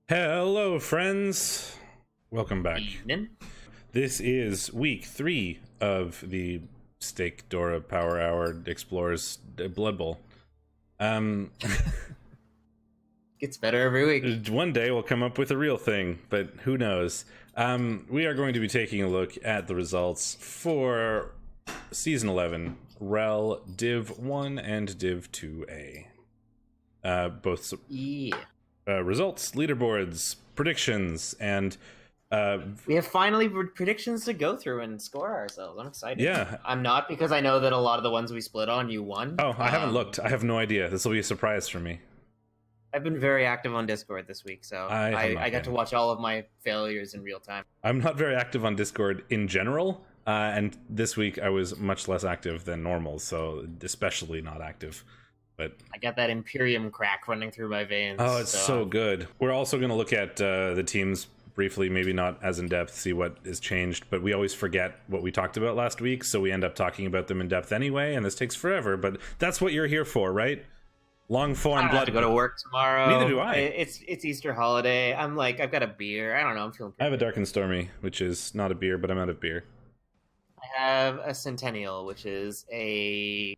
Hello, friends. Welcome back. Evening. This is week 3 of the SteakDora Power Hour Explores Blood Bowl. Gets better every week. One day we'll come up with a real thing, but who knows? We are going to be taking a look at the results for Season 11, REL Div 1 and Div 2A. Both results, leaderboards, predictions, and we have finally predictions to go through and score ourselves. I'm excited. Yeah. I'm not, because I know that a lot of the ones we split on, you won. Oh, I haven't looked. I have no idea. This will be a surprise for me. I've been very active on Discord this week, so I got to watch all of my failures in real time. I'm not very active on Discord in general, and this week I was much less active than normal, so especially not active. But I got that Imperium crack running through my veins. Oh, it's so good. We're also going to look at the teams briefly, maybe not as in depth, see what is changed, but we always forget what we talked about last week, so we end up talking about them in depth anyway, and this takes forever, but that's what you're here for, right? Long form. I have to go to work tomorrow. Neither do I. It's Easter holiday. I've got a beer. I don't know. I'm feeling. I have a Dark and Stormy, which is not a beer, but I'm out of beer. I have a Centennial, which is a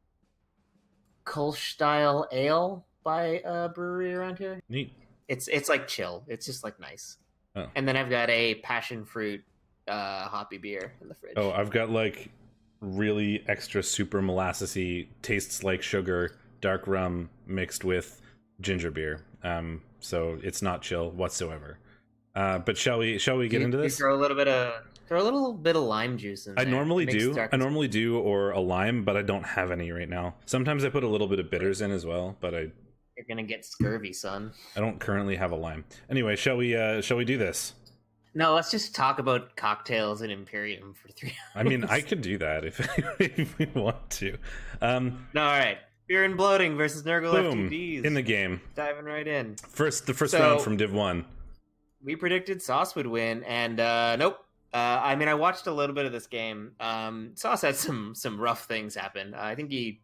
Kolsch style ale by a brewery around here. Neat. It's like chill. It's just like nice. Oh. And then I've got a passion fruit hoppy beer in the fridge. Oh, I've got like really extra super molassesy, tastes like sugar, dark rum mixed with ginger beer. So it's not chill whatsoever. But shall we get into this? Throw a little bit of lime juice in there. I normally do, or a lime, but I don't have any right now. Sometimes I put a little bit of bitters in as well, but you're gonna get scurvy, son. I don't currently have a lime. Anyway, shall we do this? No, let's just talk about cocktails and Imperium for 3 hours. I mean, I could do that if we want to. No, all right. Beer and bloating versus Nurgle Boom, FTDs. in the game. Diving right in. The first round from Div 1. We predicted Sauce would win, and nope. I mean, I watched a little bit of this game. Sauce had some rough things happen. I think he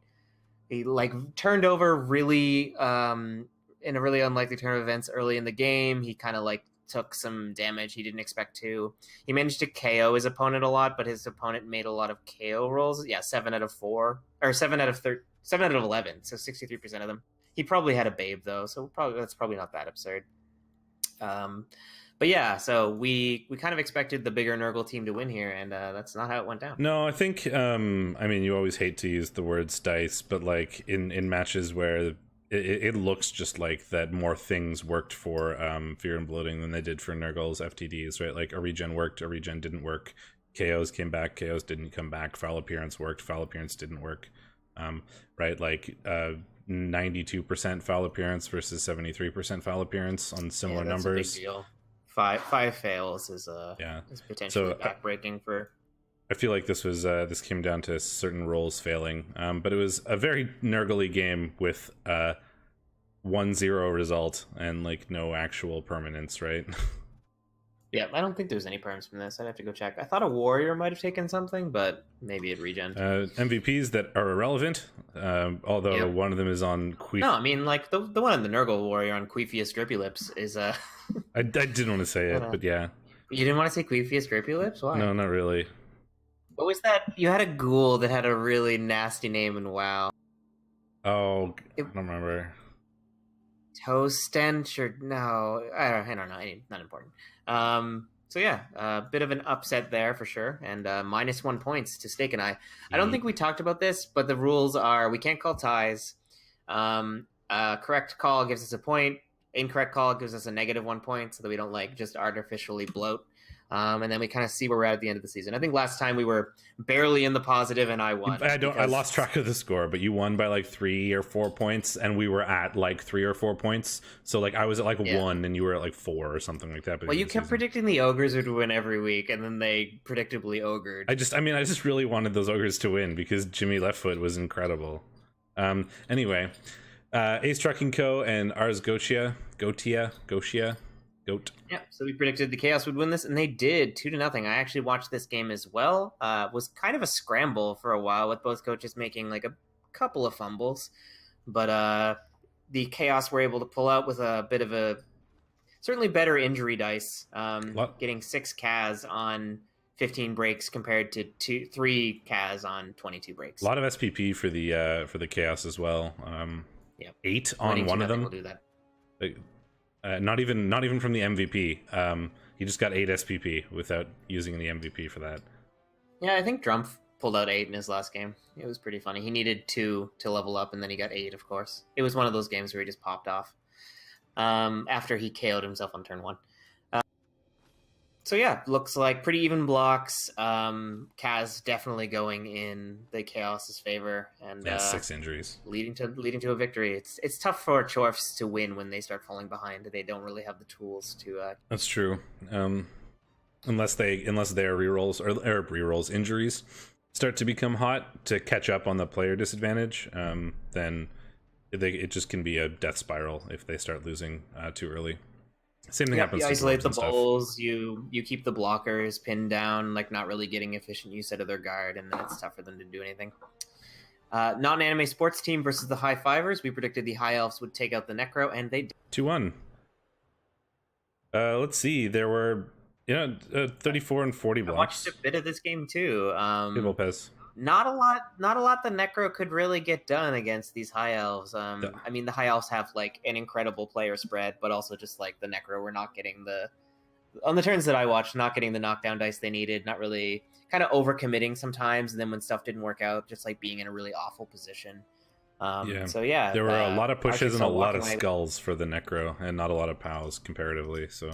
like turned over really in a really unlikely turn of events early in the game. He kind of like took some damage he didn't expect to. He managed to KO his opponent a lot, but his opponent made a lot of KO rolls. Yeah, 7 out of 4 or 7 out of 11, so 63% of them. He probably had a babe though, so that's probably not that absurd. But yeah, so we kind of expected the bigger Nurgle team to win here, and that's not how it went down. No, I think I mean, you always hate to use the words dice, but like in matches where it looks just like that more things worked for Fear and Bloating than they did for Nurgle's FTDs, right? Like a regen worked, a regen didn't work. KOs came back, KOs didn't come back. Foul Appearance worked, Foul Appearance didn't work. Right? Like 92% Foul Appearance versus 73% Foul Appearance on similar numbers. A big deal. Five fails is potentially backbreaking for. I feel like this was came down to certain rolls failing, but it was a very Nurgle-y game with 1-0 result and like no actual permanence, right? Yeah, I don't think there's any perms from this. I'd have to go check. I thought a warrior might have taken something, but maybe it regen. MVPs that are irrelevant, although one of them is on Queef. No, I mean like the one on the Nurgle warrior on Queefiest Drippy Lips is I didn't want to say it, but yeah. You didn't want to say Queefiest Drippy Lips? Why? No, not really. What was that? You had a ghoul that had a really nasty name in WoW. Oh, I don't remember. Toe stench or no? I don't know. Not important. So yeah, a bit of an upset there for sure, and -1 points to Steak and I. I don't think we talked about this, but the rules are we can't call ties. Correct call gives us a point. Incorrect call gives us a -1 point, so that we don't like just artificially bloat. And then we kind of see where we're at the end of the season. I think last time we were barely in the positive, and I won. I lost track of the score, but you won by like 3 or 4 points, and we were at like 3 or 4 points. So like I was at like 1, and you were at like 4 or something like that. Well, you kept predicting the ogres would win every week, and then they predictably ogred. I just really wanted those ogres to win because Jimmy Leftfoot was incredible. Anyway, Ace Trucking Co. and Ars Gotia. Goat. Yeah, so we predicted the Chaos would win this, and they did 2-0. I actually watched this game as well. Was kind of a scramble for a while with both coaches making like a couple of fumbles, but the Chaos were able to pull out with a bit of a certainly better injury dice. Getting 6 Kaz on 15 breaks compared to 3 Kaz on 22 breaks. A lot of SPP for the Chaos as well. 8 on one of them. Will do that. Not even from the MVP. He just got 8 SPP without using the MVP for that. Yeah, I think Drumpf pulled out 8 in his last game. It was pretty funny. He needed 2 to level up, and then he got 8, of course. It was one of those games where he just popped off after he KO'd himself on turn 1. So yeah, looks like pretty even blocks. Kaz definitely going in the Chaos's favor, and 6 injuries leading to a victory. It's tough for Chorfs to win when they start falling behind. They don't really have the tools to. That's true. Unless their rerolls or rerolls injuries start to become hot to catch up on the player disadvantage, then it just can be a death spiral if they start losing too early. Same thing happens. You isolate the bulls. You keep the blockers pinned down, like not really getting efficient use out of their guard, and then it's tough for them to do anything. Non-anime sports team versus the High Fivers. We predicted the High Elves would take out the Necro, and they did. 2-1. Let's see. There were 34 and 40 blocks. I watched a bit of this game too. Lopez. Not a lot the Necro could really get done against these High Elves. I mean, the High Elves have like an incredible player spread, but also just like the Necro, we're not getting on the turns that I watched, not getting the knockdown dice they needed, not really, kind of overcommitting sometimes, and then when stuff didn't work out, just like being in a really awful position. So yeah, there were a lot of pushes and a lot of skulls for the Necro, and not a lot of POWs comparatively. So.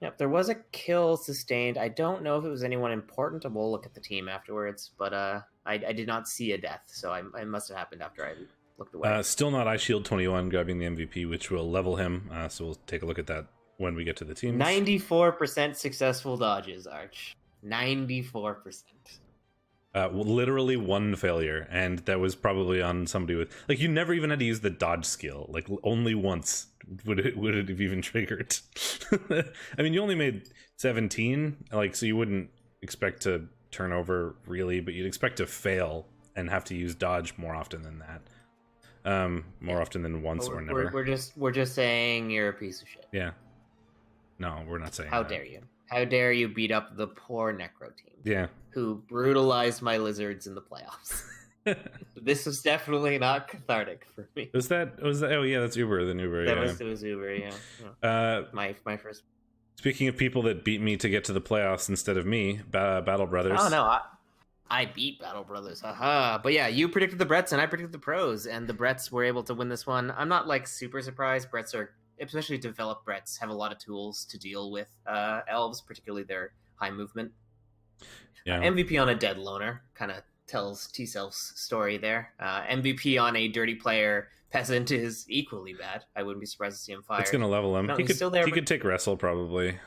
Yep, there was a kill sustained. I don't know if it was anyone important. We'll look at the team afterwards, but I did not see a death, so it must have happened after I looked away. Still not iShield21 grabbing the MVP, which will level him, so we'll take a look at that when we get to the teams. 94% successful dodges, Arch. 94%. Literally 1 failure, and that was probably on somebody with like you never even had to use the dodge skill. Like only once would it have even triggered. I mean, you only made 17, like so you wouldn't expect to turn over really, but you'd expect to fail and have to use dodge more often than that. More often than once or never. We're just saying you're a piece of shit. Yeah. No, we're not saying. How dare you? How dare you beat up the poor Necro team? Yeah. Who brutalized my lizards in the playoffs. This was definitely not cathartic for me. Was that? Oh yeah, that's Uber. It was Uber. Yeah. My first. Speaking of people that beat me to get to the playoffs instead of me, Battle Brothers. Oh no, I beat Battle Brothers. Haha. But yeah, you predicted the Bretts and I predicted the Pros, and the Bretts were able to win this one. I'm not like super surprised. Bretts are, especially developed Bretts, have a lot of tools to deal with elves, particularly their high movement. Yeah. MVP on a dead loner kind of tells T-Self's story there. MVP on a dirty player peasant is equally bad. I wouldn't be surprised to see him fired. It's going to level him. No, he could take Wrestle probably.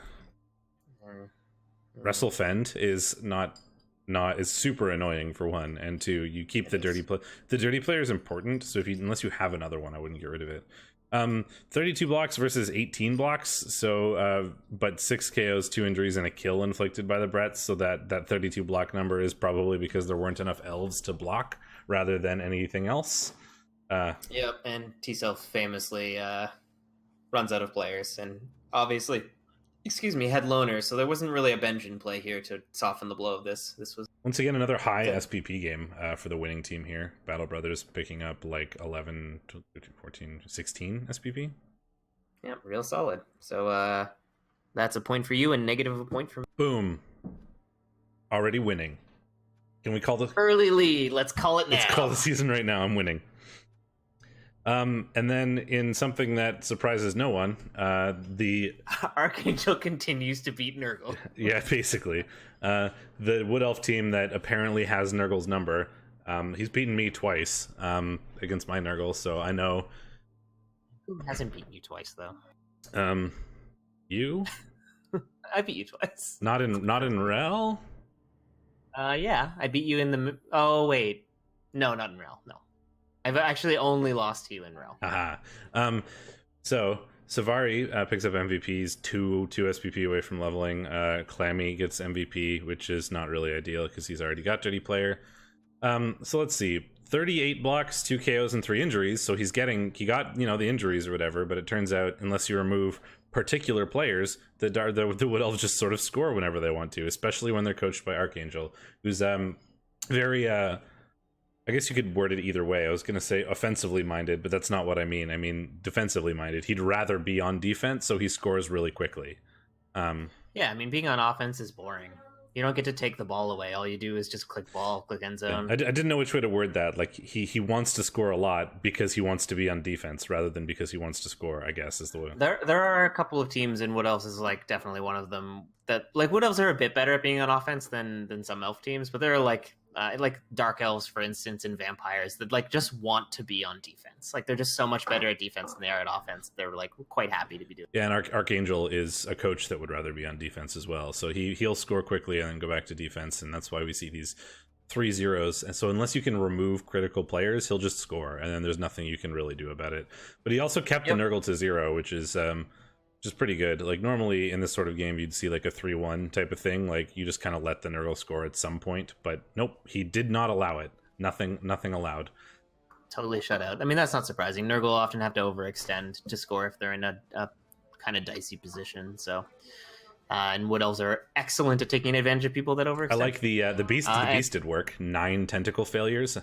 Wrestle Fend is not is super annoying for 1, and 2, you keep the dirty player. The dirty player is important, so unless you have another one, I wouldn't get rid of it. 32 blocks versus 18 blocks, so but 6 KOs, 2 injuries, and a kill inflicted by the Bretts, so that 32 block number is probably because there weren't enough elves to block rather than anything else. Yep, and T-Self famously runs out of players, and obviously had loners, so there wasn't really a bench in play here to soften the blow of this. This was once again another high SPP game for the winning team here. Battle Brothers picking up like 11, 12, 13, 14, 16 SPP. Yeah, real solid. So that's a point for you and negative a point for me. Boom. Already winning. Can we call the early lead? Let's call it now. Let's call the season right now. I'm winning. And then in something that surprises no one, the Archangel continues to beat Nurgle. Yeah, basically. The Wood Elf team that apparently has Nurgle's number, he's beaten me twice against my Nurgle, so I know. Who hasn't beaten you twice, though? You? I beat you twice. Not in REL? Yeah, I beat you in the... Oh, wait. No, not in REL, no. I've actually only lost to you in REL. Aha. So Savari picks up MVPs, 2 SPP away from leveling. Clammy gets MVP, which is not really ideal because he's already got dirty player. So let's see. 38 blocks, 2 KOs, and 3 injuries. So he got the injuries or whatever, but it turns out unless you remove particular players, the Wood Elves just sort of score whenever they want to, especially when they're coached by Archangel, who's very I guess you could word it either way. I was going to say offensively minded, but that's not what I mean. I mean defensively minded. He'd rather be on defense, so he scores really quickly. Yeah, I mean, being on offense is boring. You don't get to take the ball away. All you do is just click ball, click end zone. Yeah, I didn't know which way to word that. Like, he wants to score a lot because he wants to be on defense rather than because he wants to score, I guess, is the way. There are a couple of teams, and Wood Elves is like definitely one of them, that like Wood Elves are a bit better at being on offense than some elf teams, but they're like Dark Elves, for instance, and Vampires that like just want to be on defense. Like they're just so much better at defense than they are at offense. They're like quite happy to be doing. Yeah, and Archangel is a coach that would rather be on defense as well. So he'll score quickly and then go back to defense, and that's why we see these 3-0s. And so unless you can remove critical players, he'll just score, and then there's nothing you can really do about it. But he also kept the Nurgle to 0, which is pretty good. Like normally in this sort of game you'd see like a 3-1 type of thing, like you just kind of let the Nurgle score at some point, but nope, he did not allow it. Nothing allowed. Totally shut out. I mean, that's not surprising. Nurgle often have to overextend to score if they're in a kind of dicey position. So and Wood Elves are excellent at taking advantage of people that overextend. I like the beast. The beast did work. 9 tentacle failures.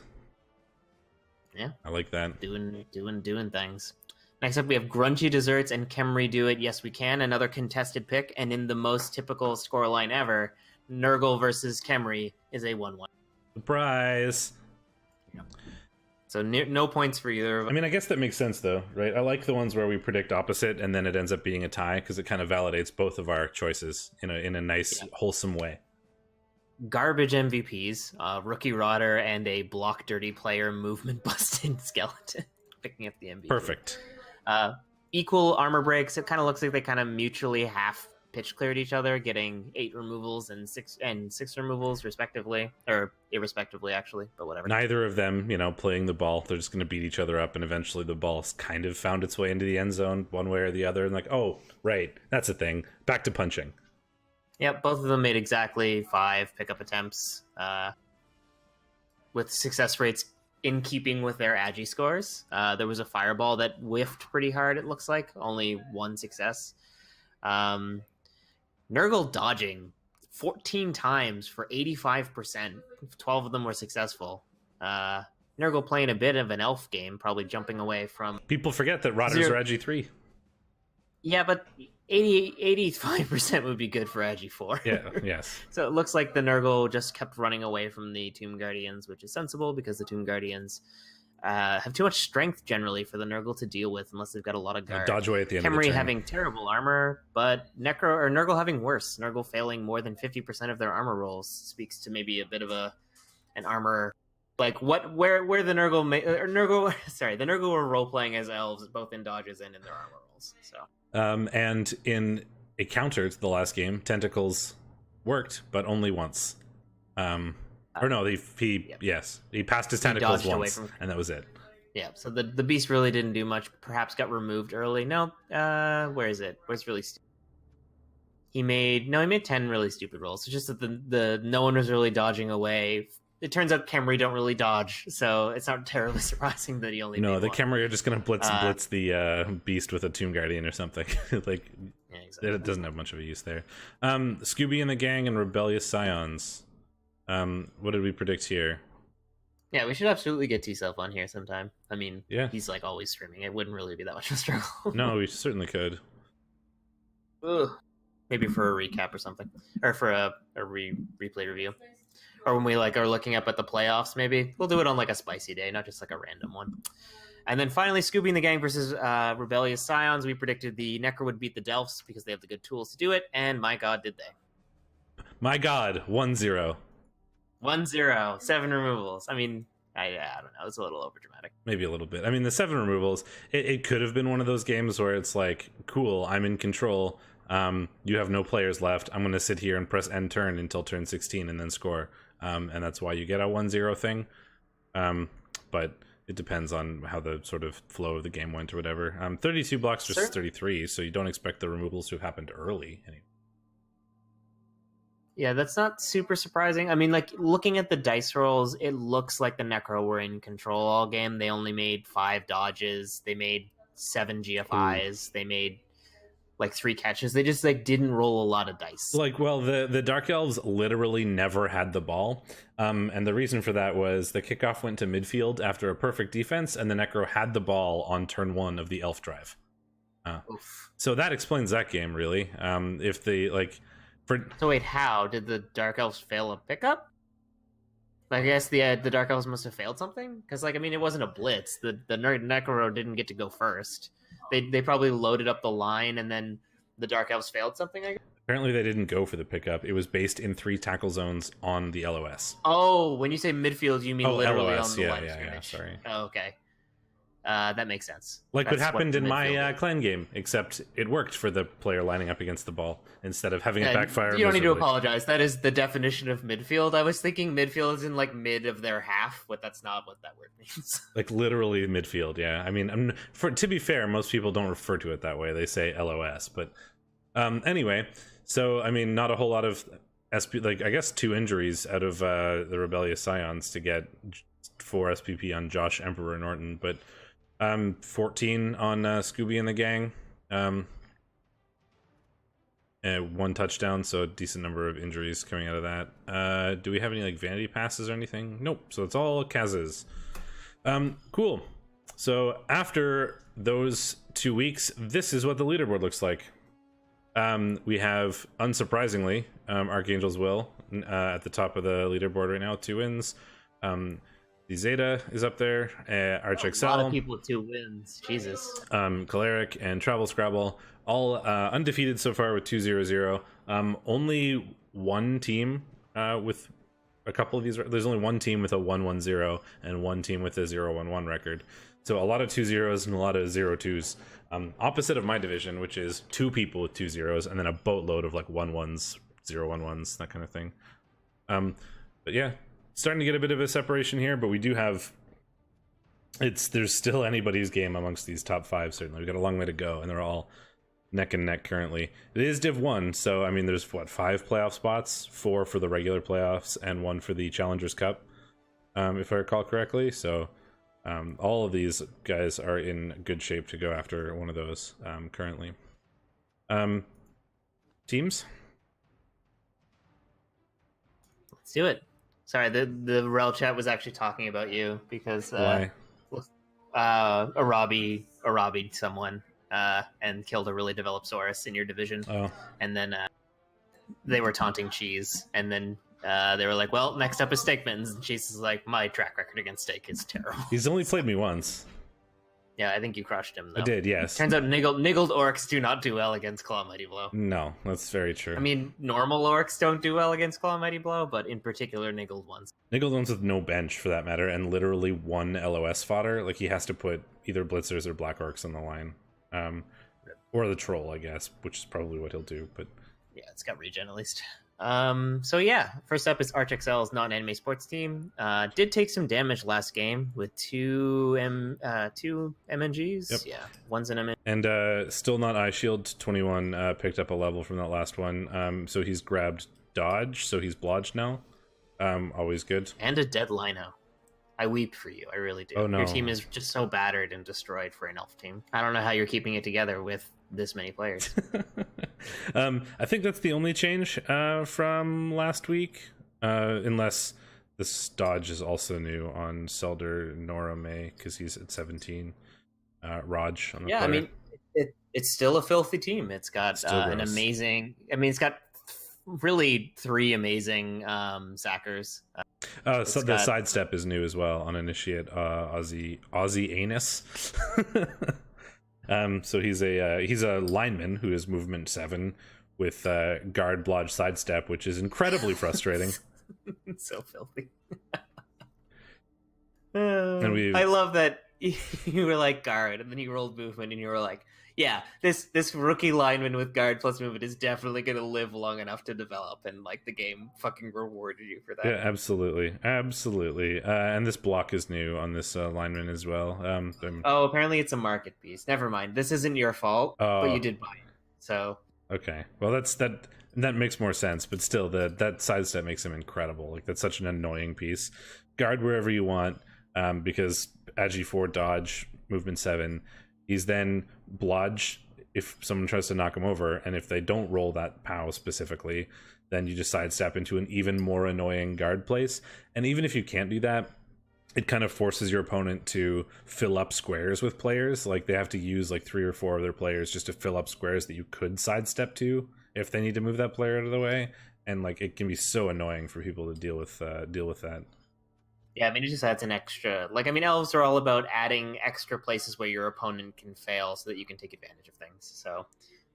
Yeah, I like that. Doing things. Next up, we have Grungy Desserts and Khemri Do It. Yes, we can. Another contested pick, and in the most typical scoreline ever, Nurgle versus Khemri is a 1-1. Surprise! Yeah. So no points for either of them. I mean, I guess that makes sense, though, right? I like the ones where we predict opposite, and then it ends up being a tie, because it kind of validates both of our choices in a nice, wholesome way. Garbage MVPs, Rookie Rotter and a block dirty player movement busting skeleton. Picking up the MVP. Perfect. Equal armor breaks. It kind of looks like they kind of mutually half pitch cleared each other, getting 8 removals and 6 removals respectively, or irrespectively actually, but whatever. Neither of them, playing the ball. They're just going to beat each other up, and eventually the ball kind of found its way into the end zone one way or the other, and like, oh, right, that's a thing. Back to punching. Yep, both of them made exactly 5 pickup attempts, with success rates in keeping with their Agi scores. There was a fireball that whiffed pretty hard, it looks like. Only 1 success. Nurgle dodging 14 times for 85%. 12 of them were successive. Nurgle playing a bit of an elf game, probably jumping away from... People forget that Rotters are Agi 3. Yeah, but 85% would be good for Agi 4. Yeah, yes. So it looks like the Nurgle just kept running away from the Tomb Guardians, which is sensible because the Tomb Guardians have too much strength generally for the Nurgle to deal with unless they've got a lot of guard. Dodge away at the end of the Khemri turn. having terrible armor, but Nurgle having worse. Nurgle failing more than 50% of their armor rolls speaks to maybe a bit of an armor... Like where the Nurgle the Nurgle were role playing as elves both in dodges and in their armor rolls. So and in a counter to the last game, tentacles worked, but only once. Or no, he passed his tentacles once, and that was it. Yeah, so the beast really didn't do much. Perhaps got removed early. No, where is it? Where's really? He made 10 really stupid rolls. It's just that the no one was really dodging away. It turns out Khemri don't really dodge, so it's not terribly surprising that he only made the one. Khemri are just going to blitz the beast with a Tomb Guardian or something. Like, yeah, exactly. It doesn't have much of a use there. Scooby and the Gang and Rebellious Scions. What did we predict here? Yeah, we should absolutely get T-Self on here sometime. I mean, yeah, he's like always screaming. It wouldn't really be that much of a struggle. No, we certainly could. Ugh. Maybe for a recap or something, or for a replay review. Or when we are looking up at the playoffs, maybe we'll do it on a spicy day, not just a random one. And then finally, Scooby and the Gang versus Rebellious Scions. We predicted the Necro would beat the Delphs because they have the good tools to do it, and my God, did they! My God, 1-0. 1-0, 7 removals. I mean, I don't know, it's a little overdramatic. Maybe a little bit. I mean, the 7 removals. It could have been one of those games where it's like, cool, I'm in control. You have no players left. I'm going to sit here and press end turn until turn 16 and then score. And that's why you get a 1-0 thing. But it depends on how the sort of flow of the game went or whatever. 32 blocks versus 33, so you don't expect the removals to have happened early. Yeah, that's not super surprising. I mean, looking at the dice rolls, it looks like the Necro were in control all game. They only made 5 dodges. They made 7 GFIs. They made like 3 catches. They just like didn't roll a lot of dice. Like, well, the Dark Elves literally never had the ball. And the reason for that was the kickoff went to midfield after a perfect defense, and the Necro had the ball on turn 1 of the Elf drive. So that explains that game, really. If they, like... So wait, how? Did the Dark Elves fail a pickup? I guess the Dark Elves must have failed something? Because, like, I mean, it wasn't a blitz. The Necro didn't get to go first. They probably loaded up the line, and then the Dark Elves failed something, I guess? Apparently they didn't go for the pickup. It was based in 3 tackle zones on the LOS. Oh, when you say midfield, you mean literally LOS, on the line yeah, scrimmage. Sorry. Oh, okay. That makes sense. Like That's what happened in my midfield clan game, except it worked for the player lining up against the ball instead of having it backfire. You don't need to miserably. apologize. That is the definition of midfield. I was thinking midfield is in like mid of their half, but that's not what that word means. Like literally midfield, yeah. I mean, to be fair, most people don't refer to it that way. They say LOS, but anyway. So I mean, not a whole lot of SP. Like I guess 2 injuries out of the Rebellious Scions to get 4 SPP on Josh Emperor Norton, but 14 on Scooby and the gang. 1 touchdown, so a decent number of injuries coming out of that. Do we have any like vanity passes or anything? Nope. So it's all Kaz's. Cool. So after those 2 weeks, this is what the leaderboard looks like. We have, unsurprisingly, Archangel's Will at the top of the leaderboard right now, 2 wins. The Zeta is up there. ArchXL. A lot of people with 2 wins. Jesus. Choleric and Travel Scrabble, all undefeated so far with 2-0-0. Only one team with a couple of these. There's only one team with a 1-1-0 and one team with a 0-1-1 record. So a lot of 2-0s and a lot of 0-2s. Opposite of my division, which is 2 people with 2-0s and then a boatload of like 1-1s, 0-1-1s, that kind of thing. But yeah. Starting to get a bit of a separation here, but we do have there's still anybody's game amongst these top 5. Certainly we've got a long way to go, and they're all neck and neck currently. It is Div 1, so I mean there's 5 playoff spots, 4 for the regular playoffs and 1 for the Challengers Cup, if I recall correctly. So all of these guys are in good shape to go after one of those currently. Teams, Let's do it. Sorry, the REL chat was actually talking about you because why? Arabi'd someone and killed a really developed Saurus in your division. Oh. And then they were taunting Cheese, and then they were like, well, next up is Steakmittens, and Cheese is like, my track record against Steak is terrible. He's only played me once. Yeah, I think you crushed him, though. I did, yes. Turns out niggled orcs do not do well against Claw Mighty Blow. No, that's very true. I mean, normal orcs don't do well against Claw Mighty Blow, but in particular, niggled ones. Niggled ones with no bench, for that matter, and literally 1 LOS fodder. Like, he has to put either Blitzers or Black Orcs on the line. Or the Troll, I guess, which is probably what he'll do, but... Yeah, it's got regen, at least. So yeah, first up is ArchXL's non-anime sports team. Did take some damage last game with 2 MNGs. Yep. Yeah, one's an MNG. And still not Eye Shield. 21 picked up a level from that last one. So he's grabbed Dodge, so he's blodged now. Always good. And a dead Lino. I weep for you, I really do. Oh, no. Your team is just so battered and destroyed for an elf team. I don't know how you're keeping it together with this many players. I think that's the only change from last week, unless this Dodge is also new on Selder Nora May, because he's at 17. Raj on the player. I mean, it's still a filthy team. It's got an amazing... I mean, it's got really 3 amazing Sackers. So the sidestep is new as well on Initiate. Aussie Anus. So he's a lineman who is movement 7 with guard blodge sidestep, which is incredibly frustrating. So filthy. And I love that you were like guard, and then you rolled movement, and you were like, yeah, this rookie lineman with guard plus movement is definitely going to live long enough to develop, and like the game fucking rewarded you for that. Yeah, absolutely. And this block is new on this lineman as well. Apparently it's a market piece. Never mind. This isn't your fault, but you did buy it. So okay, well that makes more sense, but still, that sidestep makes him incredible. Like, that's such an annoying piece. Guard wherever you want, because Agi 4 dodge movement 7. He's then blodge if someone tries to knock him over, and if they don't roll that POW specifically, then you just sidestep into an even more annoying guard place. And even if you can't do that, it kind of forces your opponent to fill up squares with players. Like, they have to use like 3 or 4 of their players just to fill up squares that you could sidestep to if they need to move that player out of the way. And like, it can be so annoying for people to deal with that. Yeah, I mean, it just adds an extra... Like, I mean, elves are all about adding extra places where your opponent can fail so that you can take advantage of things. So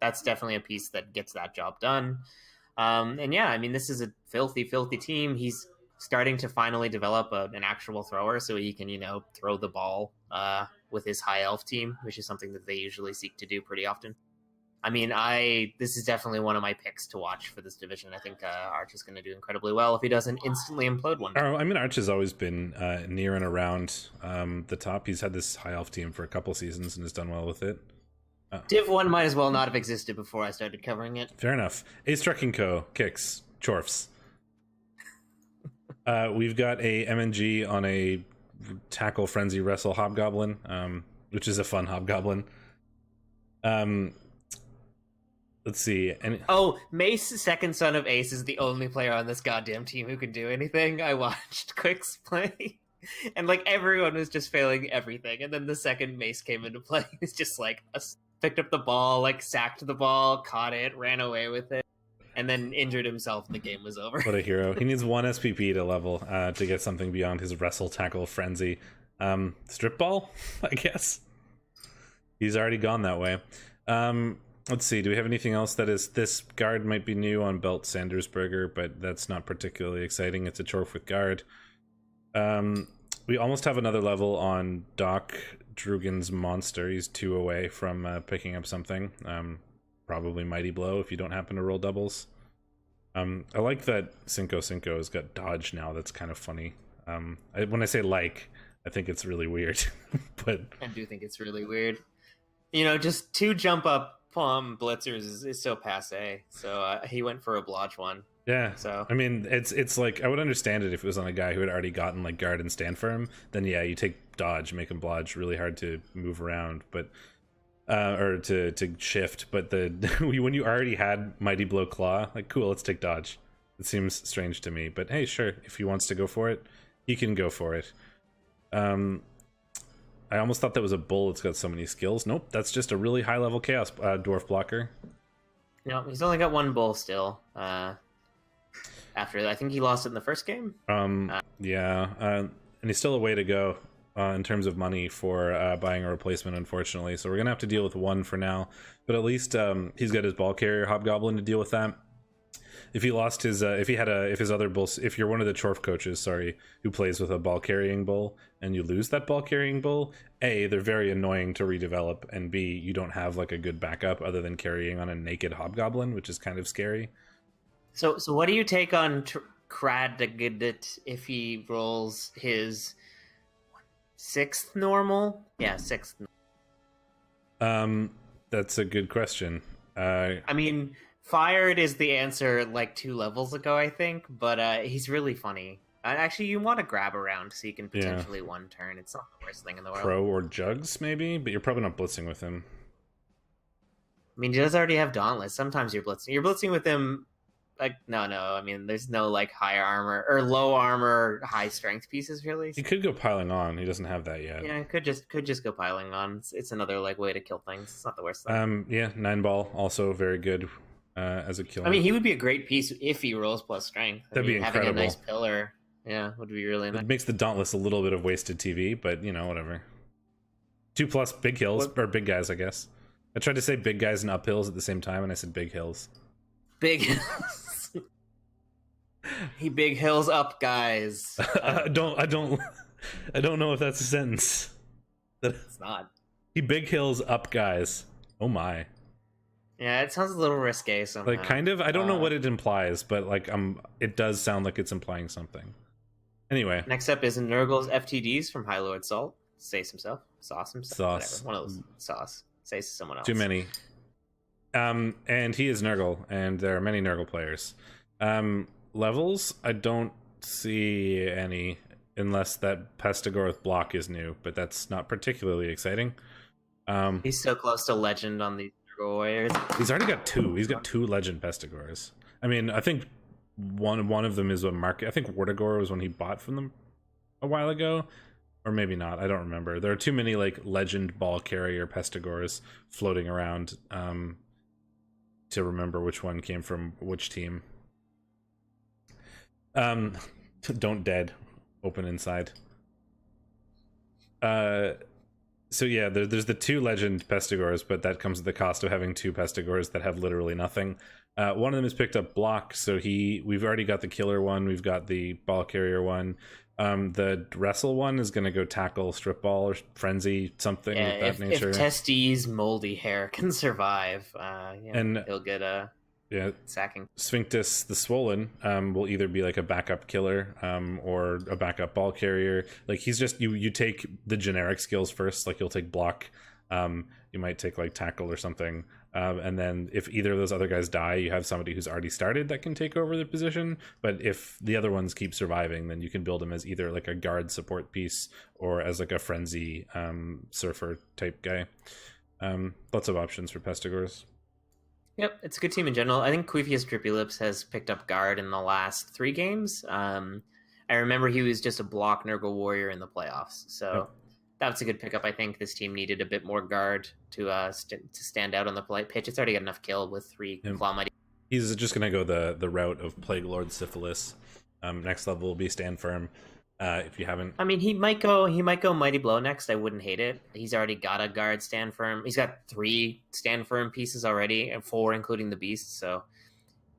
that's definitely a piece that gets that job done. And yeah, I mean, this is a filthy, filthy team. He's starting to finally develop an actual thrower so he can, throw the ball with his high elf team, which is something that they usually seek to do pretty often. I mean, this is definitely one of my picks to watch for this division. I think Arch is going to do incredibly well if he doesn't instantly implode one day. I mean, Arch has always been near and around the top. He's had this high elf team for a couple seasons and has done well with it. Div 1 might as well not have existed before I started covering it. Fair enough. Ace Trucking Co. kicks Chorfs. We've got a MNG on a Tackle Frenzy Wrestle Hobgoblin, which is a fun Hobgoblin. Let's see. Mace, second son of Ace, is the only player on this goddamn team who can do anything. I watched Quick's play, and like everyone was just failing everything. And then the second Mace came into play, he was just like picked up the ball, like sacked the ball, caught it, ran away with it, and then injured himself, and the game was over. What a hero! He needs 1 SPP to level to get something beyond his Wrestle Tackle Frenzy. Strip Ball, I guess. He's already gone that way. Let's see, do we have anything else that is... This guard might be new on Belt Sandersberger, but that's not particularly exciting. It's a Chorf with guard. We almost have another level on Doc Drugan's Monster. He's 2 away from picking up something. Probably Mighty Blow if you don't happen to roll doubles. I like that Cinco has got dodge now. That's kind of funny. When I say like, I think it's really weird. But I do think it's really weird. Just 2 jump up Plum blitzers is so passe. So he went for a blodge one. Yeah. So I mean, it's like, I would understand it if it was on a guy who had already gotten like guard and stand firm. Then yeah, you take dodge, make him blodge, really hard to move around, but or to shift. But when you already had Mighty Blow Claw, like cool, let's take dodge. It seems strange to me, but hey, sure, if he wants to go for it, he can go for it. I almost thought that was a bull. It's got so many skills. Nope, that's just a really high level chaos dwarf blocker. No, he's only got 1 bull still. After I think he lost it in the first game. Yeah, and he's still a way to go in terms of money for buying a replacement, unfortunately. So we're gonna have to deal with 1 for now. But at least he's got his ball carrier Hobgoblin to deal with that. If he lost his, if his other bulls, if you're one of the Chorf coaches, who plays with a ball carrying bull, and you lose that ball carrying bull, A, they're very annoying to redevelop, and B, you don't have like a good backup other than carrying on a naked Hobgoblin, which is kind of scary. So what do you take on Kradagidit if he rolls his 6th normal? Yeah, 6th. That's a good question. I mean, Fired is the answer like 2 levels ago, I think, but he's really funny. Actually, you want to grab around so you can potentially 1 turn. It's not the worst thing in the world. Crow or Jugs, maybe? But you're probably not blitzing with him. I mean, he does already have Dauntless. Sometimes you're blitzing. You're blitzing with him... Like, no. I mean, there's no, like, high armor... Or low armor, high strength pieces, really. He could go piling on. He doesn't have that yet. Yeah, could just go piling on. It's another, like, way to kill things. It's not the worst thing. Yeah, 9 ball, also very good as a killer. I mean, he would be a great piece if he rolls plus strength. That'd be incredible. Having a nice pillar... Yeah, would be really nice. It makes the Dauntless a little bit of wasted TV, but, whatever. 2+ big hills, or big guys, I guess. I tried to say big guys and uphills at the same time, and I said big hills. Big hills. He big hills up, guys. I don't know if that's a sentence. It's not. He big hills up, guys. Oh my. Yeah, it sounds a little risque somehow. Like, kind of. I don't know what it implies, but like, it does sound like it's implying something. Anyway. Next up is Nurgle's FTDs from High Lord Salt. Sace himself. Sauce himself. Sauce. Whatever. One of those. Sauce. Sace someone else. Too many. And he is Nurgle, and there are many Nurgle players. Levels, I don't see any, unless that Pestigorth block is new, but that's not particularly exciting. He's so close to legend on these Nurgle warriors. He's already got two. He's got 2 legend pestigors. I mean, I think one of them is a market. I think Wartigor was one he bought from them a while ago, or maybe not. I don't remember. There are too many like legend ball carrier pestigors floating around to remember which one came from which team. Don't dead. Open inside. So yeah, there's the 2 legend pestigors, but that comes at the cost of having 2 pestigors that have literally nothing. One of them has picked up block, so we've already got the killer one, we've got the ball carrier one. The wrestle one is going to go tackle, strip ball, or frenzy, something of that nature. If Testes moldy hair can survive, and he'll get a sacking. Sphinctus the Swollen will either be like a backup killer or a backup ball carrier. Like he's just you take the generic skills first, like you'll take block, you might take like tackle or something, and then if either of those other guys die, you have somebody who's already started that can take over the position. But if the other ones keep surviving, then you can build them as either like a guard support piece or as like a frenzy surfer type guy. Lots of options for pestigors. Yep, it's a good team in general. I think Queefius Drippy Lips has picked up guard in the last 3 games. I remember he was just a block Nurgle warrior in the playoffs, so that's a good pickup. I think this team needed a bit more guard to stand out on the pitch. It's already got enough kill with 3 Claw Mighty. He's just going to go the route of Plague Lord Syphilis. Next level will be Stand Firm. If you haven't, I mean, he might go Mighty Blow next. I wouldn't hate it. He's already got a guard Stand Firm. He's got 3 Stand Firm pieces already, and 4 including the beast. So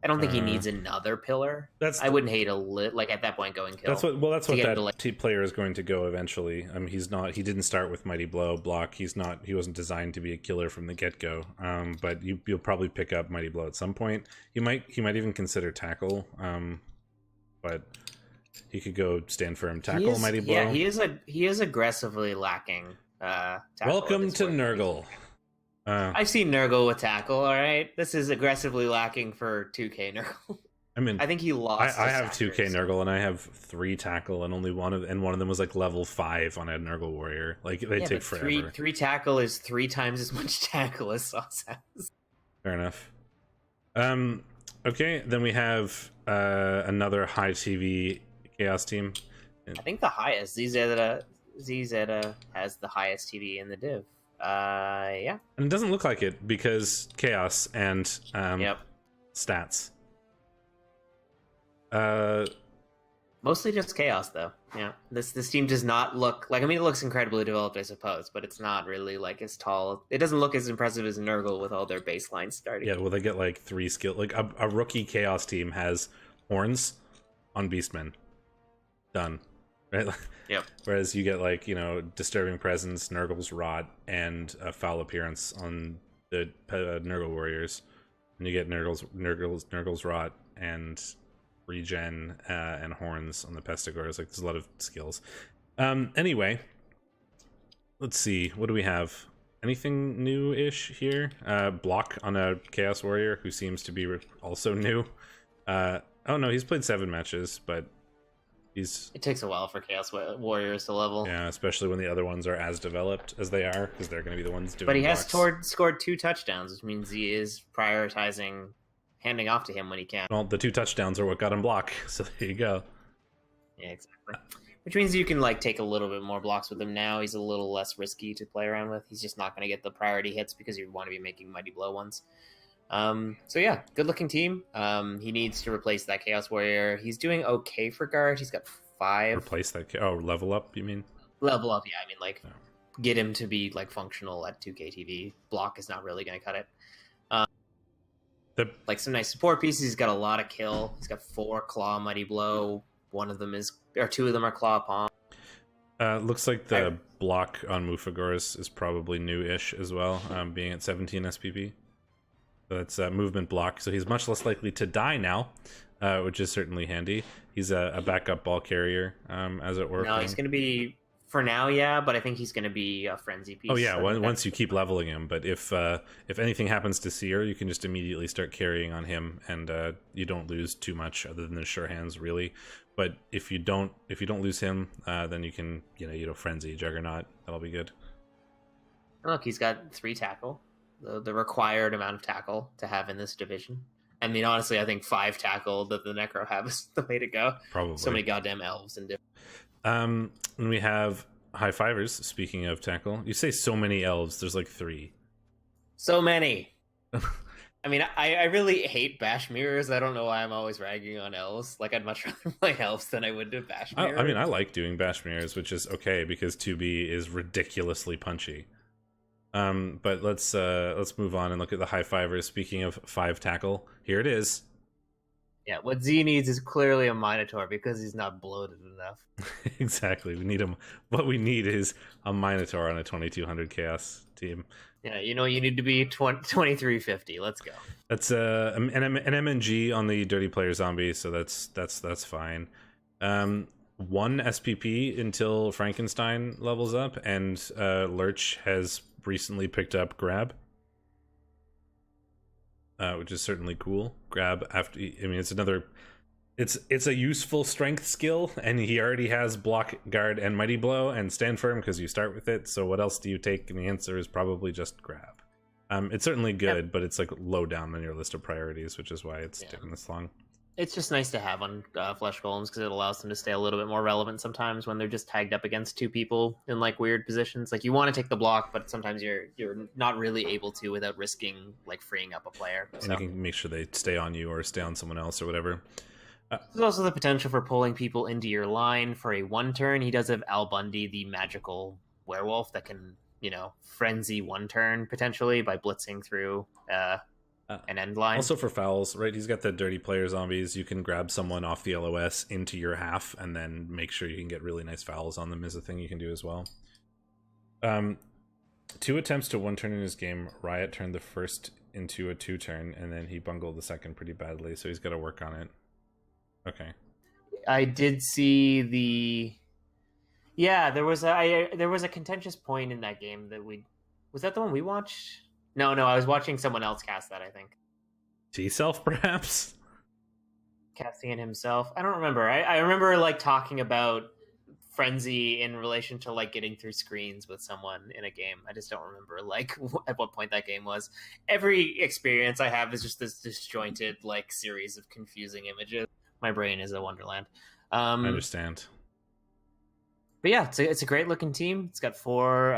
I don't think he needs another pillar. I wouldn't hate at that point going kill. That's what that player is going to go eventually. He didn't start with Mighty Blow block. He wasn't designed to be a killer from the get go. But you'll probably pick up Mighty Blow at some point. He might even consider tackle. But he could go Stand Firm, tackle, Mighty Blow. Yeah, he is aggressively lacking tackle. Welcome to Nurgle. I've seen Nurgle with tackle, alright? This is aggressively lacking for 2K Nurgle. I mean, I think he lost. I have 2K Nurgle and I have 3 tackle and only one of them was like level 5 on a Nurgle warrior. Like they take forever. 3 tackle is 3 times as much tackle as Sauce has. Fair enough. Okay, then we have another high TV Chaos team. I think the highest ZZ has the highest TV in the div. Yeah. And it doesn't look like it because Chaos and stats. Mostly just Chaos though. Yeah. This team does not look like, I mean, it looks incredibly developed, I suppose, but it's not really like as tall. It doesn't look as impressive as Nurgle with all their baselines starting. Yeah, well, they get like 3 skill. Like a rookie Chaos team has horns on Beastmen. Done. Right? Yep. Whereas you get like, Disturbing Presence, Nurgle's Rot, and a Foul Appearance on the Nurgle Warriors. And you get Nurgle's Rot and Regen and Horns on the Pestigors. Like, there's a lot of skills. Anyway, let's see. What do we have? Anything new-ish here? Block on a Chaos Warrior who seems to be also new. Oh no, he's played 7 matches, but it takes a while for Chaos Warriors to level. Yeah, especially when the other ones are as developed as they are, because they're going to be the ones doing. But he has scored 2 touchdowns, which means he is prioritizing handing off to him when he can. Well, the 2 touchdowns are what got him block, so there you go. Yeah, exactly. Which means you can take a little bit more blocks with him now. He's a little less risky to play around with. He's just not going to get the priority hits because you want to be making Mighty Blow ones. So yeah, good looking team. He needs to replace that Chaos Warrior. He's doing okay for guard. He's got 5. Replace that? Level up, you mean? Level up, yeah. I mean, get him to be functional at 2K TV. Block is not really going to cut it. Some nice support pieces. He's got a lot of kill. He's got 4 Claw Mighty Blow. 2 of them are Claw Palm. Looks like the block on Mufagors is probably new-ish as well, being at 17 SPP. So that's movement block, so he's much less likely to die now, which is certainly handy. He's a backup ball carrier, as it were. No, he's going to be, for now, yeah, but I think he's going to be a frenzy piece. Oh yeah, once you keep leveling him, but if anything happens to Seer, you can just immediately start carrying on him, and you don't lose too much other than the sure hands, really. But if you don't lose him, then you can, frenzy Juggernaut. That'll be good. Look, he's got 3 tackle. the required amount of tackle to have in this division. I mean, honestly, I think 5 tackle that the Necro have is the way to go. Probably. So many goddamn elves and different. And we have high fivers. Speaking of tackle, you say so many elves. There's like 3. So many. I mean, I really hate bash mirrors. I don't know why I'm always ragging on elves. Like, I'd much rather play elves than I would do bash mirrors. I mean, I like doing bash mirrors, which is okay because 2B is ridiculously punchy. But let's move on and look at the high fivers. Speaking of 5 tackle, here it is. Yeah, what Z needs is clearly a Minotaur because he's not bloated enough. Exactly. We need him. What we need is a Minotaur on a 2200 Chaos team. Yeah, you need to be 2350. Let's go. That's an MNG on the Dirty Player Zombie, so that's fine. 1 SPP until Frankenstein levels up, and Lurch has recently picked up Grab, which is certainly cool. Grab after, I mean, it's a useful strength skill, and he already has block, guard, and mighty blow, and stand firm because you start with it. So what else do you take? And the answer is probably just Grab. It's certainly good, but it's like low down on your list of priorities, which is why it's taking this long. It's just nice to have on flesh golems because it allows them to stay a little bit more relevant sometimes when they're just tagged up against 2 people in like weird positions. Like, you want to take the block, but sometimes you're not really able to without risking like freeing up a player. And you can make sure they stay on you or stay on someone else or whatever. There's also the potential for pulling people into your line for a 1 turn. He does have Al Bundy, the magical werewolf that can, frenzy 1 turn potentially by blitzing through an end line. Also for fouls, right? He's got the Dirty Player Zombies. You can grab someone off the LOS into your half and then make sure you can get really nice fouls on them is a thing you can do as well. 2 attempts to 1 turn in his game. Riot turned the first into a 2 turn, and then he bungled the second pretty badly, so he's got to work on it. Okay. I did see the... Yeah, there was a contentious point in that game that was that the one we watched? No, I was watching someone else cast that, I think. T-Self, perhaps? Casting it himself. I don't remember. I remember like talking about frenzy in relation to like getting through screens with someone in a game. I just don't remember like at what point that game was. Every experience I have is just this disjointed like series of confusing images. My brain is a wonderland. I understand. But yeah, it's a great looking team. It's got 4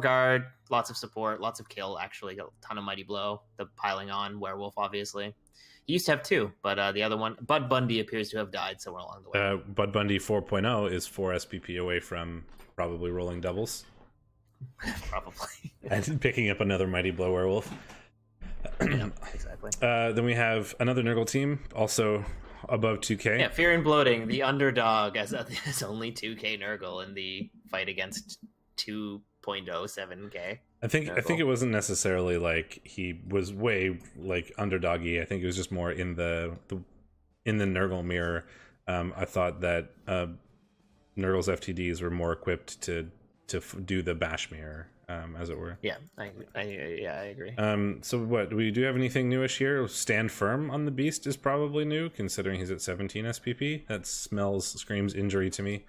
guard, lots of support, lots of kill, actually got a ton of mighty blow, the piling on werewolf obviously. He used to have 2, but the other one, Bud Bundy, appears to have died somewhere along the way. Bud Bundy 4.0 is 4 SPP away from probably rolling doubles. Probably. And picking up another mighty blow werewolf. Yeah, exactly. Then we have another Nurgle team, also above 2K. Yeah, Fear and Bloating, the underdog, as only 2K Nurgle in the fight against 2.07K. I think it wasn't necessarily like he was way like underdoggy. I think it was just more in the Nurgle mirror. I thought that Nurgle's FTDs were more equipped to do the bash mirror, as it were. Yeah, I agree. So what do we have anything newish here? Stand Firm on the beast is probably new, considering he's at 17 SPP. That screams injury to me.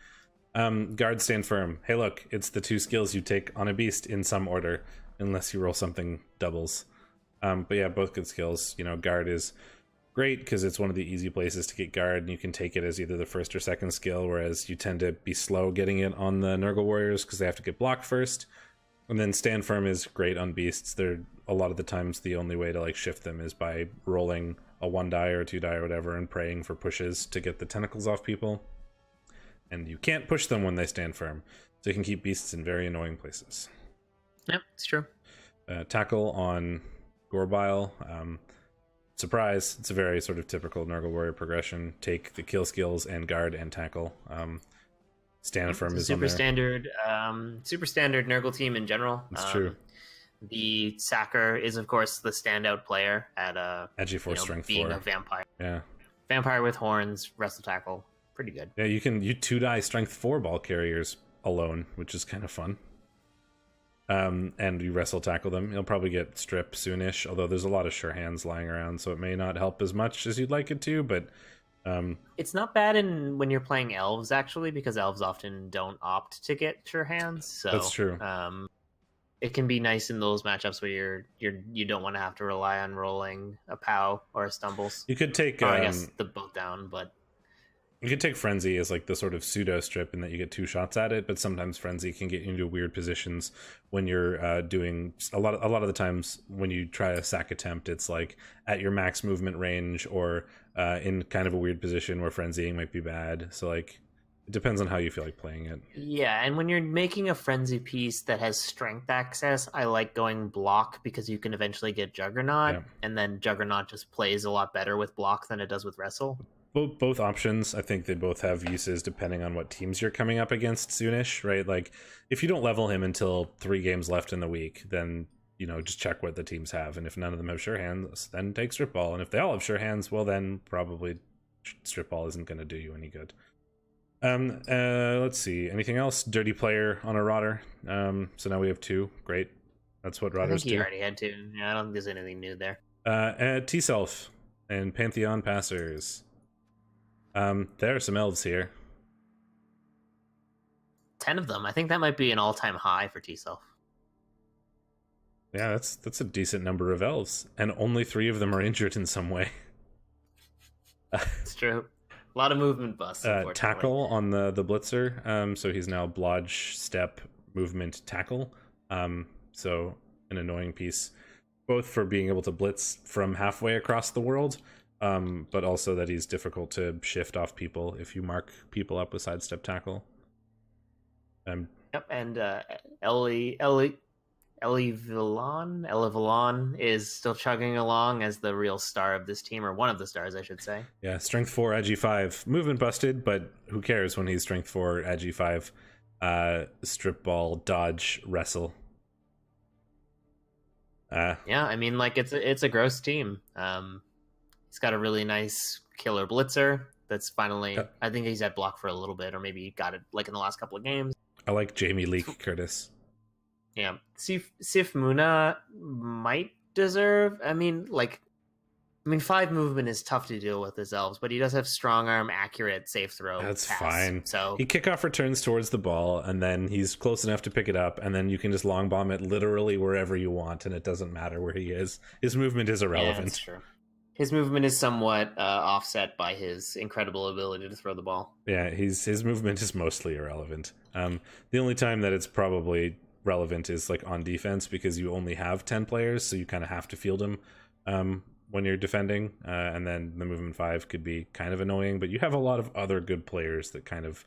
Guard, Stand Firm. Hey, look, it's the 2 skills you take on a beast in some order, unless you roll something doubles. But yeah, both good skills. Guard is great because it's one of the easy places to get guard, and you can take it as either the first or second skill, whereas you tend to be slow getting it on the Nurgle warriors because they have to get blocked first. And then Stand Firm is great on beasts. They're a lot of the times the only way to like shift them is by rolling a 1 die or 2 die or whatever and praying for pushes to get the tentacles off people. And you can't push them when they stand firm, so you can keep beasts in very annoying places. Yep, it's true. Tackle on Gorbile. Surprise, it's a very sort of typical Nurgle warrior progression. Take the kill skills and guard and tackle. Stand Firm is super standard Nurgle team in general. It's true. The Sacker is of course the standout player at Edgy 4 strength being 4. a vampire. Yeah. Vampire with horns, wrestle tackle. Pretty good. Yeah, you 2-die strength 4 ball carriers alone, which is kind of fun. And you wrestle tackle them. You'll probably get strip soonish, although there's a lot of sure hands lying around, so it may not help as much as you'd like it to, but it's not bad when you're playing elves actually, because elves often don't opt to get sure hands. So that's true. it can be nice in those matchups where you don't want to have to rely on rolling a POW or a stumbles. You could take, I guess the both down, but you could take Frenzy as like the sort of pseudo strip in that you get 2 shots at it, but sometimes Frenzy can get you into weird positions when you're doing a lot of the times when you try a sack attempt, it's like at your max movement range or in kind of a weird position where frenzying might be bad. So like it depends on how you feel like playing it. Yeah, and when you're making a frenzy piece that has strength access, I like going block because you can eventually get Juggernaut, and then Juggernaut just plays a lot better with block than it does with wrestle. Both options, I think they both have uses depending on what teams you're coming up against soonish, right? Like if you don't level him until 3 games left in the week, then just check what the teams have, and if none of them have sure hands, then take strip ball, and if they all have sure hands, well then probably strip ball isn't going to do you any good. Let's see, anything else? Dirty player on a Rotter. So now we have 2. Great, that's what Rotters do. He already had 2. Yeah, I don't think there's anything new there. T-Self and Pantheon Passers. There are some elves here. 10 of them. I think that might be an all-time high for T-Self. Yeah, that's a decent number of elves, and only 3 of them are injured in some way. It's true. A lot of movement busts. Tackle on the Blitzer. So he's now blodge, step, movement, tackle. So an annoying piece, both for being able to blitz from halfway across the world, but also that he's difficult to shift off people if you mark people up with sidestep tackle. Yep, and Ellie Villon is still chugging along as the real star of this team, or one of the stars, I should say. Yeah, strength 4, agi 5. Movement busted, but who cares when he's strength 4, agi 5. Strip ball, dodge, wrestle. Yeah, I mean, like it's a gross team. He's got a really nice killer blitzer that's finally. I think he's had block for a little bit, or maybe he got it like in the last couple of games. I like Jamie Leake Curtis. Yeah, Sif Muna might deserve. I mean, 5 movement is tough to deal with as elves, but he does have strong arm, accurate, safe throw. That's pass, fine. So he kickoff returns towards the ball, and then he's close enough to pick it up, and then you can just long bomb it literally wherever you want, and it doesn't matter where he is. His movement is irrelevant. Yeah, that's true. His movement is somewhat offset by his incredible ability to throw the ball. Yeah, his movement is mostly irrelevant. The only time that it's probably relevant is like on defense, because you only have 10 players, so you kind of have to field him when you're defending, and then the movement 5 could be kind of annoying, but you have a lot of other good players that kind of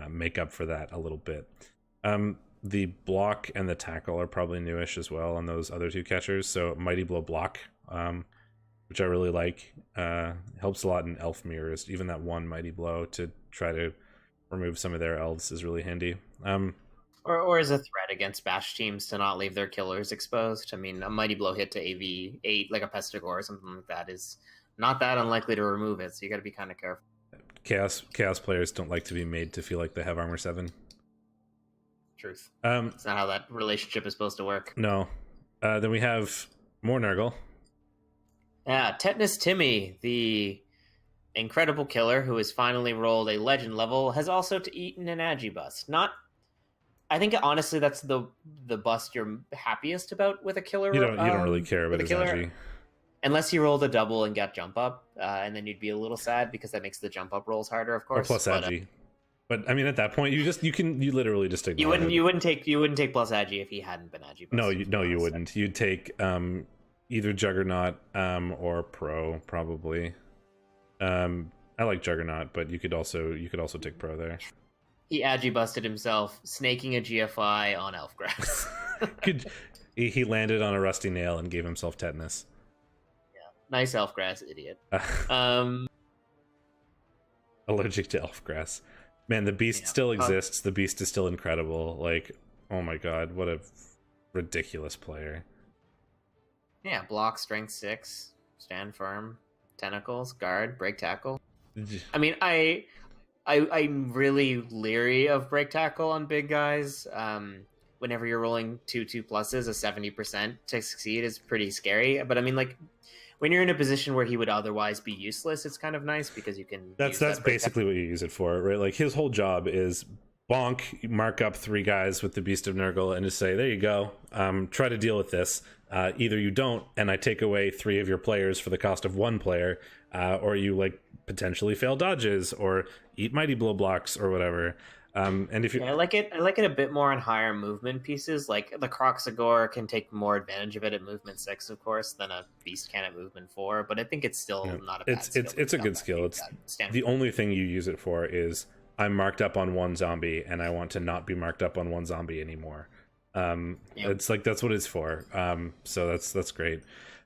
make up for that a little bit. The block and the tackle are probably newish as well on those other 2 catchers, so Mighty Blow block, which I really like, helps a lot in elf mirrors. Even that 1 Mighty Blow to try to remove some of their elves is really handy. Or as a threat against bash teams to not leave their killers exposed. I mean, a Mighty Blow hit to AV8, like a Pestigore or something like that, is not that unlikely to remove it, so you got to be kind of careful. Chaos players don't like to be made to feel like they have armor 7. Truth. It's not how that relationship is supposed to work. No. Then we have more Nurgle. Yeah, Tetanus Timmy, the incredible killer who has finally rolled a legend level, has also eaten an Agi bust. I think honestly that's the bust you're happiest about with a killer. You don't really care about his Agi. Unless you rolled a double and got jump up, and then you'd be a little sad because that makes the jump up rolls harder, of course. Or plus Agi. But I mean, at that point, you literally just ignore it. You wouldn't take plus Agi if he hadn't been Agi. No, you wouldn't. You'd take either Juggernaut or Pro probably. I like Juggernaut, but you could also take Pro there. He Agi busted himself, snaking a GFI on Elfgrass. He landed on a rusty nail and gave himself tetanus. Yeah, nice Elfgrass, idiot. Allergic to Elfgrass. Man, the beast still exists. The beast is still incredible. Like, oh my god, what a ridiculous player. Yeah, block, strength 6, stand firm, tentacles, guard, break tackle. I mean, I'm really leery of break tackle on big guys. Whenever you're rolling 2/2 pluses, a 70% to succeed is pretty scary. But I mean, like, when you're in a position where he would otherwise be useless, it's kind of nice because you can. That's basically what you use it for, right? Like his whole job is bonk, mark up 3 guys with the Beast of Nurgle and just say, there you go, try to deal with this. Either you don't, and I take away 3 of your players for the cost of 1 player, or you like potentially fail dodges or eat mighty blow blocks or whatever. And if you, I like it a bit more on higher movement pieces. Like the Croxagore can take more advantage of it at movement 6, of course, than a Beast can at movement 4. But I think it's still not a bad skill. It's a good skill. It's the only thing you use it for is I'm marked up on 1 zombie and I want to not be marked up on 1 zombie anymore. It's like that's what it's for. So that's great.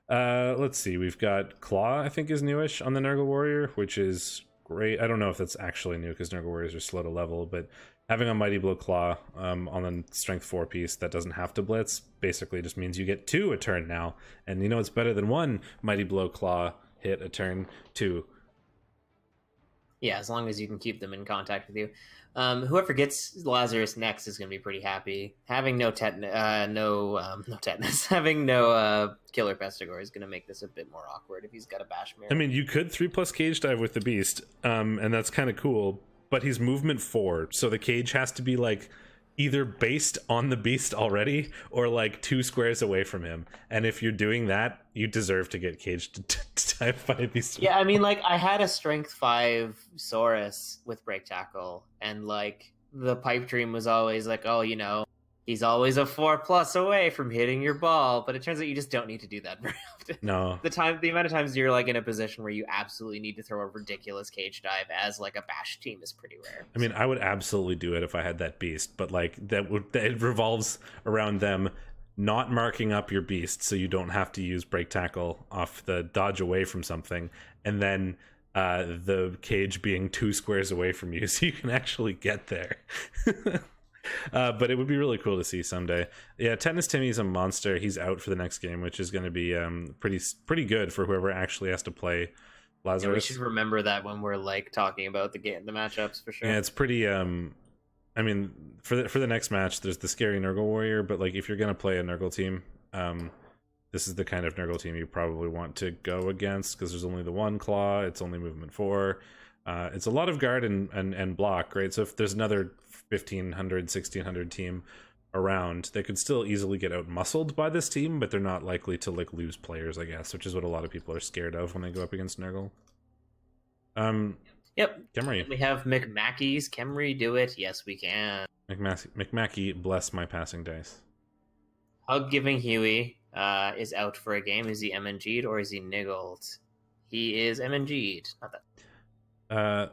Let's see, we've got Claw, I think is newish on the Nurgle Warrior, which is great. I don't know if that's actually new because Nurgle Warriors are slow to level, but having a Mighty Blow Claw on the Strength 4 piece that doesn't have to blitz basically just means you get 2 a turn now, and you know it's better than 1 Mighty Blow Claw hit a turn. 2. Yeah, as long as you can keep them in contact with you. Whoever gets Lazarus next is going to be pretty happy. Having no tetanus, having no Killer Pestigore is going to make this a bit more awkward if he's got a bash mirror. I mean, you could 3+ cage dive with the Beast, and that's kind of cool, but he's movement 4, so the cage has to be like either based on the Beast already or like 2 squares away from him. And if you're doing that, you deserve to get caged to dive by a Beast. Yeah, I mean, like, I had a Strength 5 Saurus with Break Tackle, and like the pipe dream was always like, oh, you know, he's always a 4+ away from hitting your ball, but it turns out you just don't need to do that very often. No. The amount of times you're like in a position where you absolutely need to throw a ridiculous cage dive as like a bash team is pretty rare. I mean, I would absolutely do it if I had that Beast, but like it revolves around them not marking up your Beast so you don't have to use Break Tackle off the dodge away from something, and then the cage being 2 squares away from you so you can actually get there. But it would be really cool to see someday. Yeah, Tetanus Timmy's a monster. He's out for the next game, which is going to be pretty good for whoever actually has to play Lazarus. Yeah, we should remember that when we're like talking about the matchups for sure. Yeah, it's pretty. I mean, for the next match, there's the scary Nurgle Warrior, but like if you're going to play a Nurgle team, this is the kind of Nurgle team you probably want to go against because there's only the 1 claw. It's only movement 4. It's a lot of guard and block, right? So if there's another 1500, 1600 team around, they could still easily get out muscled by this team, but they're not likely to like lose players, I guess, which is what a lot of people are scared of when they go up against Nurgle. Yep. Khemri. We have McMackey's Khemri do it. Yes, we can. McMackey, bless my passing dice. Hug giving Huey is out for a game. Is he MNG'd or is he niggled? He is MNG'd. Not that.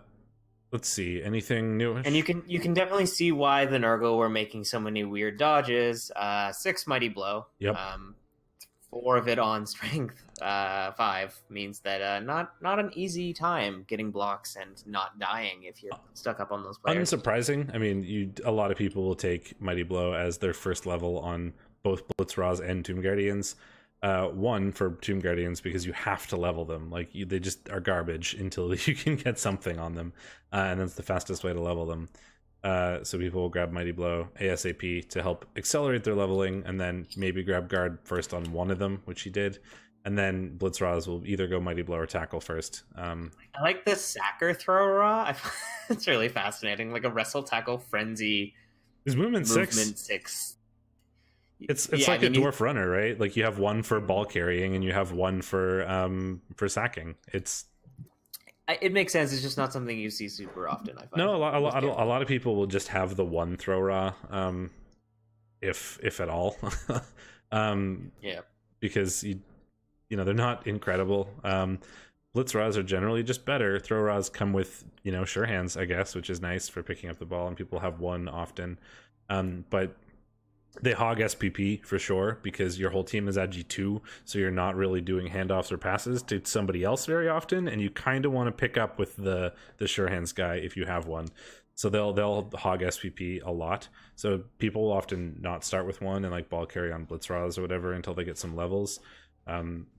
Let's see. Anything new? And you can definitely see why the Nurgle were making so many weird dodges. 6 Mighty Blow. Yep. 4 of it on Strength 5 means that not an easy time getting blocks and not dying if you're stuck up on those players. Unsurprising. I mean, a lot of people will take Mighty Blow as their first level on both Blitzras and Tomb Guardians. 1 for Tomb Guardians because you have to level them. Like they just are garbage until you can get something on them, and that's the fastest way to level them. So people will grab Mighty Blow ASAP to help accelerate their leveling, and then maybe grab Guard first on 1 of them, which he did, and then Blitzras will either go Mighty Blow or Tackle first. I like the Sacker Throw Raw. It's really fascinating, like a Wrestle Tackle Frenzy. His movement 6. It's like a dwarf runner, right? Like you have 1 for ball carrying and you have 1 for sacking. It makes sense. It's just not something you see super often, I find. No, a lot of people will just have the 1 throw raw, if at all. Yeah, because you know they're not incredible. Blitz raws are generally just better. Throw raws come with sure hands, I guess, which is nice for picking up the ball, and people have 1 often. But they hog SPP for sure because your whole team is at G2, so you're not really doing handoffs or passes to somebody else very often, and you kind of want to pick up with the sure hands guy if you have 1. So they'll hog SPP a lot. So people will often not start with 1 and like ball carry on Blitzras or whatever until they get some levels.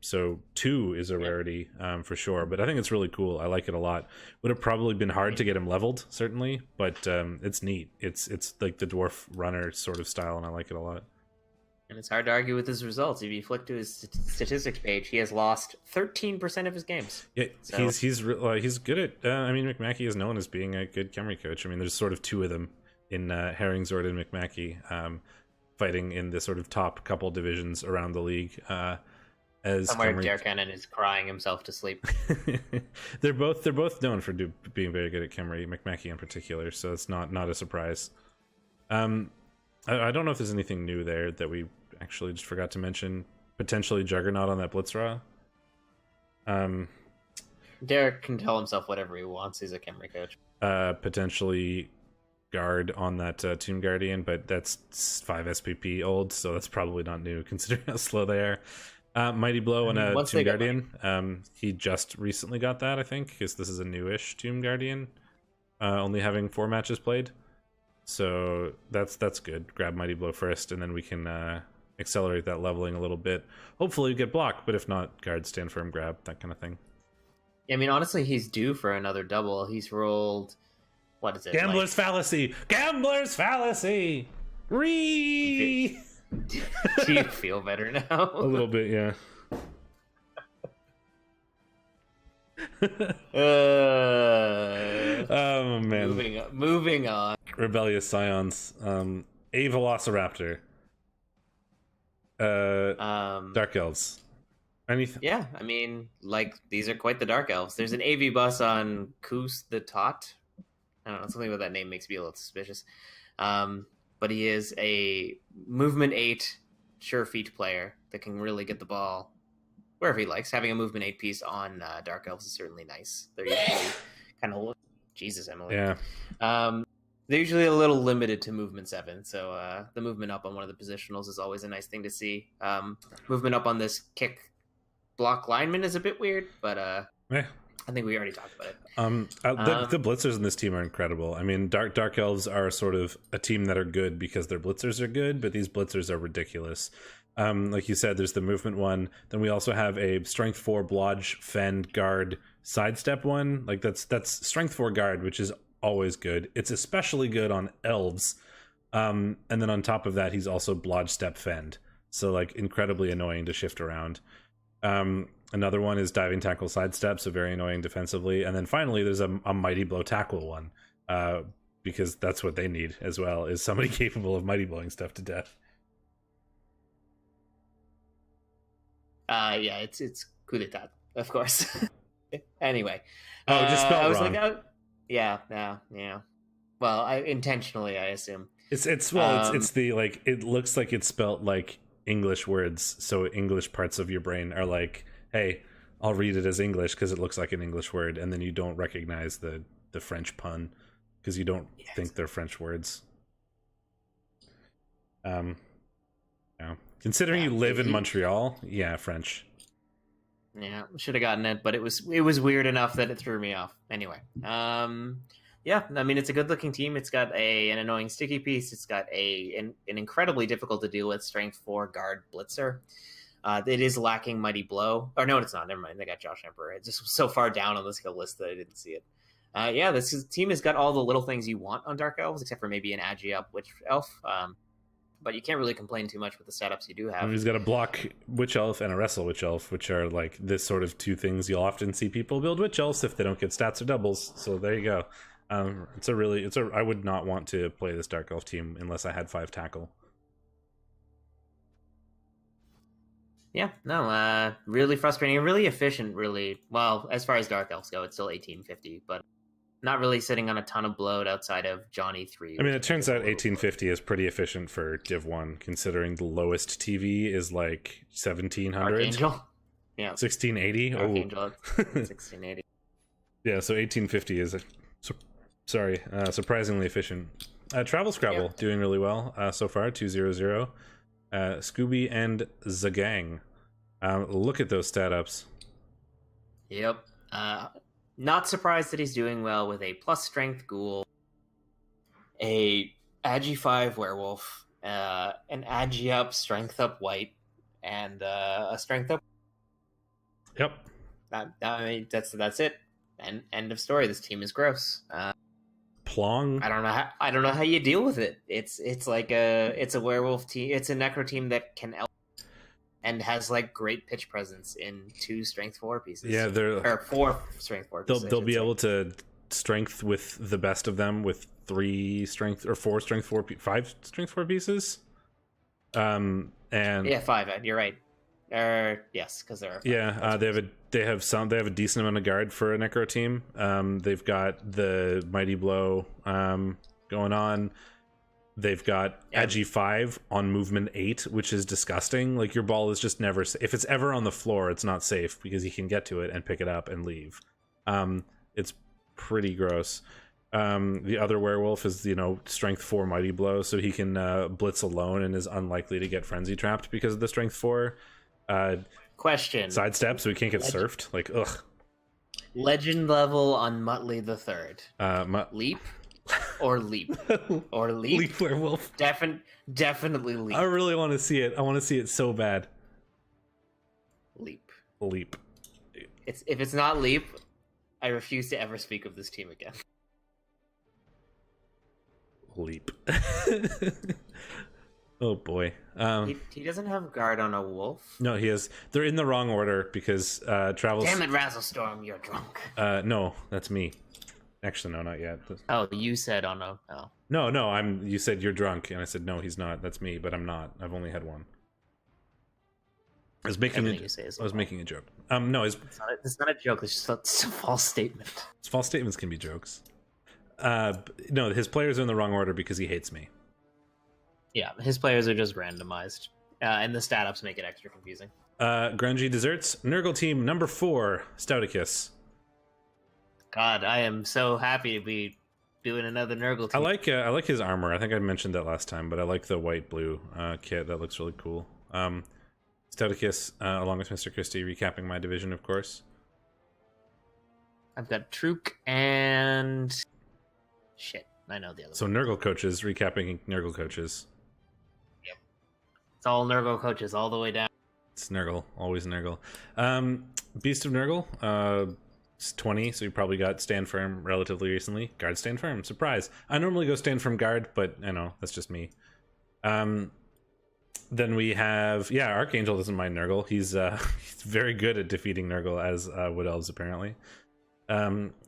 So 2 is a rarity for sure, but I think it's really cool. I like it a lot. Would have probably been hard to get him leveled, certainly, but it's neat. It's like the dwarf runner sort of style, and I like it a lot. And it's hard to argue with his results. If you flick to his statistics page, he has lost 13% of his games. Yeah, so. He's good at. I mean, McMackey is known as being a good Khemri coach. I mean, there's sort of 2 of them in Herringzord and McMackey, fighting in the sort of top couple divisions around the league. As somewhere Derek Cannon is crying himself to sleep. they're both known for being very good at Khemri, McMackey in particular, so it's not a surprise. I don't know if there's anything new there that we actually just forgot to mention. Potentially Juggernaut on that Blitzra. Derek can tell himself whatever he wants. He's a Khemri coach. Potentially Guard on that Tomb Guardian, but that's 5 SPP old, so that's probably not new considering how slow they are. Mighty Blow on a Tomb Guardian. He just recently got that, I think, because this is a newish Tomb Guardian, only having 4 matches played. So that's good. Grab Mighty Blow first, and then we can accelerate that leveling a little bit. Hopefully get blocked, but if not, Guard, stand firm, grab, that kind of thing. I mean, honestly, he's due for another double. He's rolled, what is it? Gambler's Fallacy! Gambler's Fallacy! Do you feel better now? A little bit, yeah. Oh, man. Moving on. Rebellious Scions. A Velociraptor. Dark Elves. Anything? Yeah, I mean, like, these are quite the Dark Elves. There's an AV bus on Koos the Tot. I don't know, something about that name makes me a little suspicious. But he is a movement 8 sure feet player that can really get the ball wherever he likes. Having a movement 8 piece on Dark Elves is certainly nice. They're usually kind of... Jesus, Emily. Yeah. They're usually a little limited to movement 7, so the movement up on one of the positionals is always a nice thing to see. Movement up on this kick block lineman is a bit weird, but yeah. I think we already talked about it. The blitzers in this team are incredible. I mean, Dark Elves are sort of a team that are good because their blitzers are good, but these blitzers are ridiculous. Like you said, there's the movement one. Then we also have a strength 4 blodge, fend, guard, sidestep one. Like that's strength 4 guard, which is always good. It's especially good on elves. And then on top of that, he's also blodge, step, fend. So like incredibly annoying to shift around. Another one is diving tackle sidestep, so very annoying defensively. And then finally, there's a mighty blow tackle one, because that's what they need as well, is somebody capable of mighty blowing stuff to death. Yeah, it's coup d'etat, of course. Anyway, just spelled I was wrong. like, yeah. Well, intentionally, I assume. It's the like it looks like it's spelled like English words, so English parts of your brain are like, hey, I'll read it as English because it looks like an English word, and then you don't recognize the French pun because you don't think they're French words. Yeah. Considering you live in Montreal, yeah, French. Yeah, should have gotten it, but it was weird enough that it threw me off. Anyway, yeah, I mean, it's a good looking team. It's got an annoying sticky piece. It's got an incredibly difficult to deal with strength 4 guard blitzer. It is lacking mighty blow. Or no, it's not. Never mind. They got Josh Emperor. It's just so far down on the skill list that I didn't see it. Yeah, this team has got all the little things you want on Dark Elves, except for maybe an Agi up Witch Elf. But you can't really complain too much with the setups you do have. He's got a block Witch Elf and a wrestle Witch Elf, which are like this sort of two things you'll often see people build Witch Elves if they don't get stats or doubles. So there you go. I would not want to play this Dark Elf team unless I had 5 tackle. Yeah, no, really frustrating and really efficient, really. Well, as far as Dark Elves go, it's still 1850, but not really sitting on a ton of bloat outside of Johnny 3. I mean, it turns out 1850 is pretty efficient for Div 1, considering the lowest TV is like 1700. Archangel? Yeah. 1680? Archangel, 1680. Yeah, so 1850 is, surprisingly efficient. Travel Scrabble, doing really well so far, 200. Scooby and Zagang. Look at those stat ups. Yep. Not surprised that he's doing well with a plus strength ghoul, a Agi 5 werewolf, an Agi up strength up white, and a strength up. Yep. I mean, that's it. End of story. This team is gross. Plong. I don't know how you deal with it. It's like it's a werewolf team. It's a necro team that can and has like great pitch presence in 2 strength 4 pieces. Yeah, they're 4 strength 4 pieces. They'll be able to strength with the best of them with 3 strength or 4 strength 4 5 strength 4 pieces. And yeah, 5. You're right. Yes, because there are 5. Yeah, they have a decent amount of guard for a Necro team. They've got the Mighty Blow going on. They've got Agi 5 on movement 8, which is disgusting. Like, your ball is just never if it's ever on the floor, it's not safe because he can get to it and pick it up and leave. It's pretty gross. The other werewolf is, strength 4 Mighty Blow, so he can blitz alone and is unlikely to get frenzy trapped because of the strength 4. Question. Sidestep, so he can't get surfed. Like, ugh. Legend level on Muttley the Third. Leap or leap or leap. Leap werewolf. Definitely leap. I really want to see it. I want to see it so bad. Leap. If it's not leap, I refuse to ever speak of this team again. Leap. Oh boy. He doesn't have guard on a wolf. No, he has. They're in the wrong order because travels. Damn it, Razzlestorm, you're drunk. No, that's me. Actually, no, not yet. Oh, you said on a. Oh. No. You said you're drunk, and I said no, he's not. That's me, but I'm not. I've only had one. I was making a joke. No, it's not a joke. It's just a false statement. False statements can be jokes. No, his players are in the wrong order because he hates me. Yeah, his players are just randomized, and the stat ups make it extra confusing. Grungy Desserts, Nurgle team number 4, Stouticus. God, I am so happy to be doing another Nurgle team. I like his armor. I think I mentioned that last time, but I like the white-blue kit. That looks really cool. Stouticus, along with Mr. Christie, recapping my division, of course. I've got Truk and... Shit, I know the other So one. Nurgle coaches, recapping Nurgle coaches. Yep. It's all Nurgle coaches all the way down. It's Nurgle, always Nurgle. Beast of Nurgle, it's 20, so you probably got Stand Firm relatively recently. Guard Stand Firm, surprise. I normally go Stand Firm Guard, but I know, that's just me. Then we have, Archangel doesn't mind Nurgle. He's very good at defeating Nurgle, as Wood Elves apparently.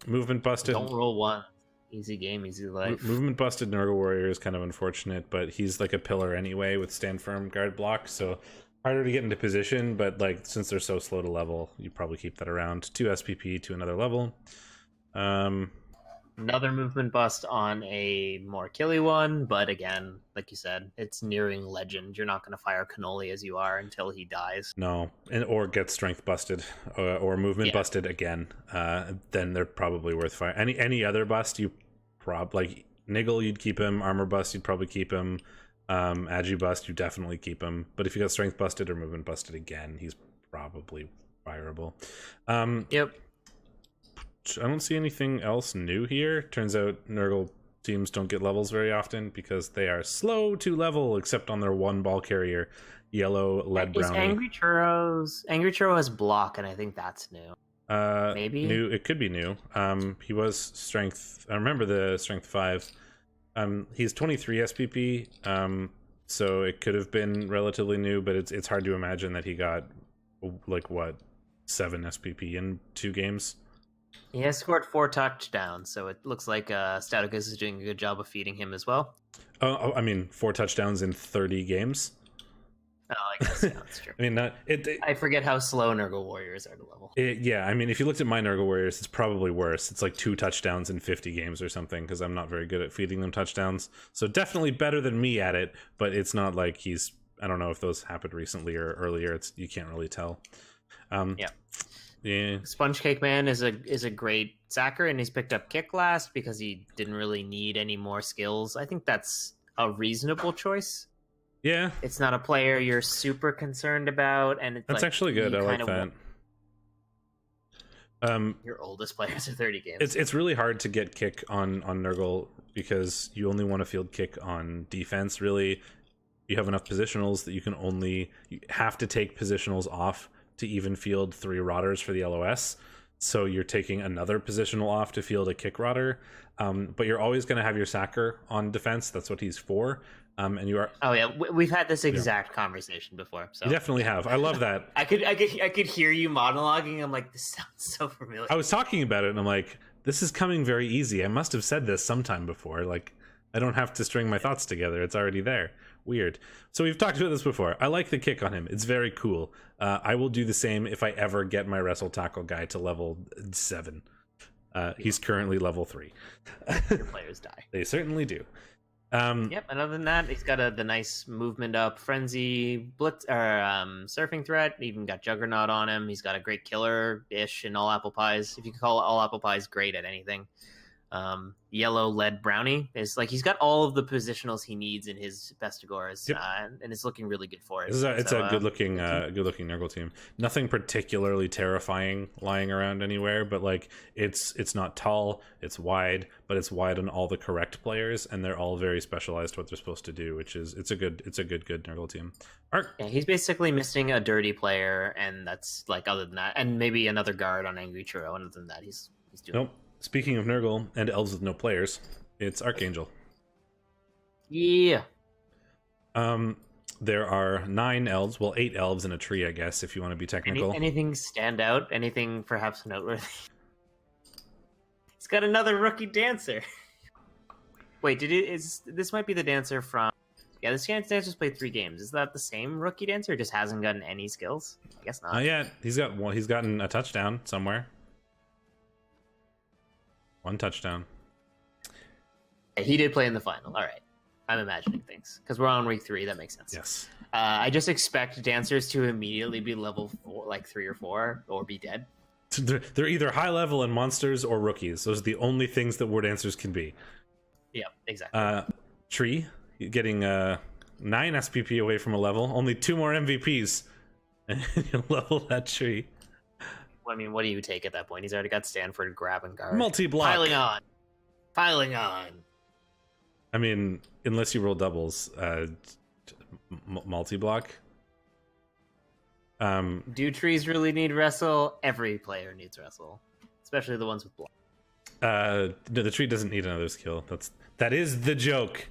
Movement busted. Don't roll 1. Easy game, easy life. Movement busted Nurgle Warrior is kind of unfortunate, but he's like a pillar anyway with Stand Firm Guard block, so harder to get into position, but like since they're so slow to level, you probably keep that around. 2 SPP to another level. Another movement bust on a more killy one, but again, like you said, it's nearing legend. You're not going to fire Cannoli as you are until he dies. No, or get strength busted, or movement busted again. Then they're probably worth fire. Any other bust, you like Niggle, you'd keep him. Armor bust, you'd probably keep him. Agi bust, you definitely keep him. But if you got strength busted or movement busted again, he's probably fireable. Yep. I don't see anything else new here. Turns out Nurgle teams don't get levels very often because they are slow to level, except on their one ball carrier, yellow lead brownie. Angry Churro has block, and I think that's new. Maybe new. It could be new. He was strength. I remember the strength 5. He's 23 SPP. So it could have been relatively new, but it's hard to imagine that he got like 7 SPP in 2 games. He has scored 4 touchdowns, so it looks like Stouticus is doing a good job of feeding him as well. Oh, I mean, 4 touchdowns in 30 games. Oh, I guess that's true. I mean, I forget how slow Nurgle Warriors are to level. I mean, if you looked at my Nurgle Warriors, it's probably worse. It's like 2 touchdowns in 50 games or something, because I'm not very good at feeding them touchdowns. So definitely better than me at it, but it's not like he's... I don't know if those happened recently or earlier. You can't really tell. Yeah. Sponge Cake Man is a great sacker, and he's picked up Kick last because he didn't really need any more skills. I think that's a reasonable choice. Yeah. It's not a player you're super concerned about, and it's that's actually good. I like that. Your oldest players are 30 games. It's really hard to get Kick on Nurgle because you only want to field Kick on defense. Really, you have enough positionals that you have to take positionals off to even field 3 Rotters for the LOS. So you're taking another positional off to field a Kick Rotter. But you're always going to have your Sacker on defense. That's what he's for. And you are... Oh yeah, we've had this exact conversation before. So you definitely have. I love that. I could hear you monologuing. I'm like, this sounds so familiar. I was talking about it, and I'm like, this is coming very easy. I must have said this sometime before. Like, I don't have to string my thoughts together. It's already there. Weird. So we've talked about this before. I like the kick on him. It's very cool. I will do the same if I ever get my wrestle tackle guy to level 7. He's currently level 3. Your players die. They certainly do. Yep. And other than that, he's got the nice movement up, frenzy, blitz, or surfing threat. Even got Juggernaut on him. He's got a great killer-ish in all apple pies. If you could call all apple pies great at anything. Yellow lead brownie is like he's got all of the positionals he needs in his Bestigoras, and it's looking really good for it. It's a good looking Nurgle team. Nothing particularly terrifying lying around anywhere, but like it's not tall, it's wide, but it's wide on all the correct players, and they're all very specialized what they're supposed to do, which is it's a good Nurgle team. Yeah, he's basically missing a dirty player, and that's like other than that, and maybe another guard on Angry Churro. And other than that, he's doing. Nope. Speaking of Nurgle and elves with no players, it's Archangel. Yeah. There are 9 elves, well, 8 elves in a tree, I guess, if you want to be technical. Anything stand out? Anything perhaps noteworthy? He's got another rookie dancer. Wait, this might be the dancer from? Yeah, this dancer's played 3 games. Is that the same rookie dancer? Or just hasn't gotten any skills? I guess not. Yeah, he's gotten a touchdown somewhere. 1 touchdown. He did play in the final. All right. I'm imagining things. Because we're on week 3. That makes sense. Yes. I just expect dancers to immediately be level 4, like 3 or 4, or be dead. They're either high level and monsters or rookies. Those are the only things that war dancers can be. Yeah, exactly. Tree, getting 9 SPP away from a level. Only 2 more MVPs. And you'll level that tree. I mean, what do you take at that point? He's already got Stanford grab and guard. Multi-block. Piling on. I mean, unless you roll doubles, multi-block. Do trees really need wrestle? Every player needs wrestle, especially the ones with block. No, the tree doesn't need another skill. That is the joke.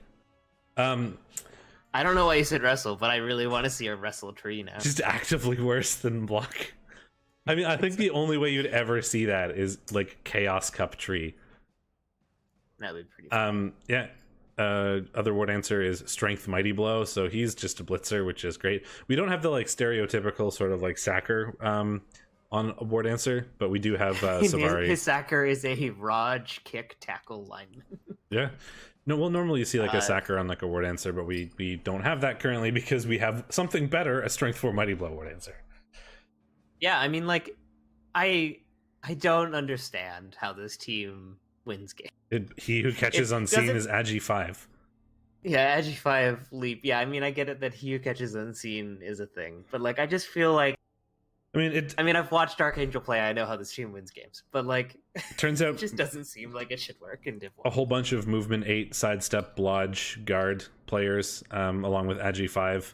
I don't know why you said wrestle, but I really want to see a wrestle tree now. Just actively worse than block. I mean, I think the only way you'd ever see that is like Chaos Cup tree. That would be pretty fun. Yeah. Other war dancer is Strength Mighty Blow, so he's just a blitzer, which is great. We don't have the like stereotypical sort of like sacker on a war dancer, but we do have Savari. His sacker is a Raj kick tackle lineman. Yeah. No, well, normally you see like a sacker on like a war dancer, but we don't have that currently because we have something better, a Strength 4 Mighty Blow war dancer. Yeah, I mean, like, I don't understand how this team wins games. He who catches unseen is Agi 5. Yeah, Agi 5 leap. Yeah, I mean, I get it that he who catches unseen is a thing, but like, I just feel like. I mean, I've watched Archangel play. I know how this team wins games, but like, turns out it just doesn't seem like it should work in Div 1. A whole bunch of movement 8, sidestep, blodge, guard players, along with Agi 5.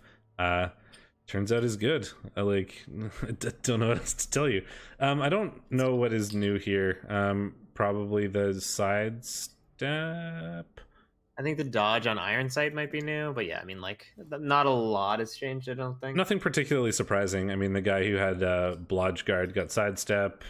Turns out is good. I don't know what else to tell you. I don't know what is new here. Probably the sidestep. I think the dodge on Iron Sight might be new, but yeah, I mean, like, not a lot has changed, I don't think. Nothing particularly surprising. I mean, the guy who had blodge guard got sidestep.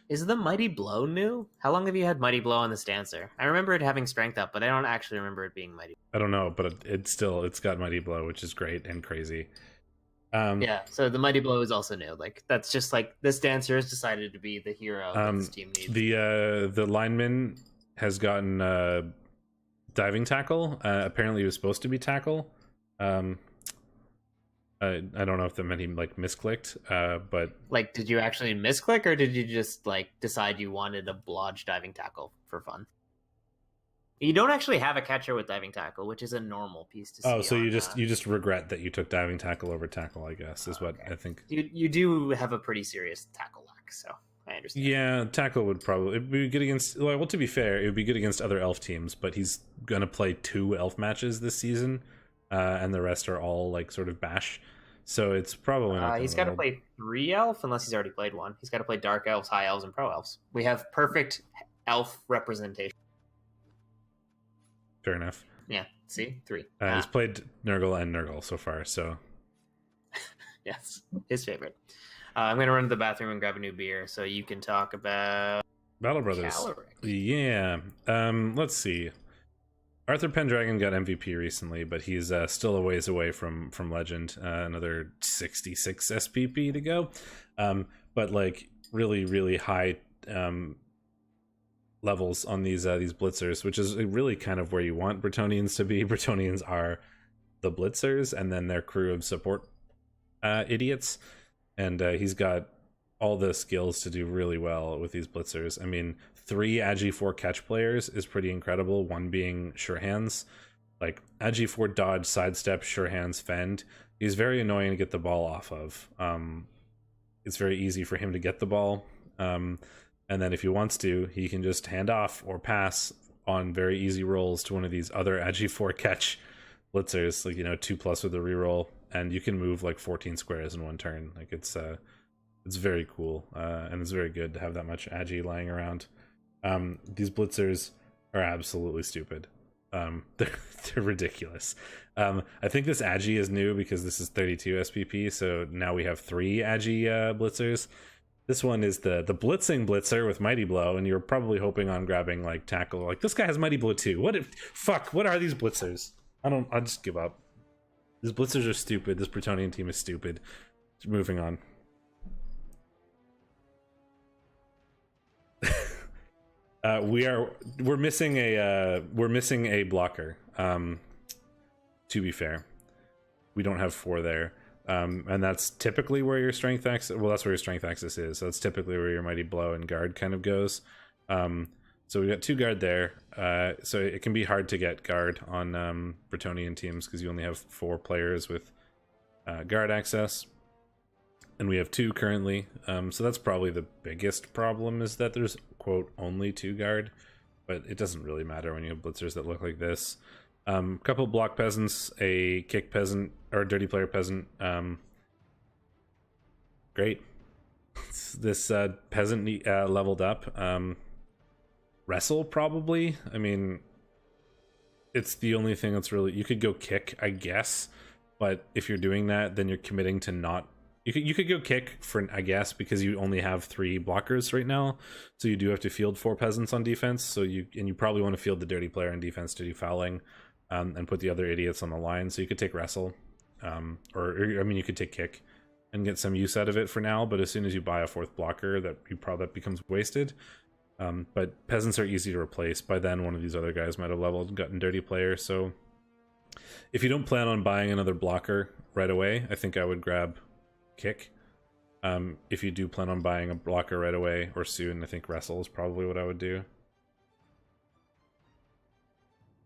Is the Mighty Blow new? How long have you had Mighty Blow on this dancer? I remember it having strength up, but I don't actually remember it being Mighty Blow. I don't know, but it's got Mighty Blow, which is great and crazy. Yeah, so the Mighty Blow is also new. Like, that's just like this dancer has decided to be the hero that this team needs. The lineman has gotten diving tackle. Apparently he was supposed to be tackle. I don't know if that meant he like misclicked, but like, did you actually misclick, or did you just like decide you wanted a blodge diving tackle for fun? You don't actually have a catcher with diving tackle, which is a normal piece to see. Oh, so you just regret that you took diving tackle over tackle, I guess, is what I think. You do have a pretty serious tackle lack, so I understand. Yeah, tackle would probably be good against. Well, to be fair, it would be good against other elf teams, but he's gonna play 2 elf matches this season, and the rest are all like sort of bash. So it's probably not. He's got to play 3 elf unless he's already played 1. He's got to play dark elves, high elves, and pro elves. We have perfect elf representation. Fair enough. Yeah. See, 3. He's played Nurgle and Nurgle so far. So yes, his favorite. I'm gonna run to the bathroom and grab a new beer, so you can talk about Battle Brothers. Caloric. Yeah. Let's see. Arthur Pendragon got MVP recently, but he's still a ways away from Legend. Another 66 SPP to go. But like really, really high levels on these blitzers, which is really kind of where you want Bretonnians to be. Bretonnians are the blitzers, and then their crew of support idiots. And he's got all the skills to do really well with these blitzers. I mean, 3 Agi 4 catch players is pretty incredible. One being Sure Hands, like Agi 4 dodge, sidestep, Sure Hands, fend. He's very annoying to get the ball off of. It's very easy for him to get the ball, and then if he wants to, he can just hand off or pass on very easy rolls to one of these other Agi 4 catch blitzers, like 2+ with a reroll, and you can move like 14 squares in one turn. Like it's very cool, and it's very good to have that much Agi lying around. These blitzers are absolutely stupid. They're ridiculous. I think this Agi is new because this is 32 SPP, so now we have 3 Agi blitzers. This one is the blitzing blitzer with Mighty Blow, and you're probably hoping on grabbing like tackle. Like, this guy has Mighty Blow too. What are these blitzers? I'll just give up. These blitzers are stupid. This Bretonnian team is stupid. Moving on. We're missing a blocker. To be fair, we don't have 4 there, and that's typically where your strength axis. Well, that's where your strength axis is. So that's typically where your Mighty Blow and guard kind of goes. So we got 2 guard there. So it can be hard to get guard on Bretonnian teams because you only have 4 players with guard access. And we have 2 currently, so that's probably the biggest problem, is that there's, quote, only 2 guard, but it doesn't really matter when you have blitzers that look like this. Couple block peasants, a kick peasant, or a dirty player peasant. Great. This peasant leveled up. Wrestle, probably. I mean, it's the only thing that's really... You could go kick, I guess, but if you're doing that, then you're committing to not... You could go kick for, I guess, because you only have 3 blockers right now, so you do have to field 4 peasants on defense. So you probably want to field the dirty player on defense to do fouling, and put the other idiots on the line. So you could take wrestle, or I mean, you could take kick and get some use out of it for now. But as soon as you buy a 4th blocker, that becomes wasted. But peasants are easy to replace. By then, one of these other guys might have leveled and gotten dirty player. So if you don't plan on buying another blocker right away, I think I would grab kick. If you do plan on buying a blocker right away or soon, I think wrestle is probably what I would do.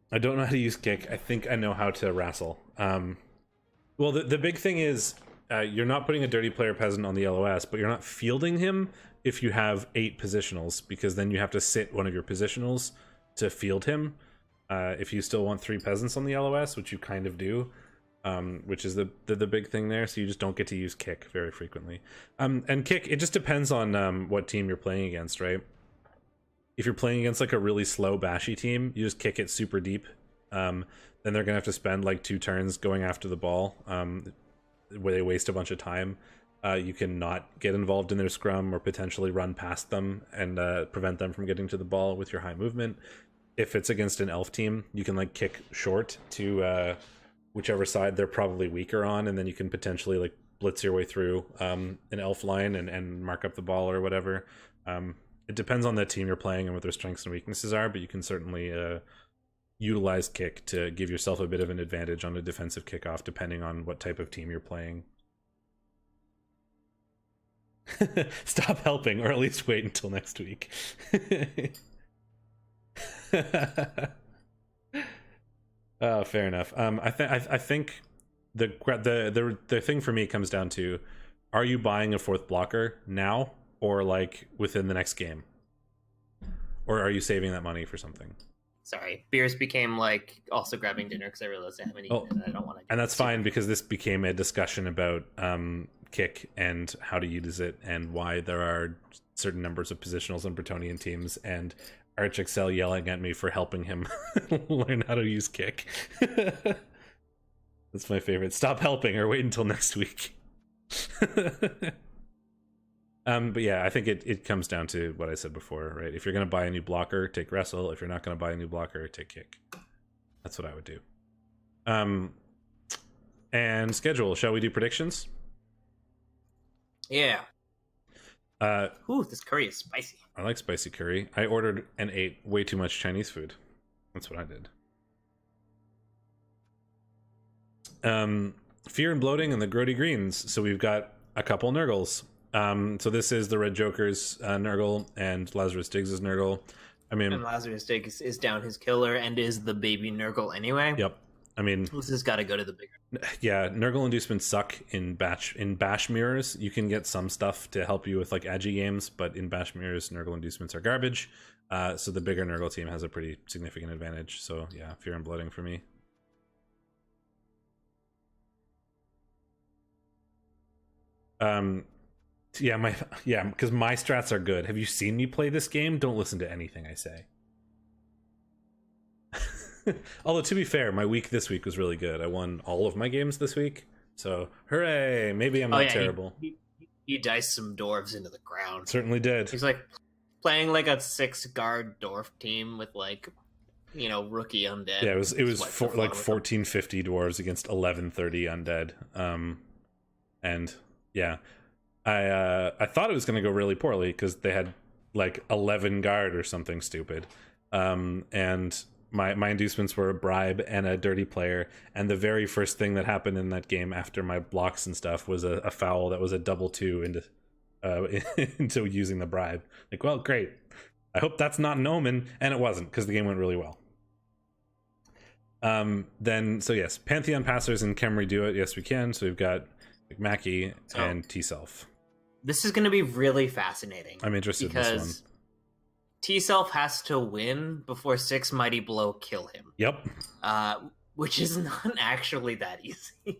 I don't know how to use kick. I think I know how to wrestle. Well, the big thing is you're not putting a dirty player peasant on the LOS, but you're not fielding him if you have 8 positionals, because then you have to sit one of your positionals to field him. If you still want 3 peasants on the LOS, which you kind of do, which is the big thing there. So you just don't get to use kick very frequently. And kick, it just depends on what team you're playing against, right? If you're playing against like a really slow bashy team, you just kick it super deep. Then they're gonna have to spend like 2 turns going after the ball, where they waste a bunch of time. You can not get involved in their scrum or potentially run past them and prevent them from getting to the ball with your high movement. If it's against an elf team, you can like kick short to whichever side they're probably weaker on, and then you can potentially like blitz your way through an elf line and mark up the ball or whatever. It depends on the team you're playing and what their strengths and weaknesses are, but you can certainly utilize kick to give yourself a bit of an advantage on a defensive kickoff depending on what type of team you're playing. Stop helping, or at least wait until next week. Fair enough. I think the thing for me comes down to, are you buying a 4th blocker now, or like within the next game, or are you saving that money for something? Sorry, beers became like also grabbing dinner because I realized I haven't eaten it and I don't want to. And that's fine, because this became a discussion about kick and how to use it and why there are certain numbers of positionals on Bretonnian teams, and ArchXL yelling at me for helping him learn how to use kick. That's my favorite. Stop helping, or wait until next week. But yeah, I think it comes down to what I said before, right? If you're going to buy a new blocker, take wrestle. If you're not going to buy a new blocker, take kick. That's what I would do. And schedule. Shall we do predictions? Yeah. Ooh, this curry is spicy. I like spicy curry. I ordered and ate way too much Chinese food. That's what I did. Fear and bloating and the grody greens. So we've got a couple Nurgles. So this is the Red Joker's Nurgle and Lazarus Diggs' Nurgle. I mean, and Lazarus Diggs is down his killer and is the baby Nurgle anyway. Yep. I mean, this has got to go to the bigger. Yeah, Nurgle inducements suck in bash mirrors. You can get some stuff to help you with like agi games, but in bash mirrors, Nurgle inducements are garbage. So the bigger Nurgle team has a pretty significant advantage. So yeah, fear and bloating for me. Because my strats are good. Have you seen me play this game? Don't listen to anything I say. Although, to be fair, my week this week was really good. I won all of my games this week. So, hooray! Maybe I'm not terrible. He diced some dwarves into the ground. Certainly did. He's like playing like a 6-guard dwarf team with like, rookie undead. Yeah, it was 1450 dwarves against 1130 undead. And yeah, I thought it was going to go really poorly because they had like 11 guard or something stupid. And my inducements were a bribe and a dirty player, and the very first thing that happened in that game after my blocks and stuff was a foul that was a 2-2 into using the bribe. Like, well, great. I hope that's not an omen, and it wasn't because the game went really well. So yes, Pantheon Passers and Khemri do it. Yes, we can. So we've got Mackie and T-Self. This is going to be really fascinating. I'm interested in this one. T-Self has to win before 6 Mighty Blow kill him. Yep. Which is not actually that easy.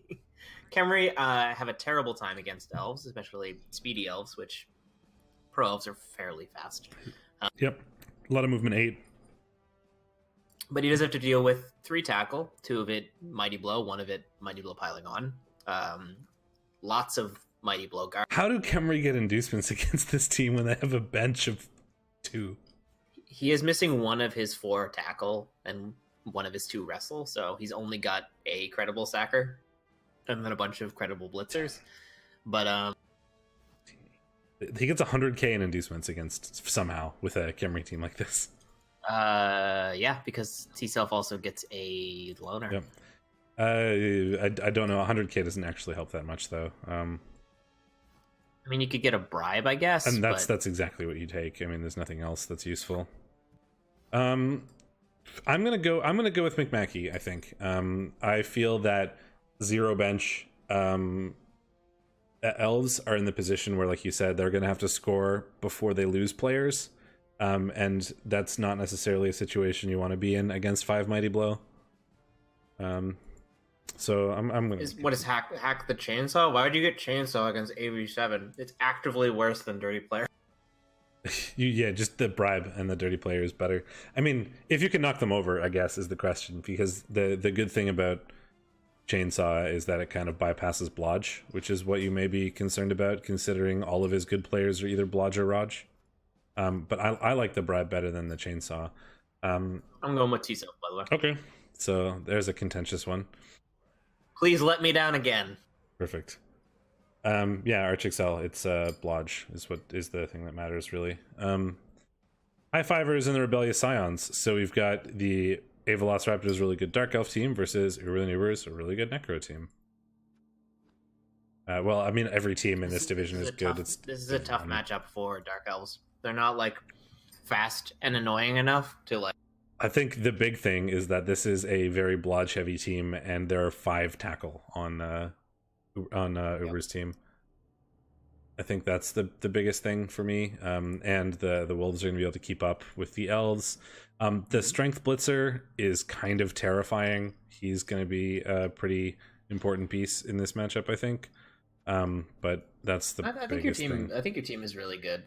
Khemri have a terrible time against elves, especially speedy elves, which pro elves are fairly fast. Yep. A lot of movement 8. But he does have to deal with 3 tackle, 2 of it Mighty Blow, 1 of it Mighty Blow piling on. Lots of Mighty Blow guard. How do Khemri get inducements against this team when they have a bench of 2? He is missing 1 of his 4 tackle and 1 of his 2 wrestle, so he's only got a credible sacker and then a bunch of credible blitzers. But he gets 100k in inducements against somehow with a Khemri team like this. Yeah, because T-Self also gets a loner. Yep. I don't know. 100k doesn't actually help that much, though. I mean, you could get a bribe, I guess. And that's exactly what you take. I mean, there's nothing else that's useful. I'm gonna go with McMackey, I think. I feel that 0 bench elves are in the position where, like you said, they're gonna have to score before they lose players. And that's not necessarily a situation you want to be in against 5 Mighty Blow. So I'm gonna. What is hack the chainsaw? Why would you get chainsaw against AV7? It's actively worse than dirty player. Yeah, just the bribe and the dirty player is better. I mean, if you can knock them over, I guess is the question, because the good thing about chainsaw is that it kind of bypasses blodge, which is what you may be concerned about, considering all of his good players are either blodge or raj. But I like the bribe better than the chainsaw. I'm going with T-Self, by the way. Okay, so there's a contentious one. Please let me down again. Perfect. Yeah, ArchXL, it's blodge is what is the thing that matters, really. High fivers and the Rebellious Scions. So we've got the Velociraptor's really good Dark Elf team versus Uber's a really good Necro team. Well, I mean, every team in this division is good. This is a tough matchup for Dark Elves. They're not like fast and annoying enough to like. I think the big thing is that this is a very blodge heavy team, and there are 5 tackle on Uber's team. I think that's the biggest thing for me. And the wolves are going to be able to keep up with the elves. The strength blitzer is kind of terrifying. He's going to be a pretty important piece in this matchup, I think. But that's the biggest thing. I think your team is really good,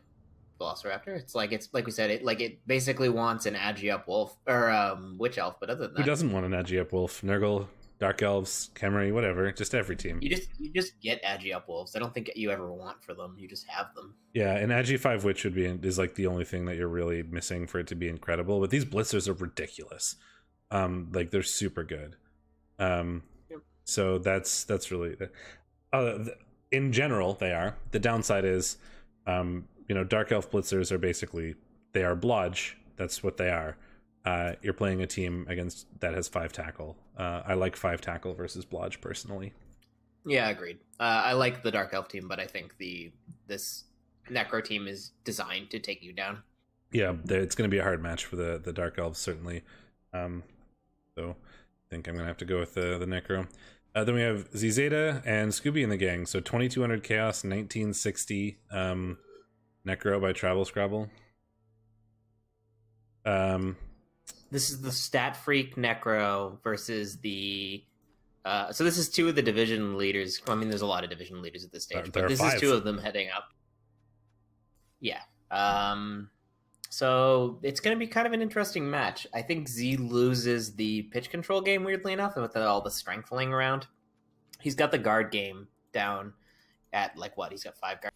Velociraptor. It's like we said, it basically wants an agi up wolf or witch elf, but other than that, who doesn't want an agi up wolf? Nurgle Dark Elves, Khemri, whatever, just every team. You just get Agi up wolves. I don't think you ever want for them. You just have them. Yeah, and Agi 5 Witch is like the only thing that you're really missing for it to be incredible. But these blitzers are ridiculous. Like they're super good. So that's really in general they are. The downside is, Dark Elf blitzers are basically they are blodge. That's what they are. You're playing a team against that has 5 tackle. I like 5 tackle versus blodge personally. Yeah, agreed. I like the Dark Elf team, but I think this Necro team is designed to take you down. Yeah, it's going to be a hard match for the Dark Elves certainly. So I think I'm going to have to go with the Necro. Then we have Zeta and Scooby in the gang. So 2200 Chaos, 1960 Necro by Travel Scrabble. This is the Stat Freak Necro versus the... so this is 2 of the division leaders. I mean, there's a lot of division leaders at this stage, but this is 2 of them heading up. Yeah. So it's going to be kind of an interesting match. I think Z loses the pitch control game, weirdly enough, with all the strength laying around. He's got the guard game down at, he's got 5 guard.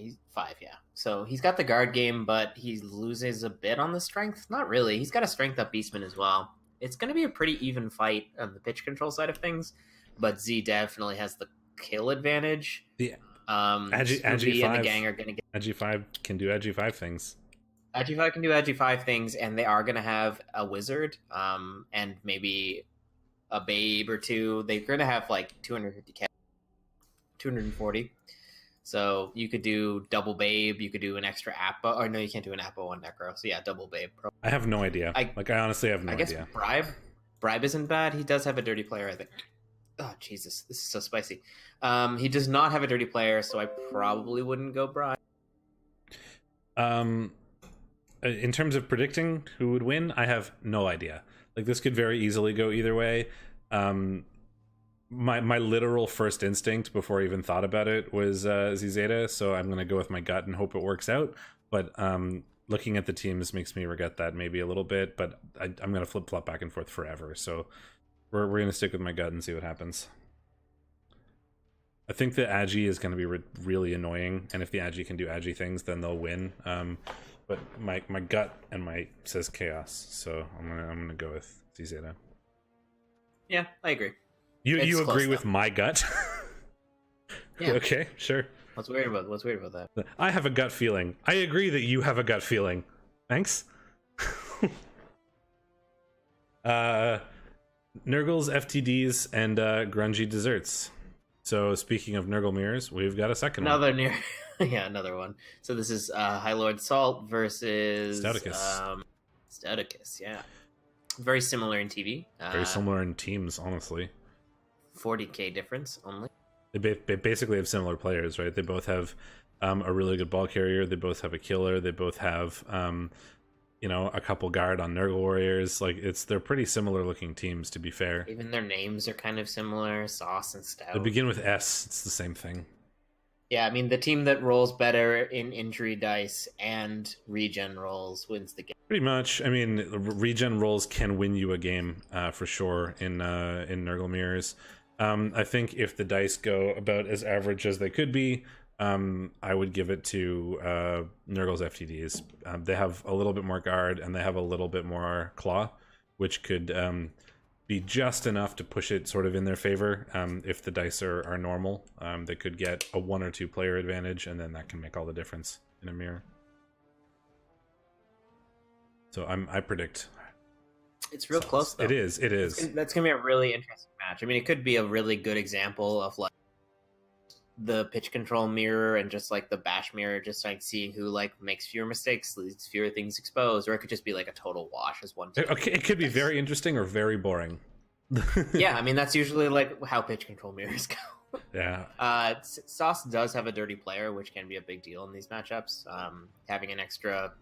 He's 5, yeah. So he's got the guard game, but he loses a bit on the strength. Not really. He's got a strength up beastman as well. It's going to be a pretty even fight on the pitch control side of things, but Z definitely has the kill advantage. Yeah. Agi 5 and the gang are going to get... Agi 5 can do Agi 5 things. Agi 5 can do Agi 5 things, and they are going to have a wizard, and maybe a babe or 2. They're going to have 250k, 240. So you could do double babe, you could do an extra appo, or no, you can't do an appo on Necro. So yeah, double babe. I have no idea. I honestly have no idea. I guess bribe isn't bad. He does have a dirty player, I think. Oh Jesus, this is so spicy. He does not have a dirty player, so I probably wouldn't go bribe. In terms of predicting who would win, I have no idea. This could very easily go either way. My literal first instinct before I even thought about it was Zeta, so I'm going to go with my gut and hope it works out. But looking at the teams makes me regret that maybe a little bit, but I'm going to flip-flop back and forth forever. So we're going to stick with my gut and see what happens. I think the Agi is going to be really annoying, and if the Agi can do Agi things, then they'll win. But my gut says Chaos, so I'm gonna go with Zeta. Yeah, I agree. You agree with my gut? Yeah. Okay, sure. What's weird about that? I have a gut feeling. I agree that you have a gut feeling. Thanks. Nurgles, FTDs, and grungy desserts. So speaking of Nurgle mirrors, we've got a second one. Another one. So this is High Lord Salt versus Stouticus, yeah. Very similar in TV. Very similar in teams, honestly. 40k difference only. They basically have similar players, right? They both have a really good ball carrier. They both have a killer. They both have a couple guard on Nurgle warriors. They're pretty similar looking teams, to be fair. Even their names are kind of similar. Sauce and Stout. They begin with S. It's the same thing. Yeah, I mean, the team that rolls better in injury dice and regen rolls wins the game. Pretty much. I mean, regen rolls can win you a game for sure in Nurgle mirrors. I think if the dice go about as average as they could be, I would give it to Nurgle's FTDs. They have a little bit more guard and they have a little bit more claw, which could be just enough to push it sort of in their favor. If the dice are normal, they could get a 1 or 2 player advantage, and then that can make all the difference in a mirror. So I predict. It's real close, though. It is. That's going to be a really interesting match. I mean, it could be a really good example of the pitch control mirror and just the bash mirror, just seeing who makes fewer mistakes, leaves fewer things exposed, or it could just be a total wash as one team. Okay, it could be very interesting or very boring. Yeah, I mean that's usually how pitch control mirrors go. Yeah. Sauce does have a dirty player, which can be a big deal in these matchups. Having an extra,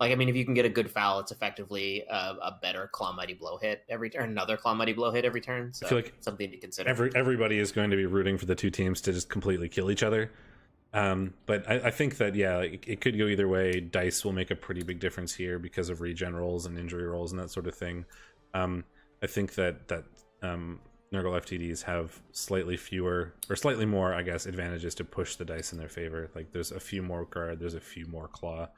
if you can get a good foul, it's effectively a better Claw Mighty Blow hit every turn, another Claw Mighty Blow hit every turn. So I feel like something to consider. Everybody is going to be rooting for the two teams to just completely kill each other. But I think that, it could go either way. Dice will make a pretty big difference here because of regen rolls and injury rolls and that sort of thing. I think that Nurgle FTDs have slightly fewer, or slightly more, I guess, advantages to push the dice in their favor. Like there's a few more guard, there's a few more claw,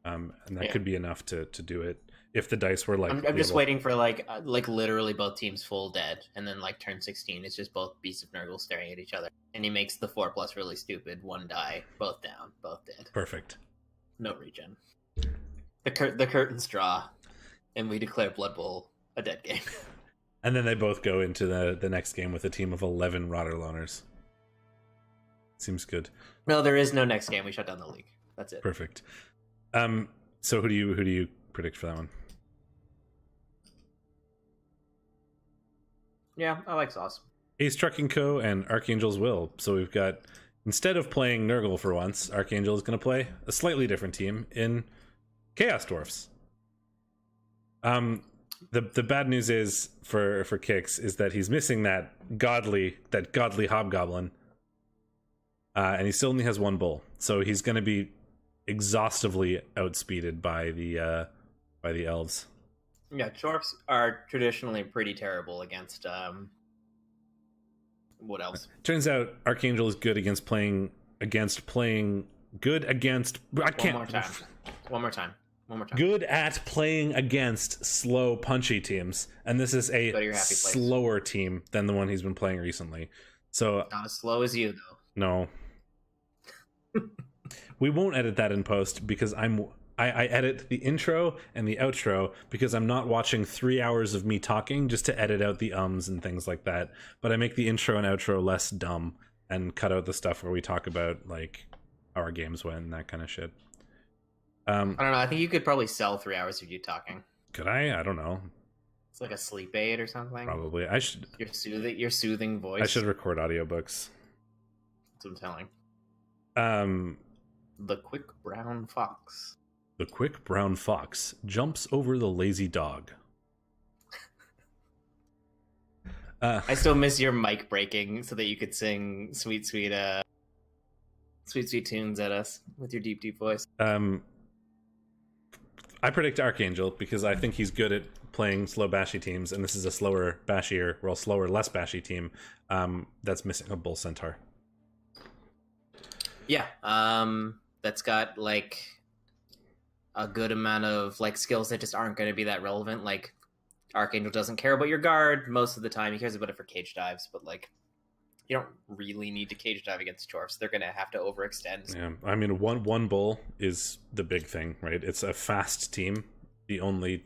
and that could be enough to do it. If the dice were like, I'm just waiting for like literally both teams full dead, and then like turn 16, it's just both beasts of Nurgle staring at each other, and he makes the 4+ really stupid. 1 die, both down, both dead. Perfect. No regen. The curtains draw, and we declare Blood Bowl a dead game. And then they both go into the next game with a team of 11 Rotter Loners. Seems good. No, there is no next game. We shut down the league. That's it. Perfect. So who do you predict for that one? Yeah, I like Sauce. Ace Trucking Co. and Archangel's Will. So we've got, instead of playing Nurgle for once, Archangel is going to play a slightly different team in Chaos Dwarfs. The bad news is for Kix is that he's missing that godly hobgoblin, and he still only has 1 bull, so he's going to be exhaustively outspeeded by the elves. Yeah, Chorfs are traditionally pretty terrible against what else? Turns out Archangel is good against playing good against. One more time. Good at playing against slow, punchy teams, and this is a slower team than the one he's been playing recently. So not as slow as you, though. No, we won't edit that in post because I edit the intro and the outro because I'm not watching 3 hours of me talking just to edit out the ums and things like that. But I make the intro and outro less dumb and cut out the stuff where we talk about like how our games went and that kind of shit. I don't know. I think you could probably sell 3 hours of you talking. Could I? I don't know. It's like a sleep aid or something. Probably. I should. Your soothing voice. I should record audiobooks. That's what I'm telling. The quick brown fox. The quick brown fox jumps over the lazy dog. I still miss your mic breaking so that you could sing sweet tunes at us with your deep voice. I predict Archangel because I think he's good at playing slow bashy teams, and this is a slower, less bashy team that's missing a bull centaur. Yeah, that's got like a good amount of like skills that just aren't going to be that relevant. Like Archangel doesn't care about your guard most of the time. He cares about it for cage dives, but like you don't really need to cage dive against Chorfs. They're going to have to overextend. Yeah, I mean, one bull is the big thing, right? It's a fast team. The only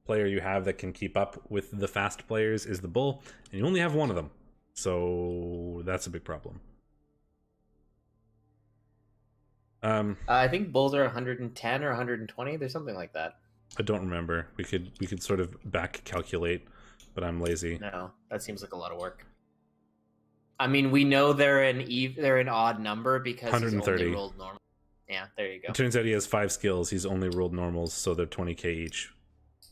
player you have that can keep up with the fast players is the bull, and you only have 1 of them. So that's a big problem. I think bulls are 110 or 120. There's something like that. I don't remember. We could sort of back calculate, but I'm lazy. No, that seems like a lot of work. I mean, we know they're an odd number because 130. he's only rolled normal. Yeah, there you go. It turns out he has 5 skills. He's only rolled normals, so they're 20k each.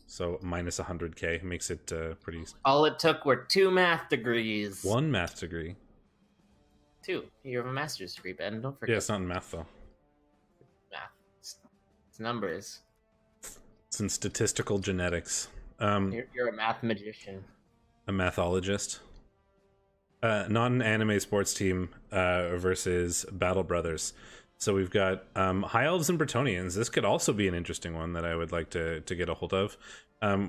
So minus 100k makes it pretty. All it took were 2 math degrees. 1 math degree. 2. You have a master's degree, Ben. Don't forget. Yeah, it's not in math though. Math. It's numbers. It's in statistical genetics. You're a math magician. A mathologist. Not an anime sports team versus Battle Brothers. So we've got High Elves and Bretonnians. This could also be an interesting one that I would like to get a hold of.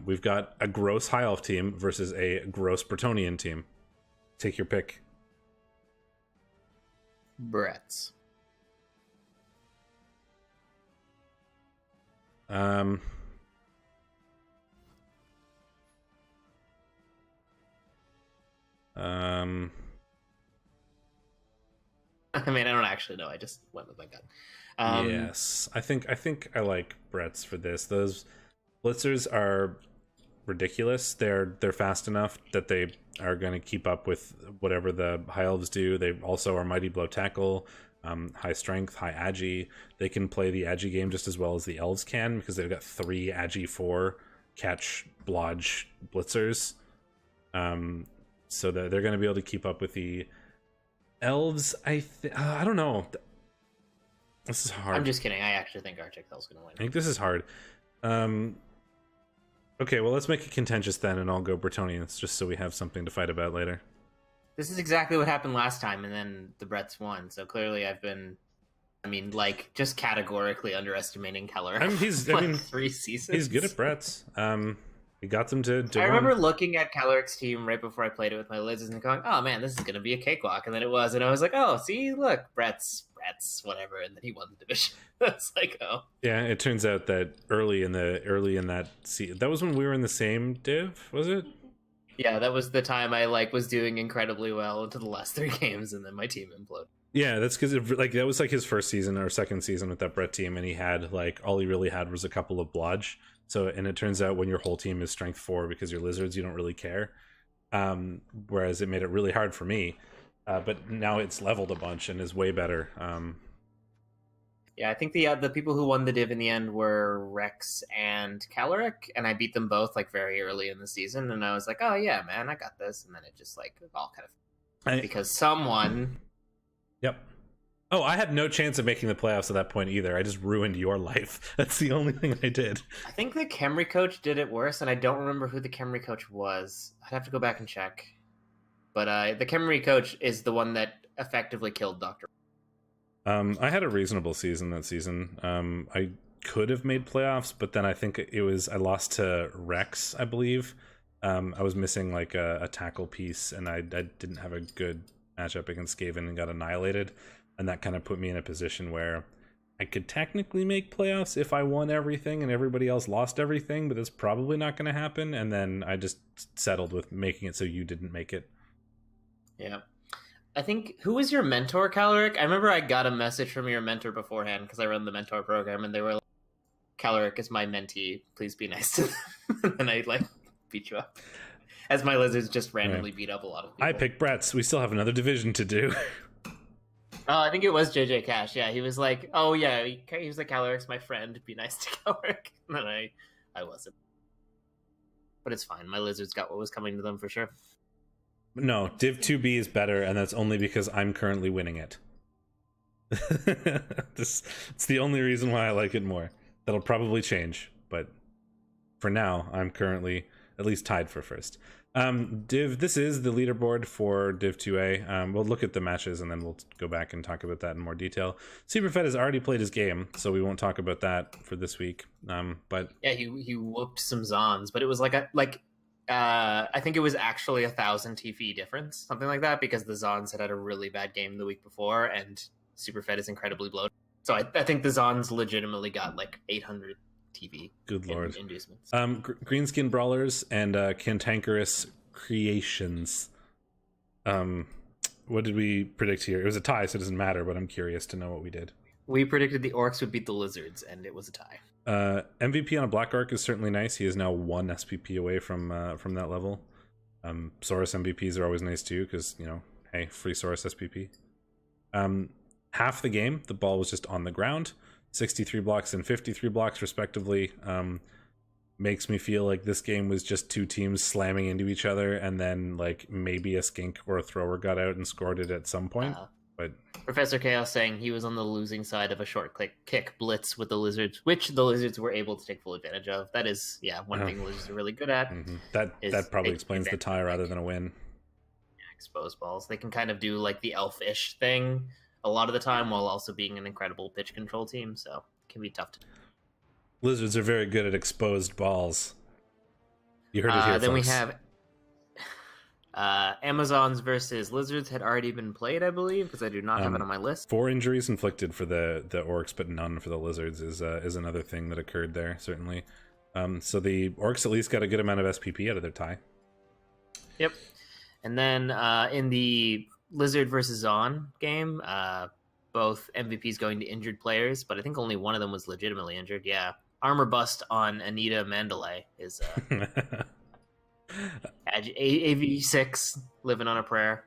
We've got a gross High Elf team versus a gross Bretonnian team. Take your pick. Brett's. I mean, I don't actually know. I just went with my gut. Yes, I think I like Brett's for this. Those blitzers are ridiculous. They're fast enough that they are going to keep up with whatever the high elves do. They also are mighty blow tackle, high strength, high agi. They can play the agi game just as well as the elves can because they've got 3 agi 4 catch blodge blitzers. So that they're going to be able to keep up with the elves. I don't know. This is hard. I'm just kidding. I actually think Arctic Hell's going to win. I think this is hard. Okay, well, let's make it contentious then, and I'll go Bretonnians, just so we have something to fight about later. This is exactly what happened last time, and then the Bretts won. So clearly, I've been, just categorically underestimating Keller. I mean, 3 seasons. He's good at Bretts. He got them to I remember looking at Kelleric's team right before I played it with my lizards and going, "Oh man, this is going to be a cakewalk." And then it was, and I was like, "Oh, see, look, Bretts, whatever." And then he won the division. It's like, oh, yeah. It turns out that early in that season, that was when we were in the same div, was it? Yeah, that was the time I was doing incredibly well into the last 3 games, and then my team imploded. Yeah, that's because that was his first season or second season with that Brett team, and he had all he really had was a couple of blodge. So, and it turns out when your whole team is strength 4 because you're lizards, you don't really care. Whereas it made it really hard for me. But now it's leveled a bunch and is way better. Yeah, I think the people who won the div in the end were Rex and Caloric, and I beat them both very early in the season, and I was like, "Oh yeah, man, I got this." And then it just all kind of because someone. Yep. Oh, I had no chance of making the playoffs at that point either. I just ruined your life. That's the only thing I did. I think the Khemri coach did it worse, and I don't remember who the Khemri coach was. I'd have to go back and check. But the Khemri coach is the one that effectively killed Dr. I had a reasonable season that season. I could have made playoffs, but then I think I lost to Rex, I believe. I was missing a tackle piece, and I didn't have a good matchup against Skaven and got annihilated. And that kind of put me in a position where I could technically make playoffs if I won everything and everybody else lost everything, but that's probably not going to happen. And then I just settled with making it so you didn't make it. Yeah. I think, who was your mentor, Caloric? I remember I got a message from your mentor beforehand because I run the mentor program, and they were like, "Caloric is my mentee. Please be nice to them." And I beat you up. As my lizards just randomly beat up a lot of people. I picked Bretts. We still have another division to do. Oh, I think it was JJ Cash. Yeah, he was like, "Oh yeah," he was like, "Caloric's my friend. Be nice to Caloric." And then I wasn't. But it's fine. My lizards got what was coming to them for sure. No, Div 2B is better, and that's only because I'm currently winning it. It's the only reason why I like it more. That'll probably change, but for now, I'm currently at least tied for first. This is the leaderboard for Div 2A. We'll look at the matches and then we'll go back and talk about that in more detail. Superfed has already played his game, so we won't talk about that for this week. But yeah, he whooped some Zons, but it was I think it was actually 1,000 TP difference, something like that, because the Zons had a really bad game the week before, and Superfed is incredibly bloated. So I think the Zons legitimately got 800 TV. Good lord. Inducements. Greenskin Brawlers and Cantankerous Creations. What did we predict here? It was a tie, so it doesn't matter, but I'm curious to know what we did. We predicted the Orcs would beat the Lizards, and it was a tie. MVP on a Black Orc is certainly nice. He is now 1 SPP away from that level. Saurus MVPs are always nice too, because, hey, free Saurus SPP. Half the game, the ball was just on the ground. 63 blocks and 53 blocks respectively. Makes me feel like this game was just 2 teams slamming into each other, and then maybe a skink or a thrower got out and scored it at some point. But Professor Chaos saying he was on the losing side of a short kick blitz with the Lizards, which the Lizards were able to take full advantage of. That is, one thing the Lizards are really good at. Mm-hmm. That probably explains the tie rather than a win. Exposed balls. They can kind of do the elfish thing a lot of the time while also being an incredible pitch control team, so it can be tough to do. Lizards are very good at exposed balls. You heard it here, then folks. We have Amazons versus Lizards had already been played, I believe, because I do not have it on my list. 4 injuries inflicted for the Orcs, but none for the Lizards is another thing that occurred there, certainly. So the Orcs at least got a good amount of SPP out of their tie. Yep. And then in the Lizard versus Zon game, both MVPs going to injured players, but I think only one of them was legitimately injured. Yeah. Armor bust on Anita Mandalay is AV6 living on a prayer.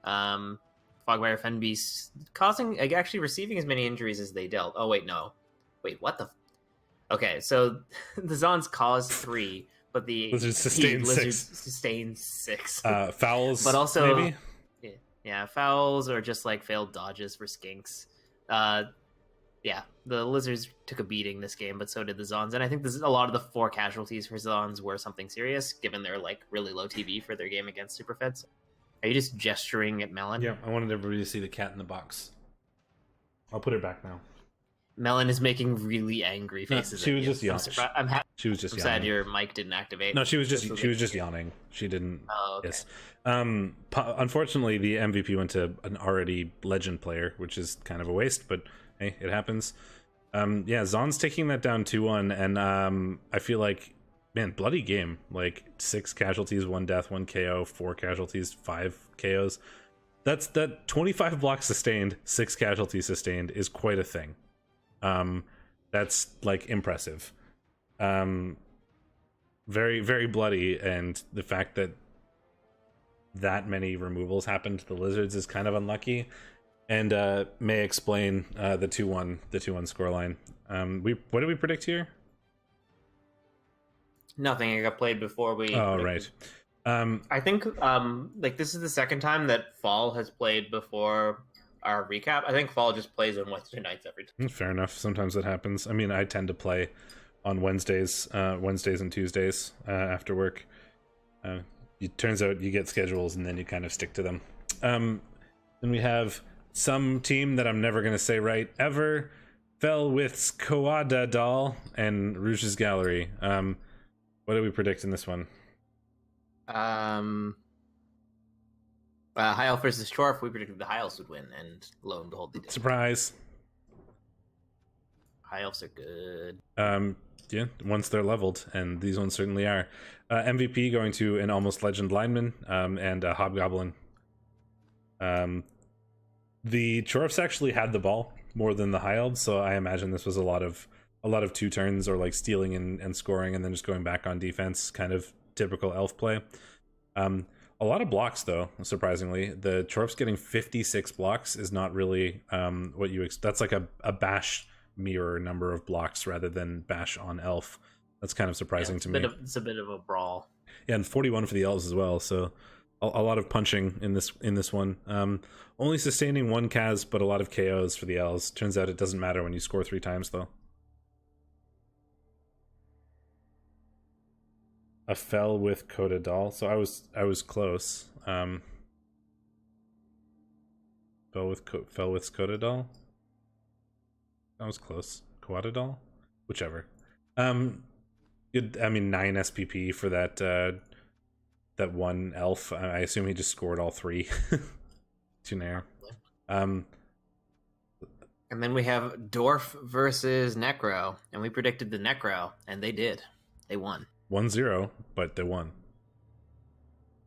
Fogwire Fenbeast causing, actually receiving as many injuries as they dealt. Oh, wait, no. Wait, what the? Okay, so the Zons caused 3, but the Lizards sustained 6. Fouls, but also, maybe? Yeah, fouls or just failed dodges for skinks. The the lizards took a beating this game, but so did the Zons, and I think a lot of the 4 casualties for Zons were something serious, given their like really low TV for their game against Superfeds. Are you just gesturing at Melon? Yeah, I wanted everybody to see the cat in the box. I'll put her back now. Melon is making really angry faces. No, she was just yawning. She was just yawning. Sad your mic didn't activate. No, she was just yawning. She didn't. Oh, okay. Yes. Unfortunately, the MVP went to an already legend player, which is kind of a waste, but hey, it happens. Yeah, Zon's taking that down 2-1, and I feel like, man, bloody game. Like 6 casualties, 1 death, 1 KO, 4 casualties, 5 KOs. That 25 blocks sustained, 6 casualties sustained is quite a thing. That's like impressive. Very, very bloody, and the fact that many removals happened to the lizards is kind of unlucky, and may explain the 2-1 scoreline. What did we predict here? Nothing. It got played before we. Oh, right. I think like this is the second time that Fall has played before our recap. I think Fall just plays on Wednesday nights every time. Fair enough. Sometimes that happens. I mean, I tend to play on Wednesdays and Tuesdays after work. It turns out you get schedules and then you kind of stick to them. Then we have some team that I'm never going to say right ever. Felwith's Coada Doll and Rouge's Gallery. What did we predict in this one? High Elf versus Chorf, we predicted the High Elves would win, and lo and behold, they did. Surprise. High Elves are good. Yeah, once they're leveled, and these ones certainly are. MVP going to an almost legend lineman, and a Hobgoblin. The Chorfs actually had the ball more than the High Elves, so I imagine this was a lot of 2 turns, or like stealing and scoring and then just going back on defense, kind of typical elf play. A lot of blocks, though, surprisingly. The Chorfs getting 56 blocks is not really what you expect. That's like a bash mirror number of blocks rather than bash on elf. That's kind of surprising to me. It's a bit of a brawl. Yeah, and 41 for the elves as well, so a lot of punching in this one. Only sustaining 1 Kaz, but a lot of KOs for the elves. Turns out it doesn't matter when you score 3 times, though. A fell with Coda Doll, so I was close. Fell with Coda Doll. That was close. Coada Doll, whichever. Good. I mean, 9 SPP for that 1 elf. I assume he just scored all 3. Too narrow. And then we have Dorf versus Necro, and we predicted the Necro, and they did. They won. 1-0, but they won.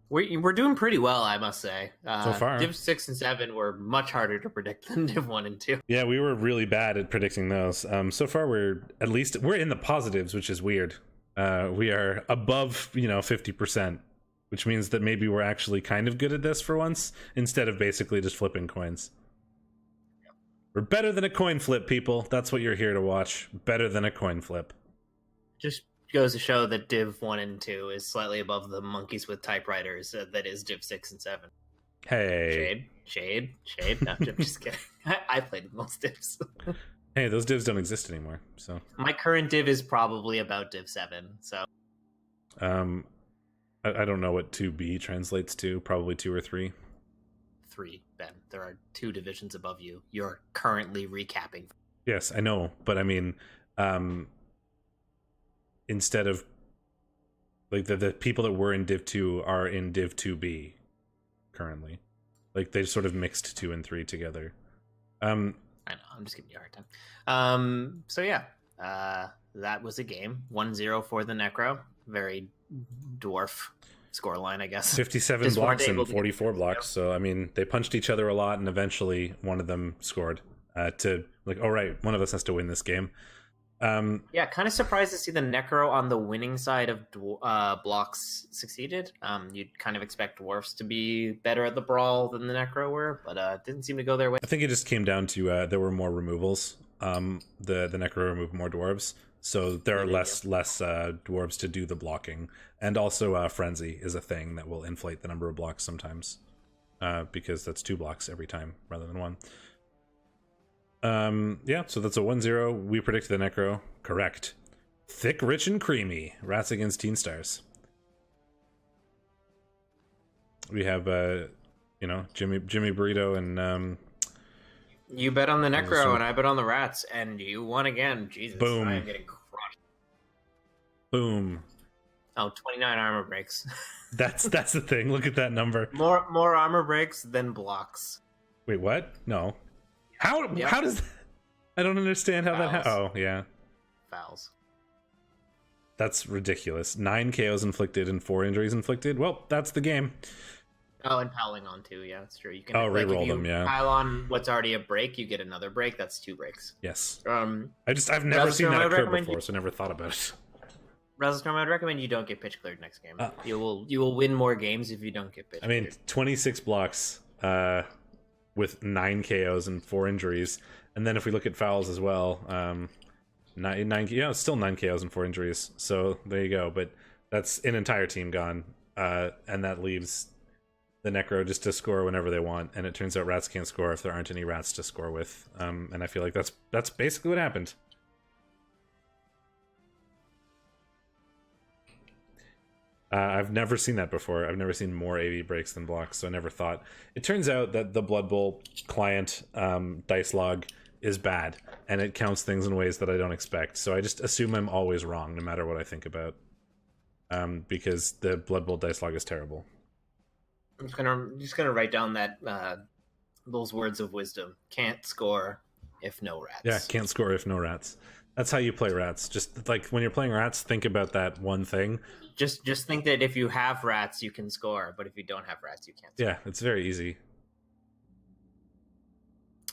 We're doing pretty well, I must say. So far. Div 6 and 7 were much harder to predict than Div 1 and 2. Yeah, we were really bad at predicting those. So far, we're in the positives, which is weird. We are above, 50%, which means that maybe we're actually kind of good at this for once, instead of basically just flipping coins. Yep. We're better than a coin flip, people. That's what you're here to watch. Better than a coin flip. Just goes to show that Div 1 and 2 is slightly above the monkeys with typewriters that is Div 6 and 7. Hey. Shade. No, I'm just kidding. I played most divs. Hey, those divs don't exist anymore, so. My current div is probably about Div 7, so. I don't know what 2B translates to. Probably 2 or 3. 3, Ben. There are 2 divisions above you. You're currently recapping. Yes, I know, but I mean, instead of like the people that were in Div 2 are in Div 2B currently. Like they sort of mixed 2 and 3 together. I know, I'm just giving you a hard time. So yeah, that was a game. 1-0 for the Necro. Very dwarf scoreline, I guess. 57 just blocks and 44 blocks. So I mean, they punched each other a lot, and eventually one of them scored. To like, all right, one of us has to win this game. Yeah, kind of surprised to see the Necro on the winning side of blocks succeeded. You'd kind of expect dwarfs to be better at the brawl than the Necro were, but it didn't seem to go their way. I think it just came down to there were more removals. The Necro removed more dwarves, so there are less dwarves to do the blocking, and also frenzy is a thing that will inflate the number of blocks sometimes, because that's 2 blocks every time rather than 1. Yeah, so that's a 1-0. We predict the Necro. Correct. Thick, rich, and creamy. Rats against Teen Stars. We have, Jimmy Burrito and, you bet on the Necro, and I bet on the Rats, and you won again. Jesus, boom. I am getting crushed. Boom. Oh, 29 armor breaks. That's the thing. Look at that number. More armor breaks than blocks. Wait, what? No. How does that... I don't understand how that oh, yeah. Fouls. That's ridiculous. 9 KOs inflicted and 4 injuries inflicted. Well, that's the game. Oh, and piling on too. Yeah, that's true. You can reroll them. Yeah, pile on what's already a break, you get another break. That's 2 breaks. Yes. I've never seen that occur before, so I never thought about it. Razzlestorm, I'd recommend you don't get pitch cleared next game. You will win more games if you don't get pitch cleared. I mean, 26 blocks with 9 KOs and 4 injuries, and then if we look at fouls as well, it's still 9 KOs and 4 injuries. So there you go. But that's an entire team gone, and that leaves the Necro just to score whenever they want, and it turns out rats can't score if there aren't any rats to score with. And I feel like that's basically what happened. I've never seen that before. I've never seen more AV breaks than blocks, so I never thought. It turns out that the Blood Bowl client dice log is bad, and it counts things in ways that I don't expect. So I just assume I'm always wrong, no matter what I think about, because the Blood Bowl dice log is terrible. I'm just gonna write down that those words of wisdom. Can't score if no rats. Yeah, can't score if no rats. That's how you play rats. Just like when you're playing rats, think about that one thing. Just think that if you have rats, you can score, but if you don't have rats, you can't score. Yeah, it's very easy.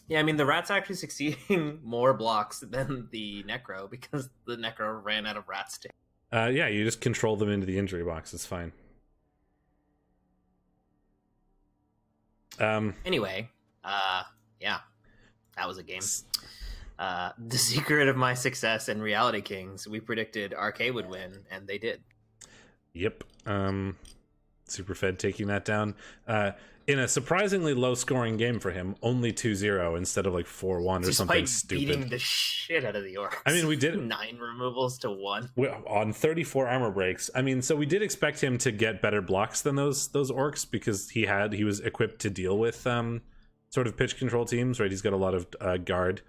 Yeah, I mean, the rat's actually succeeding more blocks than the Necro because the Necro ran out of rats too. Yeah, you just control them into the injury box. It's fine. Anyway, yeah, that was a game. The secret of my success in Reality Kings, we predicted RK would win, and they did. Yep. Superfed taking that down. In a surprisingly low-scoring game for him, only 2-0 instead of like 4-1 or something stupid. Beating the shit out of the Orcs. I mean, we did 9 removals to 1 on 34 armor breaks. I mean, so we did expect him to get better blocks than those Orcs because he was equipped to deal with sort of pitch control teams, right? He's got a lot of guard.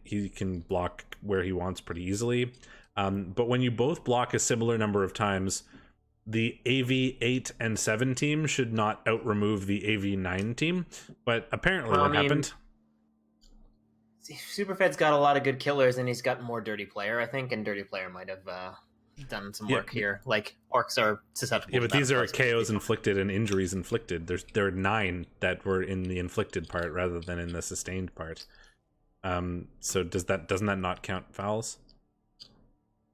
He can block where he wants pretty easily. But when you both block a similar number of times, the AV 8 and 7 team should not out-remove the AV 9 team. But apparently what happened... Superfed's got a lot of good killers, and he's got more Dirty Player, I think, and Dirty Player might have done some work here. Like, Orcs are susceptible. Yeah, but these are KOs inflicted and injuries inflicted. There are 9 that were in the inflicted part rather than in the sustained part. So doesn't that not count fouls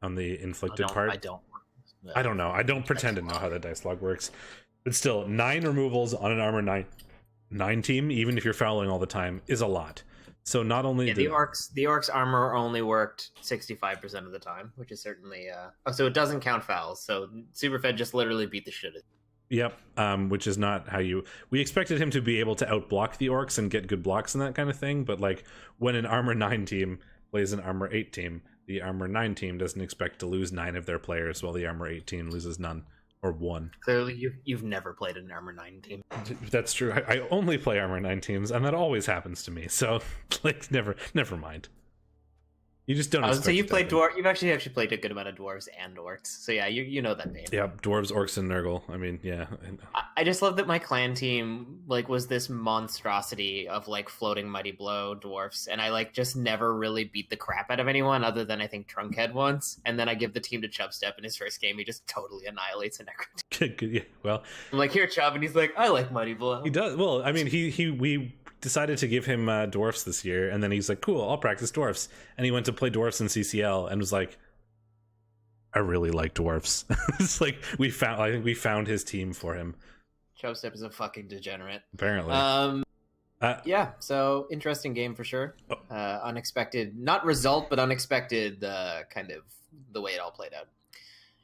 on the inflicted part? I don't know. I don't pretend to know how the dice log works. But still, 9 removals on an armor 9 team, even if you're fouling all the time, is a lot. So not only the Orcs armor only worked 65% of the time, which is certainly so it doesn't count fouls. So Superfed just literally beat the shit out of it. Yep, which is not how we expected him to be able to outblock the Orcs and get good blocks and that kind of thing, but like when an armor 9 team plays an armor 8 team, the armor 9 team doesn't expect to lose 9 of their players while the armor 8 team loses none or 1. Clearly you've never played an armor 9 team. That's true. I only play armor 9 teams, and that always happens to me. So like never mind. You just don't. So you've played dwarf. You've actually played a good amount of dwarves and orcs. So yeah, you know that name. Yeah, dwarves, orcs, and Nurgle. I mean, yeah. I just love that my clan team like was this monstrosity of like floating mighty blow dwarfs, and I like just never really beat the crap out of anyone other than I think Trunkhead once, and then I give the team to Chubstep in his first game. He just totally annihilates a Necro. Yeah, well, I'm like, here, Chub, and he's like, I like mighty blow. He does. Well, I mean, we decided to give him dwarfs this year, and then he's like, cool, I'll practice dwarfs, and he went to play dwarfs in CCL and was like, I really like dwarfs. It's like I think we found his team for him. Chubstep is a fucking degenerate, apparently. Yeah, so interesting game for sure. Unexpected, not result, but unexpected kind of the way it all played out.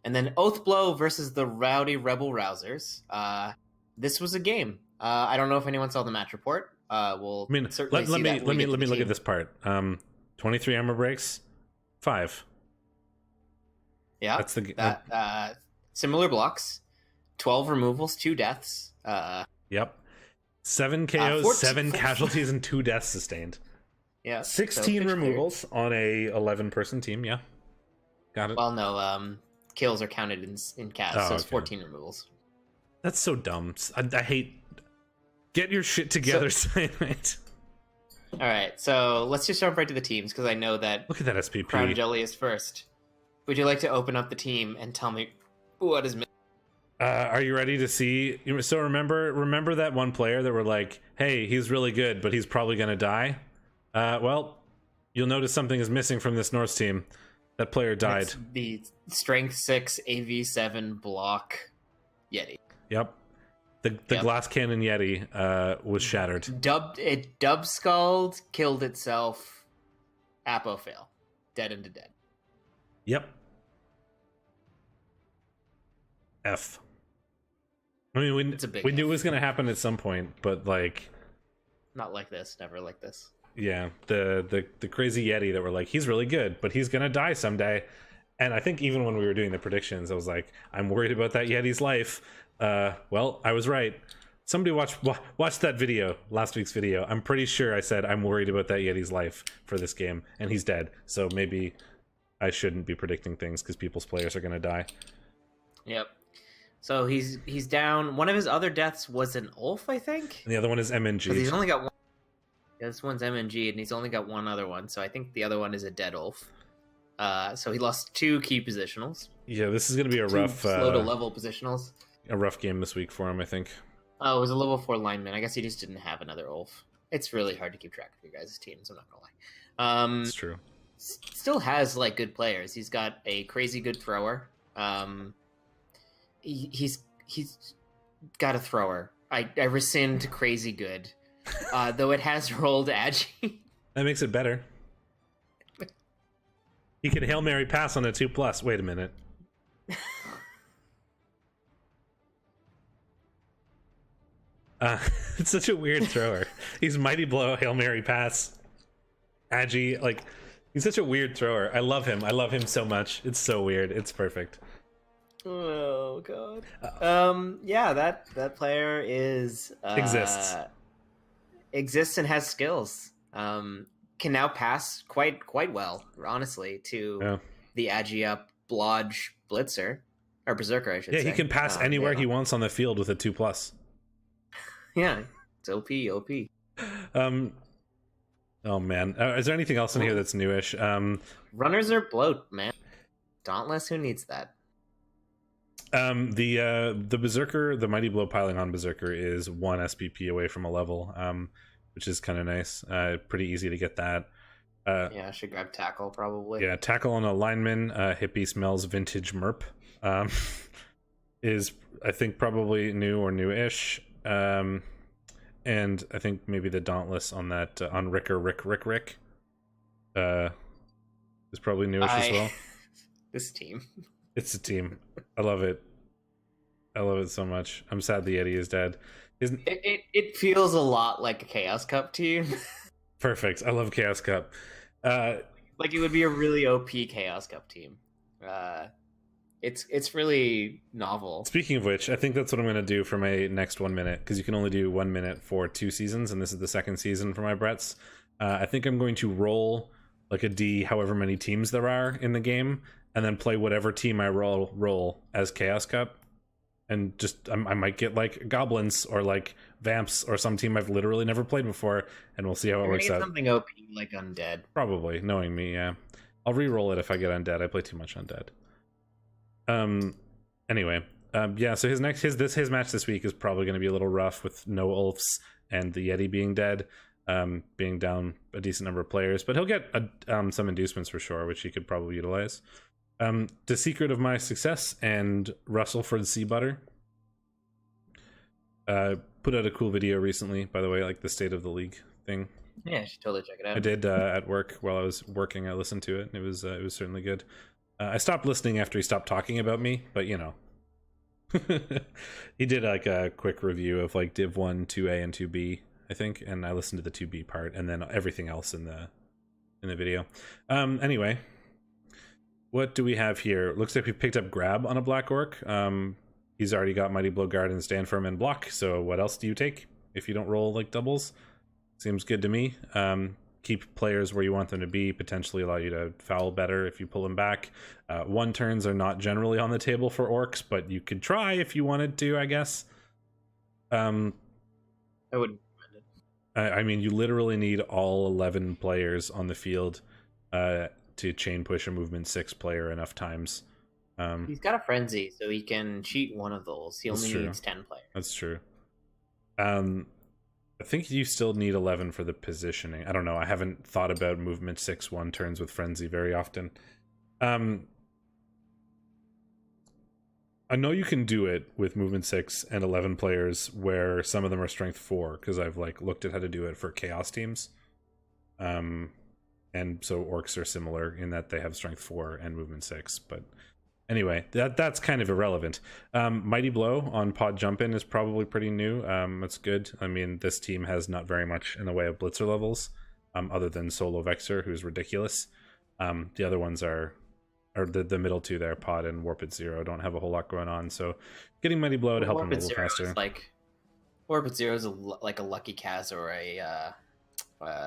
And then Oathblow versus the Rowdy Rebel Rousers. This was a game. I don't know if anyone saw the match report. we'll I mean, certainly let me look at this part. 23 armor breaks, 5. Yeah, that's the similar blocks, 12 removals, 2 deaths. Yep, 7 KOs, 7 casualties, and 2 deaths sustained. Yeah, 16 removals on a 11-person team. Yeah, got it. Well, no, kills are counted in cast, so it's 14 removals. That's so dumb. I hate. Get your shit together, Cyanide. All right, so let's just jump right to the teams because I know that. Look at that SPP. Crown Jelly is first. Would you like to open up the team and tell me what is missing? Are you ready to see? So remember that one player that were like, "Hey, he's really good, but he's probably gonna die." Well, you'll notice something is missing from this Norse team. That player died. It's the Strength 6 AV7 block Yeti. Yep. The glass cannon Yeti was shattered. Dub skulled, killed itself. Apo fail. Dead into dead. Yep. F. I mean, we knew it was going to happen at some point, but like, not like this. Never like this. Yeah, the crazy Yeti that were like, he's really good, but he's gonna die someday. And I think even when we were doing the predictions, I was like, I'm worried about that Yeti's life. Well, I was right. Somebody watch that video, last week's video. I'm pretty sure I said I'm worried about that Yeti's life for this game, and he's dead. So maybe I shouldn't be predicting things because people's players are gonna die. Yep. So he's down. One of his other deaths was an Ulf, I think. And the other one is MNG. He's only got one. Yeah, this one's MNG, and he's only got one other one. So I think the other one is a dead Ulf. So he lost 2 key positionals. Yeah, this is gonna be a rough slow to level positionals. A rough game this week for him, I think. Oh, it was a level 4 lineman. I guess he just didn't have another Ulf. It's really hard to keep track of your guys' teams. I'm not gonna lie. It's true. Still has like good players. He's got a crazy good thrower. He's got a thrower. I rescind crazy good. Though it has rolled Agi. That makes it better. He could Hail Mary pass on a 2+. Wait a minute. It's such a weird thrower. He's Mighty Blow, Hail Mary pass. Agi, like, he's such a weird thrower. I love him. I love him so much. It's so weird. It's perfect. Oh god. Yeah, that player is exists and has skills. Can now pass quite well, honestly, to the Agi up Blodge Blitzer or Berserker, I should say. Yeah, he can pass anywhere he wants on the field with a 2+. Yeah, it's OP. Oh man, is there anything else in here that's newish? Runners are bloat, man. Dauntless, who needs that? The Berserker, the Mighty Blow piling on Berserker is 1 SPP away from a level, which is kind of nice. Pretty easy to get that. Yeah, I should grab Tackle probably. Yeah, Tackle on a lineman. Hippie Smells Vintage Merp is, I think, probably new or newish. And I think maybe the Dauntless on that on Rick is probably newish as well. This team. It's a team. I love it. I love it so much. I'm sad the Yeti is dead. It feels a lot like a Chaos Cup team. Perfect. I love Chaos Cup. Like it would be a really OP Chaos Cup team. It's really novel. Speaking of which, I think that's what I'm going to do for my next 1 minute, because you can only do 1 minute for 2 seasons, and this is the 2nd season for my Bretts. I think I'm going to roll like a D, however many teams there are in the game, and then play whatever team I roll as Chaos Cup. And just I might get like goblins or like vamps or some team I've literally never played before, and we'll see how it works out. Something OP like undead, probably, knowing me. Yeah, I'll re-roll it if I get undead. I play too much undead. Anyway, yeah. So his match this week is probably going to be a little rough with no Ulfs and the Yeti being dead, being down a decent number of players. But he'll get some inducements for sure, which he could probably utilize. The secret of my success and Russellford Sea Butter put out a cool video recently, by the way, like the State of the League thing. Yeah, you should totally check it out. I did at work while I was working. I listened to it, and it was certainly good. I stopped listening after he stopped talking about me, but you know, he did like a quick review of like Div 1, 2A, and 2B I think, and I listened to the 2B part, and then everything else in the video. Anyway, what do we have here? Looks like we picked up Grab on a Black Orc. He's already got Mighty Blow, Guard, and Stand Firm and Block, so what else do you take if you don't roll like doubles? Seems good to me. Keep players where you want them to be, potentially allow you to foul better if you pull them back. 1 turns are not generally on the table for Orcs, but you could try if you wanted to, I guess. I would. I mean, you literally need all 11 players on the field to chain push a movement 6 player enough times. He's got a frenzy, so he can cheat one of those. He only needs 10 players. That's true. I think you still need 11 for the positioning. I don't know. I haven't thought about movement 6/1 turns with frenzy very often. I know you can do it with movement 6 and 11 players where some of them are strength 4, because I've like looked at how to do it for chaos teams. And so Orcs are similar in that they have strength 4 and movement 6, but anyway, that's kind of irrelevant. Mighty Blow on Pod Jump In is probably pretty new. That's good. I mean, this team has not very much in the way of blitzer levels, other than Solo Vexer, who's ridiculous. The other ones are the middle two there, Pod and Warped Zero, don't have a whole lot going on. So getting Mighty Blow to help him a little faster. Warped Zero is like a lucky Kaz or a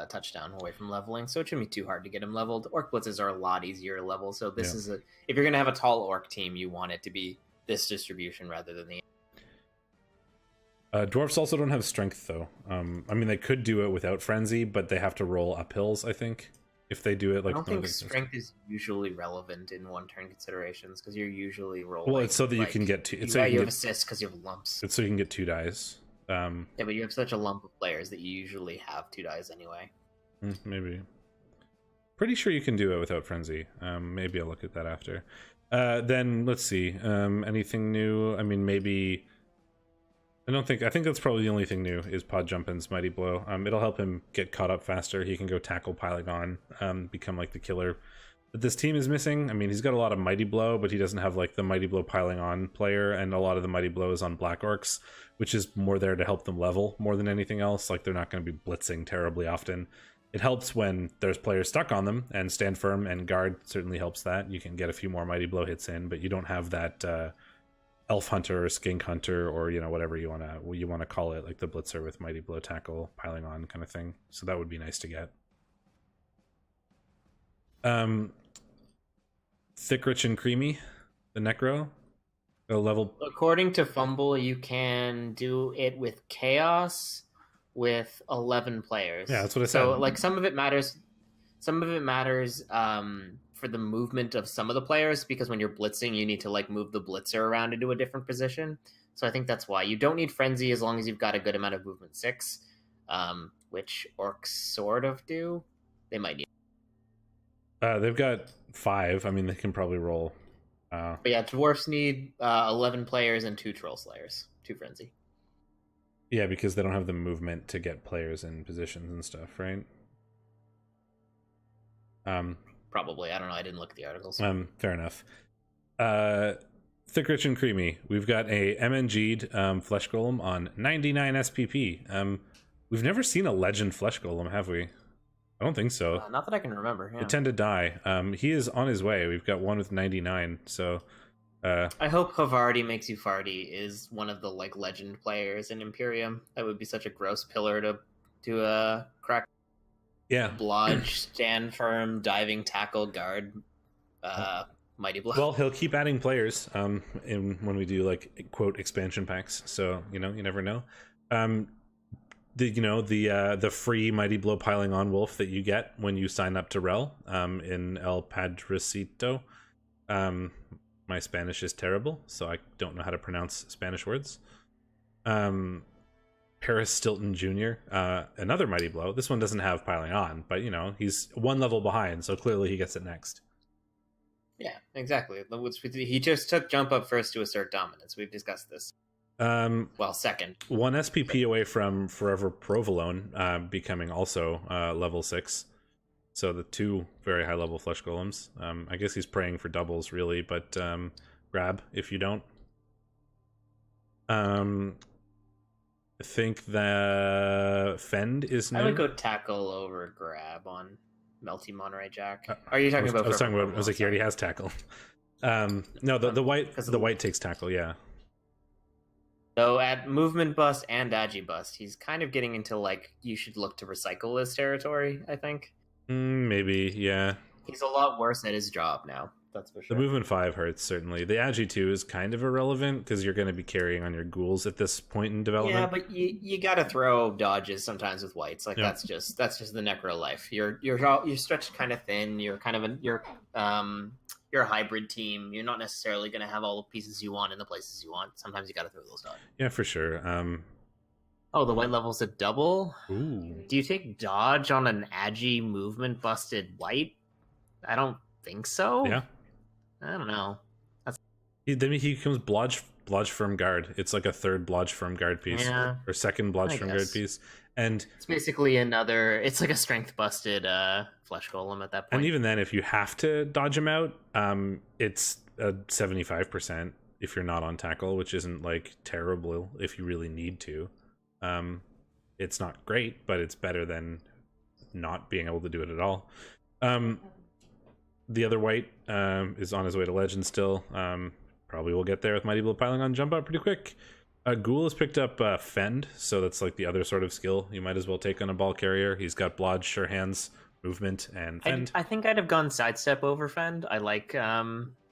touchdown away from leveling, so it shouldn't be too hard to get him leveled. Orc blitzes are a lot easier to level, so this is if you're gonna have a tall Orc team, you want it to be this distribution rather than the Dwarfs also don't have strength though. I mean, they could do it without frenzy, but they have to roll uphills, I think, if they do it like. I don't think strength is usually relevant in 1-turn considerations, because you're usually rolling. Well, it's so that you can get 2. It's so you have assists because you have lumps. It's so you can get 2 dice. Yeah, but you have such a lump of players that you usually have 2 dice anyway. Maybe. Pretty sure you can do it without frenzy. Maybe I'll look at that after. Then let's see. Anything new? I mean, maybe. I think that's probably the only thing new is Pod Jumpin's Mighty Blow. It'll help him get caught up faster. He can go tackle piling on, become like the killer that this team is missing. I mean, he's got a lot of Mighty Blow, but he doesn't have like the Mighty Blow piling on player, and a lot of the Mighty Blow is on Black Orcs, which is more there to help them level more than anything else. Like, they're not going to be blitzing terribly often. It helps when there's players stuck on them, and Stand Firm and Guard certainly helps that. You can get a few more Mighty Blow hits in, but you don't have that Elf Hunter or Skink Hunter or, you know, whatever you want to call it, like the Blitzer with Mighty Blow tackle piling on kind of thing. So that would be nice to get. Thick, Rich, and Creamy, the Necro. Level. According to Fumble, you can do it with Chaos with 11 players. Yeah, that's what I said. So, like, some of it matters. Some of it matters for the movement of some of the players, because when you're blitzing, you need to like move the blitzer around into a different position. So I think that's why you don't need frenzy as long as you've got a good amount of movement 6, which Orcs sort of do. They might need. They've got 5. I mean, they can probably roll. But yeah, dwarfs need 11 players and 2 troll slayers, 2 frenzy. Yeah, because they don't have the movement to get players in positions and stuff, right? Probably. I don't know. I didn't look at the articles. Fair enough. Thick, Rich, and Creamy. We've got a MNG'd Flesh Golem on 99 SPP. We've never seen a Legend Flesh Golem, have we? I don't think so. Not that I can remember. Yeah. They tend to die. He is on his way. We've got one with 99, so... I hope Havarti Makes You Farty is one of the like legend players in Imperium. That would be such a gross pillar to crack. Yeah. Blodge, Stand Firm, Diving, Tackle, Guard, Mighty Blow. Well, he'll keep adding players when we do like quote expansion packs. So you never know. The free Mighty Blow piling on wolf that you get when you sign up to REL in El Padrecito. My Spanish is terrible, so I don't know how to pronounce Spanish words. Paris Stilton Jr., another Mighty Blow. This one doesn't have piling on, but he's 1 level behind, so clearly he gets it next. Yeah, exactly. He just took jump up first to assert dominance. We've discussed this. Second. 1 SPP away from Forever Provolone becoming also level 6. So the 2 very high level flesh golems. I guess he's praying for doubles really, but grab if you don't. I think the Fend is new. I would go tackle over grab on Melty Monterey Jack. Are you talking about? I was talking about. I was like, he already has tackle. No, the white takes tackle. Yeah. So at movement bust and agi bust, he's kind of getting into like you should look to recycle his territory. I think. Maybe, yeah. He's a lot worse at his job now. That's for sure. The movement 5 hurts, certainly. The agi 2 is kind of irrelevant because you're going to be carrying on your ghouls at this point in development. Yeah, but you got to throw dodges sometimes with whites. Like that's just the Necro life. You're stretched kind of thin. You're kind of you're a hybrid team. You're not necessarily going to have all the pieces you want in the places you want. Sometimes you got to throw those dodges. Yeah, for sure. Oh, the white level's a double? Ooh. Do you take dodge on an agi movement busted white? I don't think so. Yeah. I don't know. Then he becomes Blodge Firm Guard. It's like a third Blodge Firm Guard piece. Or second Blodge Firm Guard piece. And it's basically it's like a strength busted flesh golem at that point. And even then, if you have to dodge him out, it's a 75% if you're not on tackle, which isn't like terrible if you really need to. It's not great, but it's better than not being able to do it at all. The other white is on his way to legend still. Probably will get there with Mighty Blow piling on jump out pretty quick. Ghoul has picked up Fend, so that's like the other sort of skill you might as well take on a ball carrier. He's got Blodge, Sure Hands, Movement, and Fend. I think I'd have gone Sidestep over Fend. I like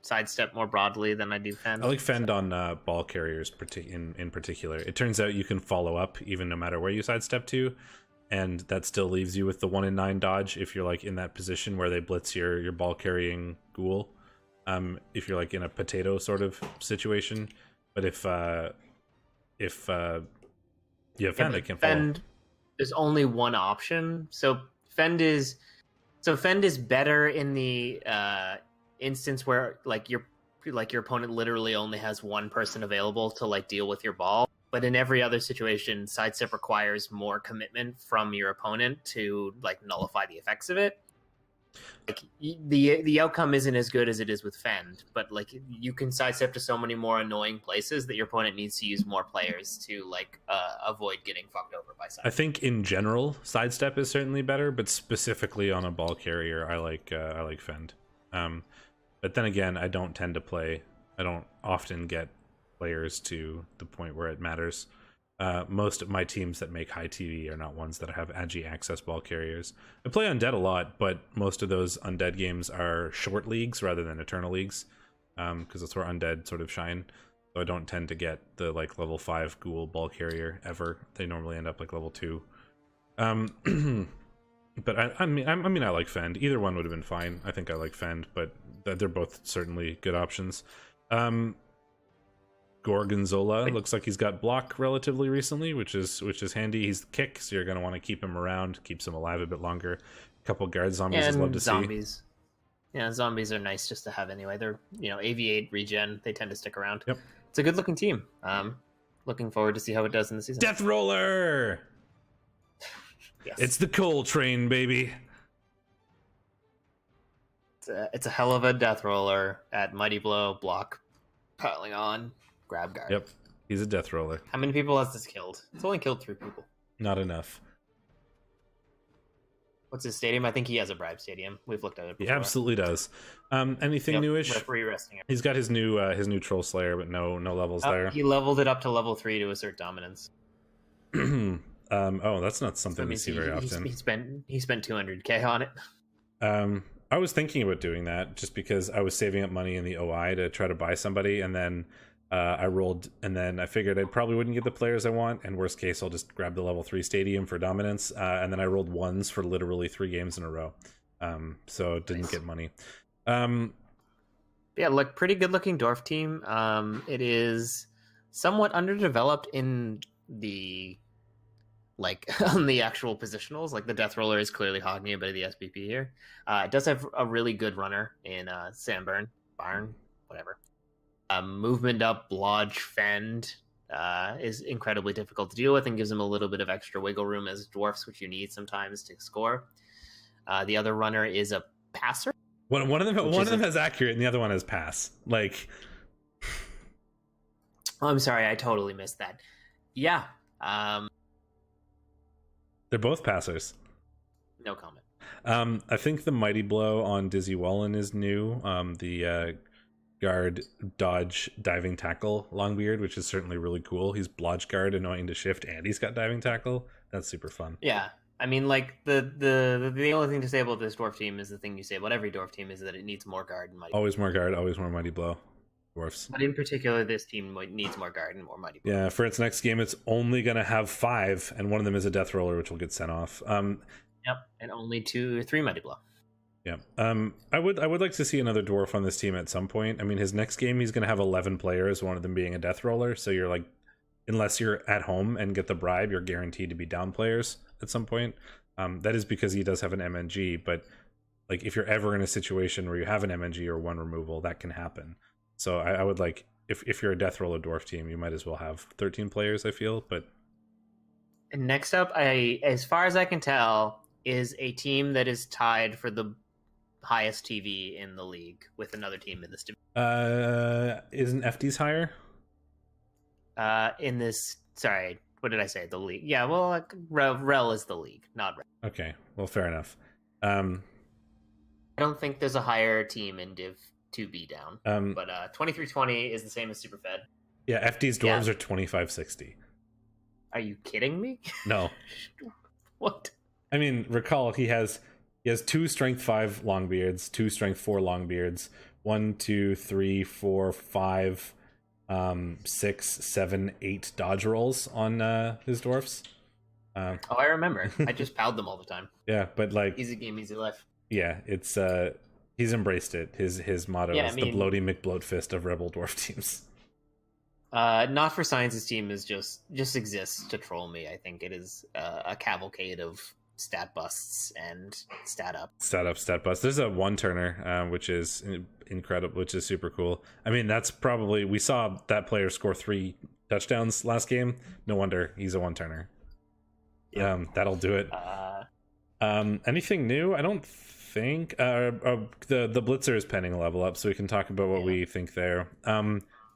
Sidestep more broadly than I do Fend. I like Fend on ball carriers in particular. It turns out you can follow up even no matter where you Sidestep to, and that still leaves you with the 1 in 9 dodge if you're like in that position where they blitz your ball carrying Ghoul. If you're like in a potato sort of situation, but if you have Fend, they can follow. Fend, there's only one option. So Fend is better in the instance where like your opponent literally only has one person available to like deal with your ball. But in every other situation, Sidestep requires more commitment from your opponent to like nullify the effects of it. Like the outcome isn't as good as it is with Fend, but like you can Sidestep to so many more annoying places that your opponent needs to use more players to like avoid getting fucked over by Sidestep. I think in general, Sidestep is certainly better, but specifically on a ball carrier, I like Fend. But then again, I don't often get players to the point where it matters. Most of my teams that make high TV are not ones that have agi access ball carriers. I play Undead a lot, but most of those Undead games are short leagues rather than eternal leagues, because that's where Undead sort of shine. So I don't tend to get the like level 5 Ghoul ball carrier ever. They normally end up like level 2. But I mean I like Fend. Either one would have been fine. I think I like Fend, but they're both certainly good options. Gorgonzola looks like he's got block relatively recently, which is handy. He's kick, so you're going to want to keep him around, keeps him alive a bit longer. A couple guard zombies I'd love to see. Yeah, zombies are nice just to have anyway. They're AV8 regen. They tend to stick around. Yep, it's a good looking team. Looking forward to see how it does in the season. Death Roller. Yes. It's the coal train, baby. It's a hell of a Death Roller at Mighty Blow, block, piling on, grab guard. Yep, he's a Death Roller. How many people has this killed? It's only killed 3 people. Not enough. What's his stadium? I think he has a bribe stadium. We've looked at it before. He absolutely does. Anything newish? Referee resting. He's got his new Troll Slayer, but no levels there. He leveled it up to level 3 to assert dominance. That's not something we see very often. He spent $200K on it. I was thinking about doing that just because I was saving up money in the OI to try to buy somebody, and then I rolled, and then I figured I probably wouldn't get the players I want, and worst case I'll just grab the level 3 stadium for dominance, and then I rolled 1s for literally 3 games in a row, so didn't get money. Yeah, look, pretty good looking Dorf team. It is somewhat underdeveloped in the on the actual positionals. Like the Death Roller is clearly hogging a bit of the SPP here. It does have a really good runner in Barn, whatever. Movement up, Blodge, Fend is incredibly difficult to deal with and gives them a little bit of extra wiggle room as dwarfs, which you need sometimes to score. The other runner is a passer. One of them has accurate and the other one has pass. Like, I'm sorry, I totally missed that. Yeah, They're both passers. No comment. I think the Mighty Blow on Dizzy Wallen is new. The guard, dodge, diving tackle Longbeard, which is certainly really cool. He's blodge guard, annoying to shift, and he's got diving tackle. That's super fun. Yeah. I mean, like, the only thing to say about this Dorf team is the thing you say about every Dorf team is that it needs more guard and Mighty Blow. Always more guard, always more Mighty Blow. Dwarfs. But in particular, this team needs more guard and more Mighty Blow. Yeah, for its next game, it's only going to have 5, and one of them is a Death Roller, which will get sent off. Yep, and only 2 or 3 Mighty Blow. Yeah. I would like to see another Dwarf on this team at some point. I mean, his next game, he's going to have 11 players, one of them being a Death Roller, so you're like, unless you're at home and get the bribe, you're guaranteed to be down players at some point. That is because he does have an MNG, but like if you're ever in a situation where you have an MNG or 1 removal, that can happen. So I would like, if you're a Death Roller Dwarf team, you might as well have 13 players, I feel. But and next up, as far as I can tell, is a team that is tied for the highest TV in the league with another team in this division. Isn't FD's higher? In this, sorry, what did I say? The league? Yeah, well, like, REL is the league, not REL. Okay, well, fair enough. I don't think there's a higher team in Div 2B down. But 2320 is the same as Superfed. Yeah, FD's dwarves are 2560. Are you kidding me? No. What? I mean, recall he has 2 strength 5 Longbeards, 2 strength 4 Longbeards, 1, 2, 3, 4, 5, 6, 7, 8 dodge rolls on his dwarfs. Oh, I remember. I just powed them all the time. Yeah, but like easy game, easy life. Yeah, it's he's embraced it. His motto is the bloaty McBloat fist of Rebel Dwarf teams. Not for Science's team is just exists to troll me. I think it is a cavalcade of stat busts and stat up. Stat bust. There's a 1-turner, which is incredible, which is super cool. I mean, that's probably, we saw that player score 3 touchdowns last game. No wonder he's a 1-turner. Yep. That'll do it. Anything new? I don't think. The Blitzer is pending a level up, so we can talk about what we think there.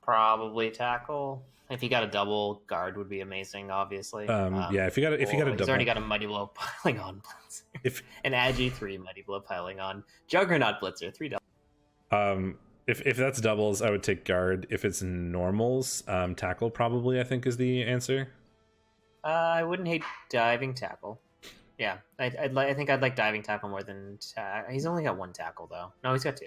Probably tackle. If you got a double, guard would be amazing. Obviously, if you got a double, he's already got a Mighty Blow piling on Blitzer. If an Agi 3 Mighty Blow piling on Juggernaut Blitzer 3 double. If that's doubles, I would take guard. If it's normals, tackle probably I think is the answer. I wouldn't hate diving tackle. Yeah, I think I'd like diving tackle more than he's only got 1 tackle though. No, he's got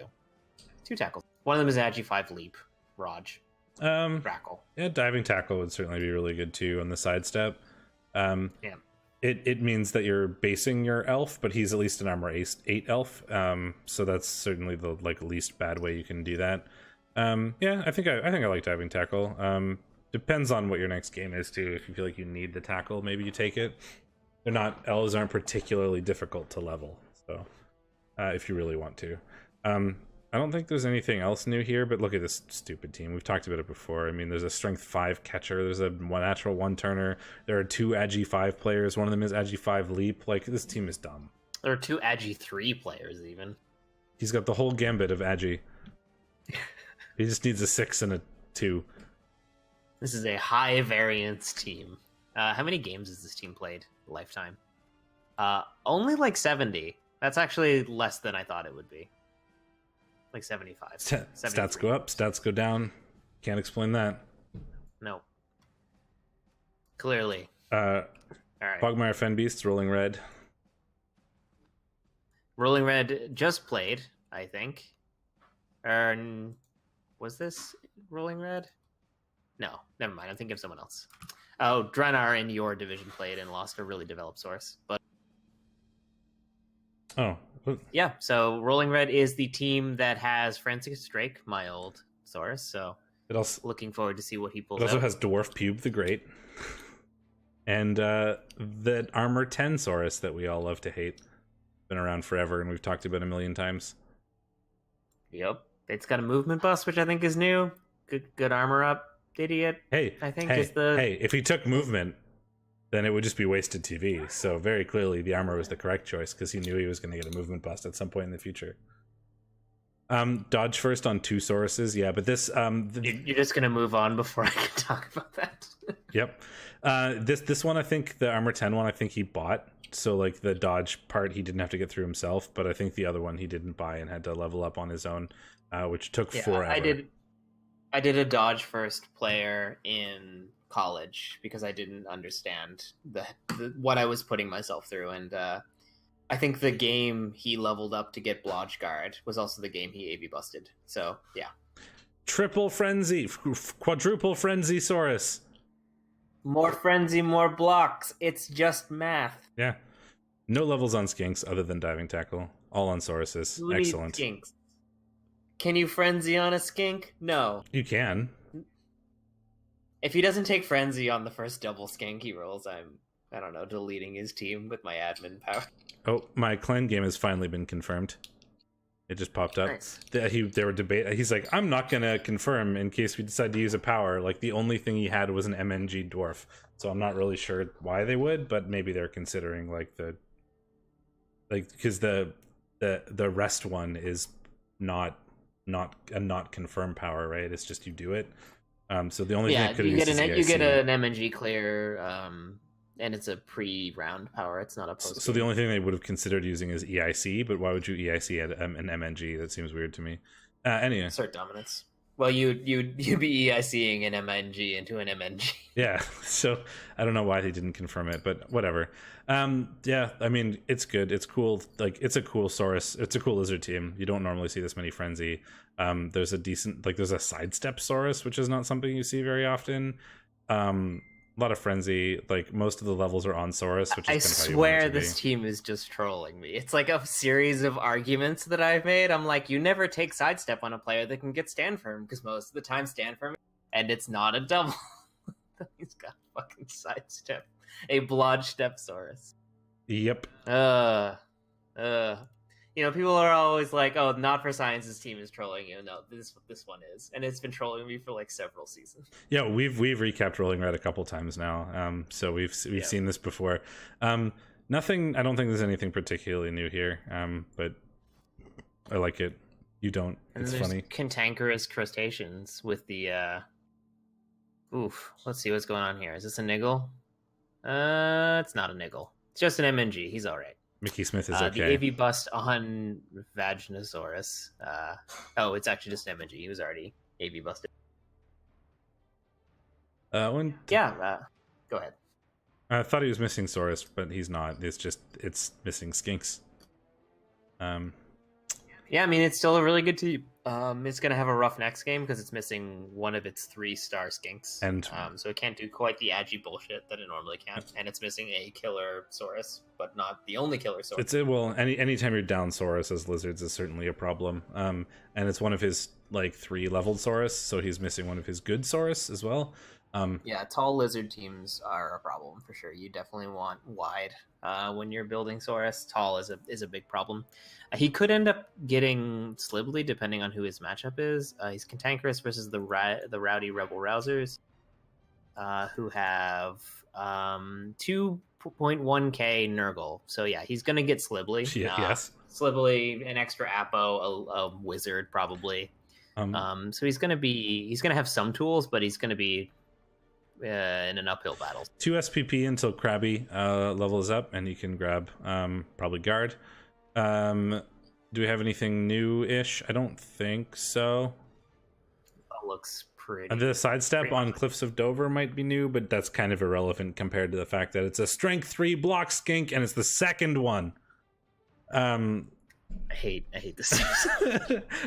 2 tackles. One of them is Agi 5 leap. Raj. Rackle. Yeah, diving tackle would certainly be really good too on the sidestep. It means that you're basing your elf, but he's at least an armor 8 elf. So that's certainly the least bad way you can do that. I think I like diving tackle. Depends on what your next game is too. If you feel like you need the tackle, maybe you take it. Elves aren't particularly difficult to level, so if you really want to. I don't think there's anything else new here, but look at this stupid team. We've talked about it before. I mean, there's a strength 5 catcher. There's a natural 1-turner. There are 2 Agi 5 players. One of them is Agi 5 leap. Like, this team is dumb. There are 2 Agi 3 players, even. He's got the whole gambit of Agi. He just needs a 6 and a 2. This is a high variance team. How many games has this team played? Lifetime. Only like 70. That's actually less than I thought it would be. Like 75. Stats go up, stats go down. Can't explain that. No. Clearly. All right. Bogmire Fen Beasts, Rolling Red. Rolling Red just played, I think. Was this Rolling Red? No, never mind. I'm thinking of someone else. Oh, Drenar in your division played and lost a really developed source. But yeah, so Rolling Red is the team that has Francis Drake, my old source. So it also, looking forward to see what he pulls out. It also out. has Dwarf Pube the Great. And that Armor 10 Saurus that we all love to hate. Been around forever, and we've talked about a million times. Yep. It's got a movement bust, which I think is new. Good armor up, idiot. Hey, if he took movement, then it would just be wasted TV. So very clearly the armor was the correct choice because he knew he was going to get a movement bust at some point in the future. Dodge first on 2 Sauruses, yeah, but this You're just gonna move on before I can talk about that. Yep. This one, I think the armor 10 one, I think he bought. So like the dodge part, he didn't have to get through himself, but I think the other one he didn't buy and had to level up on his own, which took forever. I did a dodge first player in college because I didn't understand what I was putting myself through, and I think the game he leveled up to get Blodge Guard was also the game he AV busted. So yeah. Triple Frenzy, quadruple Frenzy Saurus. More frenzy, more blocks. It's just math. Yeah. No levels on skinks other than diving tackle. All on Sauruses. Who Excellent. Needs skinks? Can you frenzy on a skink? No. You can. If he doesn't take frenzy on the first double skink he rolls, I don't know, deleting his team with my admin power. Oh, my clan game has finally been confirmed. It just popped up. Nice. They were debating. He's like, I'm not gonna confirm in case we decide to use a power. Like the only thing he had was an MNG dwarf, so I'm not really sure why they would, but maybe they're considering because the rest one is not confirmed power, right? It's just you do it. So the only thing I could you use get is you get an MNG clear, and it's a pre-round power. It's not a post. So the only thing they would have considered using is EIC, but why would you EIC at an MNG? That seems weird to me. Anyway, assert dominance. Well, you'd be EICing an MNG into an MNG. Yeah, so I don't know why they didn't confirm it, but whatever. Yeah, I mean, it's good. It's cool. Like, it's a cool Saurus. It's a cool lizard team. You don't normally see this many Frenzy. There's a decent, there's a sidestep Saurus, which is not something you see very often. A lot of Frenzy. Like, most of the levels are on Saurus, which is I kind of how you swear want it to this be. team is just trolling me. It's like a series of arguments that I've made. I'm like, you never take sidestep on a player that can get stand firm, because most of the time stand firm, and it's not a double. He's got fucking sidestep. A Blodge Step Saurus. Yep. You know, people are always like, "Oh, Not for Science's team is trolling you." No, this one is, and it's been trolling me for like several seasons. Yeah, we've recapped Rolling Red a couple times now, so we've seen this before. Nothing. I don't think there's anything particularly new here, but I like it. You don't. It's funny. Cantankerous crustaceans with the. Oof. Let's see what's going on here. Is this a niggle? It's not a niggle. It's just an MNG. He's all right. Mickey Smith is okay. The AV bust on Vaginosaurus. Oh, it's actually just an MNG. He was already AV busted. Go ahead. I thought he was missing Saurus, but he's not. It's missing Skinks. Yeah, I mean, it's still a really good team. It's going to have a rough next game because it's missing one of its 3-star skinks. And so it can't do quite the agi bullshit that it normally can. And it's missing a killer Saurus, but not the only killer Saurus. Anytime you're down Saurus as lizards is certainly a problem. And it's one of his 3 leveled Saurus, so he's missing one of his good Saurus as well. Yeah, tall lizard teams are a problem for sure. You definitely want wide when you're building Saurus. Tall is a big problem. He could end up getting Slibbly depending on who his matchup is. He's Cantankerous versus the Rowdy Rebel Rousers, who have 2.1k Nurgle. So yeah, he's gonna get Slibbly. Yes, Slibbly, an extra Apo, a wizard probably. So he's gonna have some tools, but he's gonna be in an uphill battle. 2 SPP until Krabby levels up, and you can grab probably guard. Do we have anything new-ish? I don't think so. That looks pretty. The sidestep on Cliffs of Dover might be new, but that's kind of irrelevant compared to the fact that it's a Strength 3 block skink, and it's the second one. I hate this.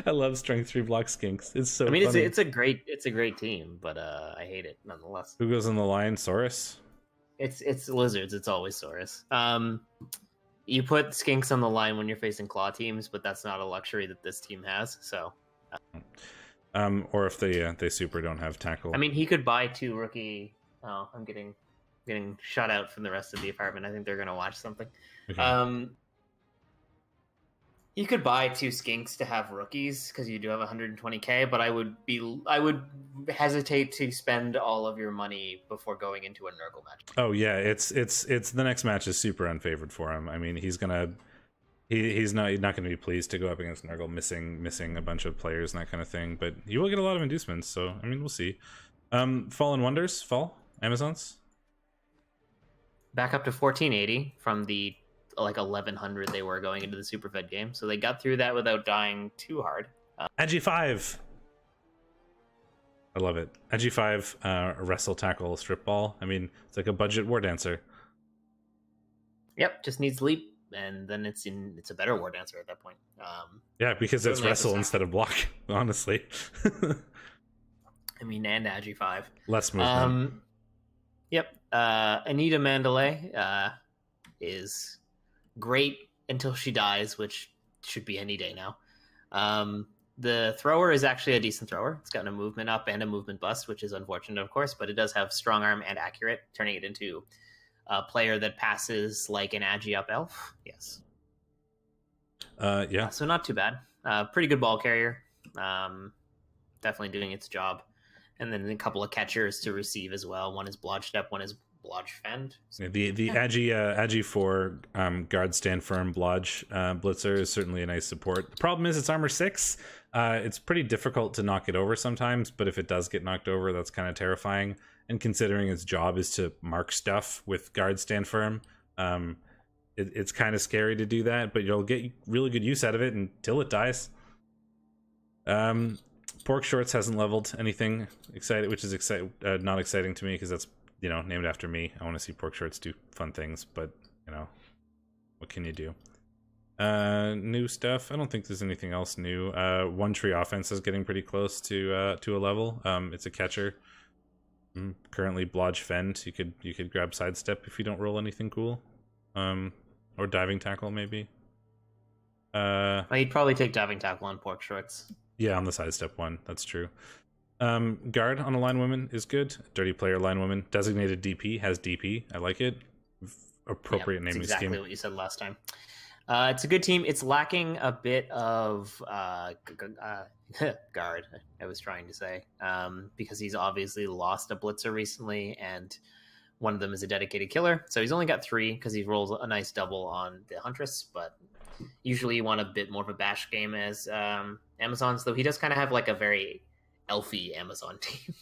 I love Strength 3 block skinks. It's so. I mean, funny. it's a great team, but I hate it nonetheless. Who goes on the line? Saurus. It's lizards. It's always Saurus. You put skinks on the line when you're facing claw teams, but that's not a luxury that this team has. So. Or if they super don't have tackle. I mean, he could buy 2 rookie. Oh, I'm getting shut out from the rest of the apartment. I think they're gonna watch something. Okay. You could buy 2 skinks to have rookies because you do have 120k, but I would hesitate to spend all of your money before going into a Nurgle match. Oh yeah, it's the next match is super unfavored for him. I mean, he's gonna He's not going to be pleased to go up against Nurgle missing a bunch of players and that kind of thing, but you will get a lot of inducements, so I mean we'll see. Fallen Wonders, Fall, Amazons. Back up to 1480 from the like 1100 they were going into the Superfed game, so they got through that without dying too hard. Agi 5. I love it. Agi 5, wrestle, tackle, strip ball. I mean, it's like a budget war dancer. Yep, just needs leap, and then it's a better war dancer at that point. Yeah, because it's wrestle instead of block, honestly. I mean, and Agi 5. Less movement. Yep. Anita Mandalay is great until she dies, which should be any day now. The thrower is actually a decent thrower. It's gotten a movement up and a movement bust, which is unfortunate, of course, but it does have strong arm and accurate, turning it into a player that passes like an Agi up elf. Yes. Yeah. So not too bad. Pretty good ball carrier. Definitely doing its job. And then a couple of catchers to receive as well. One is Blodge Step, one is Blodge Fend. Yeah, the Agi 4 guard stand firm Blodge Blitzer is certainly a nice support. The problem is it's armor 6. It's pretty difficult to knock it over sometimes, but if it does get knocked over, that's kind of terrifying. And considering its job is to mark stuff with guard stand firm, it's kind of scary to do that, but you'll get really good use out of it until it dies. Pork Shorts hasn't leveled anything exciting, which is not exciting to me because that's, you know, named after me. I want to see Pork Shorts do fun things, but, you know, what can you do? New stuff. I don't think there's anything else new. One Tree Offense is getting pretty close to a level. It's a catcher. Currently Blodge Fend. You could grab Sidestep if you don't roll anything cool. Or Diving Tackle maybe. You'd probably take Diving Tackle on Pork Shorts. Yeah, on the Sidestep one. That's true. Guard on a line woman is good. Dirty Player line woman. Designated DP has DP. I like it. Appropriate naming scheme. Exactly what you said last time. It's a good team. It's lacking a bit of guard, I was trying to say, because he's obviously lost a blitzer recently, and one of them is a dedicated killer. So he's only got 3 because he rolls a nice double on the Huntress, but usually you want a bit more of a bash game as Amazons, though he does kind of have like a very elfy Amazon team.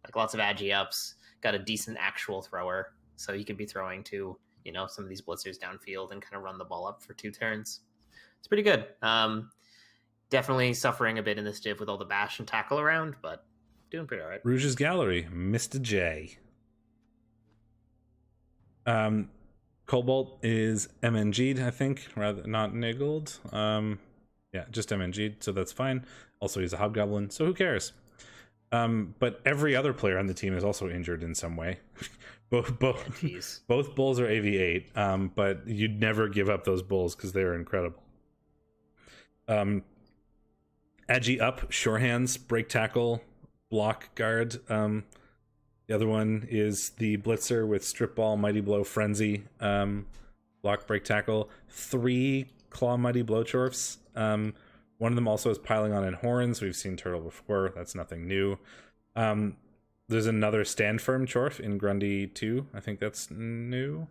Like lots of agi ups, got a decent actual thrower, so he could be throwing to, you know, some of these blitzers downfield and kind of run the ball up for 2 turns. It's pretty good. Definitely suffering a bit in this div with all the bash and tackle around, but doing pretty all right. Rouge's Gallery, Mr. J. Cobalt is MNG'd, I think, rather not niggled. Yeah, just MNG'd, so that's fine. Also, he's a Hobgoblin, so who cares? But every other player on the team is also injured in some way. both bulls are AV8, but you'd never give up those bulls because they're incredible. Agi up, sure hands, break tackle, block guard. The other one is the blitzer with strip ball, mighty blow, frenzy, block, break tackle. 3 claw, mighty blow chorfs. One of them also is piling on in horns. We've seen turtle before. That's nothing new. There's another stand firm Chorf in Grundy 2. I think that's new.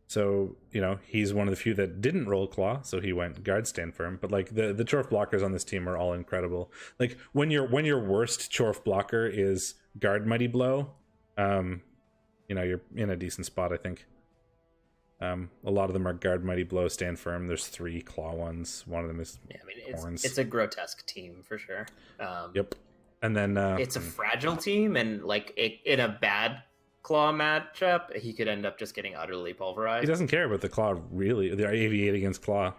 So, you know, he's one of the few that didn't roll claw, so he went guard stand firm. But like the Chorf blockers on this team are all incredible. Like when your worst Chorf blocker is guard mighty blow, you know, you're in a decent spot, I think. A lot of them are guard mighty blow, stand firm. There's 3 claw ones. One of them is horns. It's a grotesque team for sure. Yep. And then it's a fragile team, and like in a bad claw matchup, he could end up just getting utterly pulverized. He doesn't care about the claw, really. They're AV8 against claw.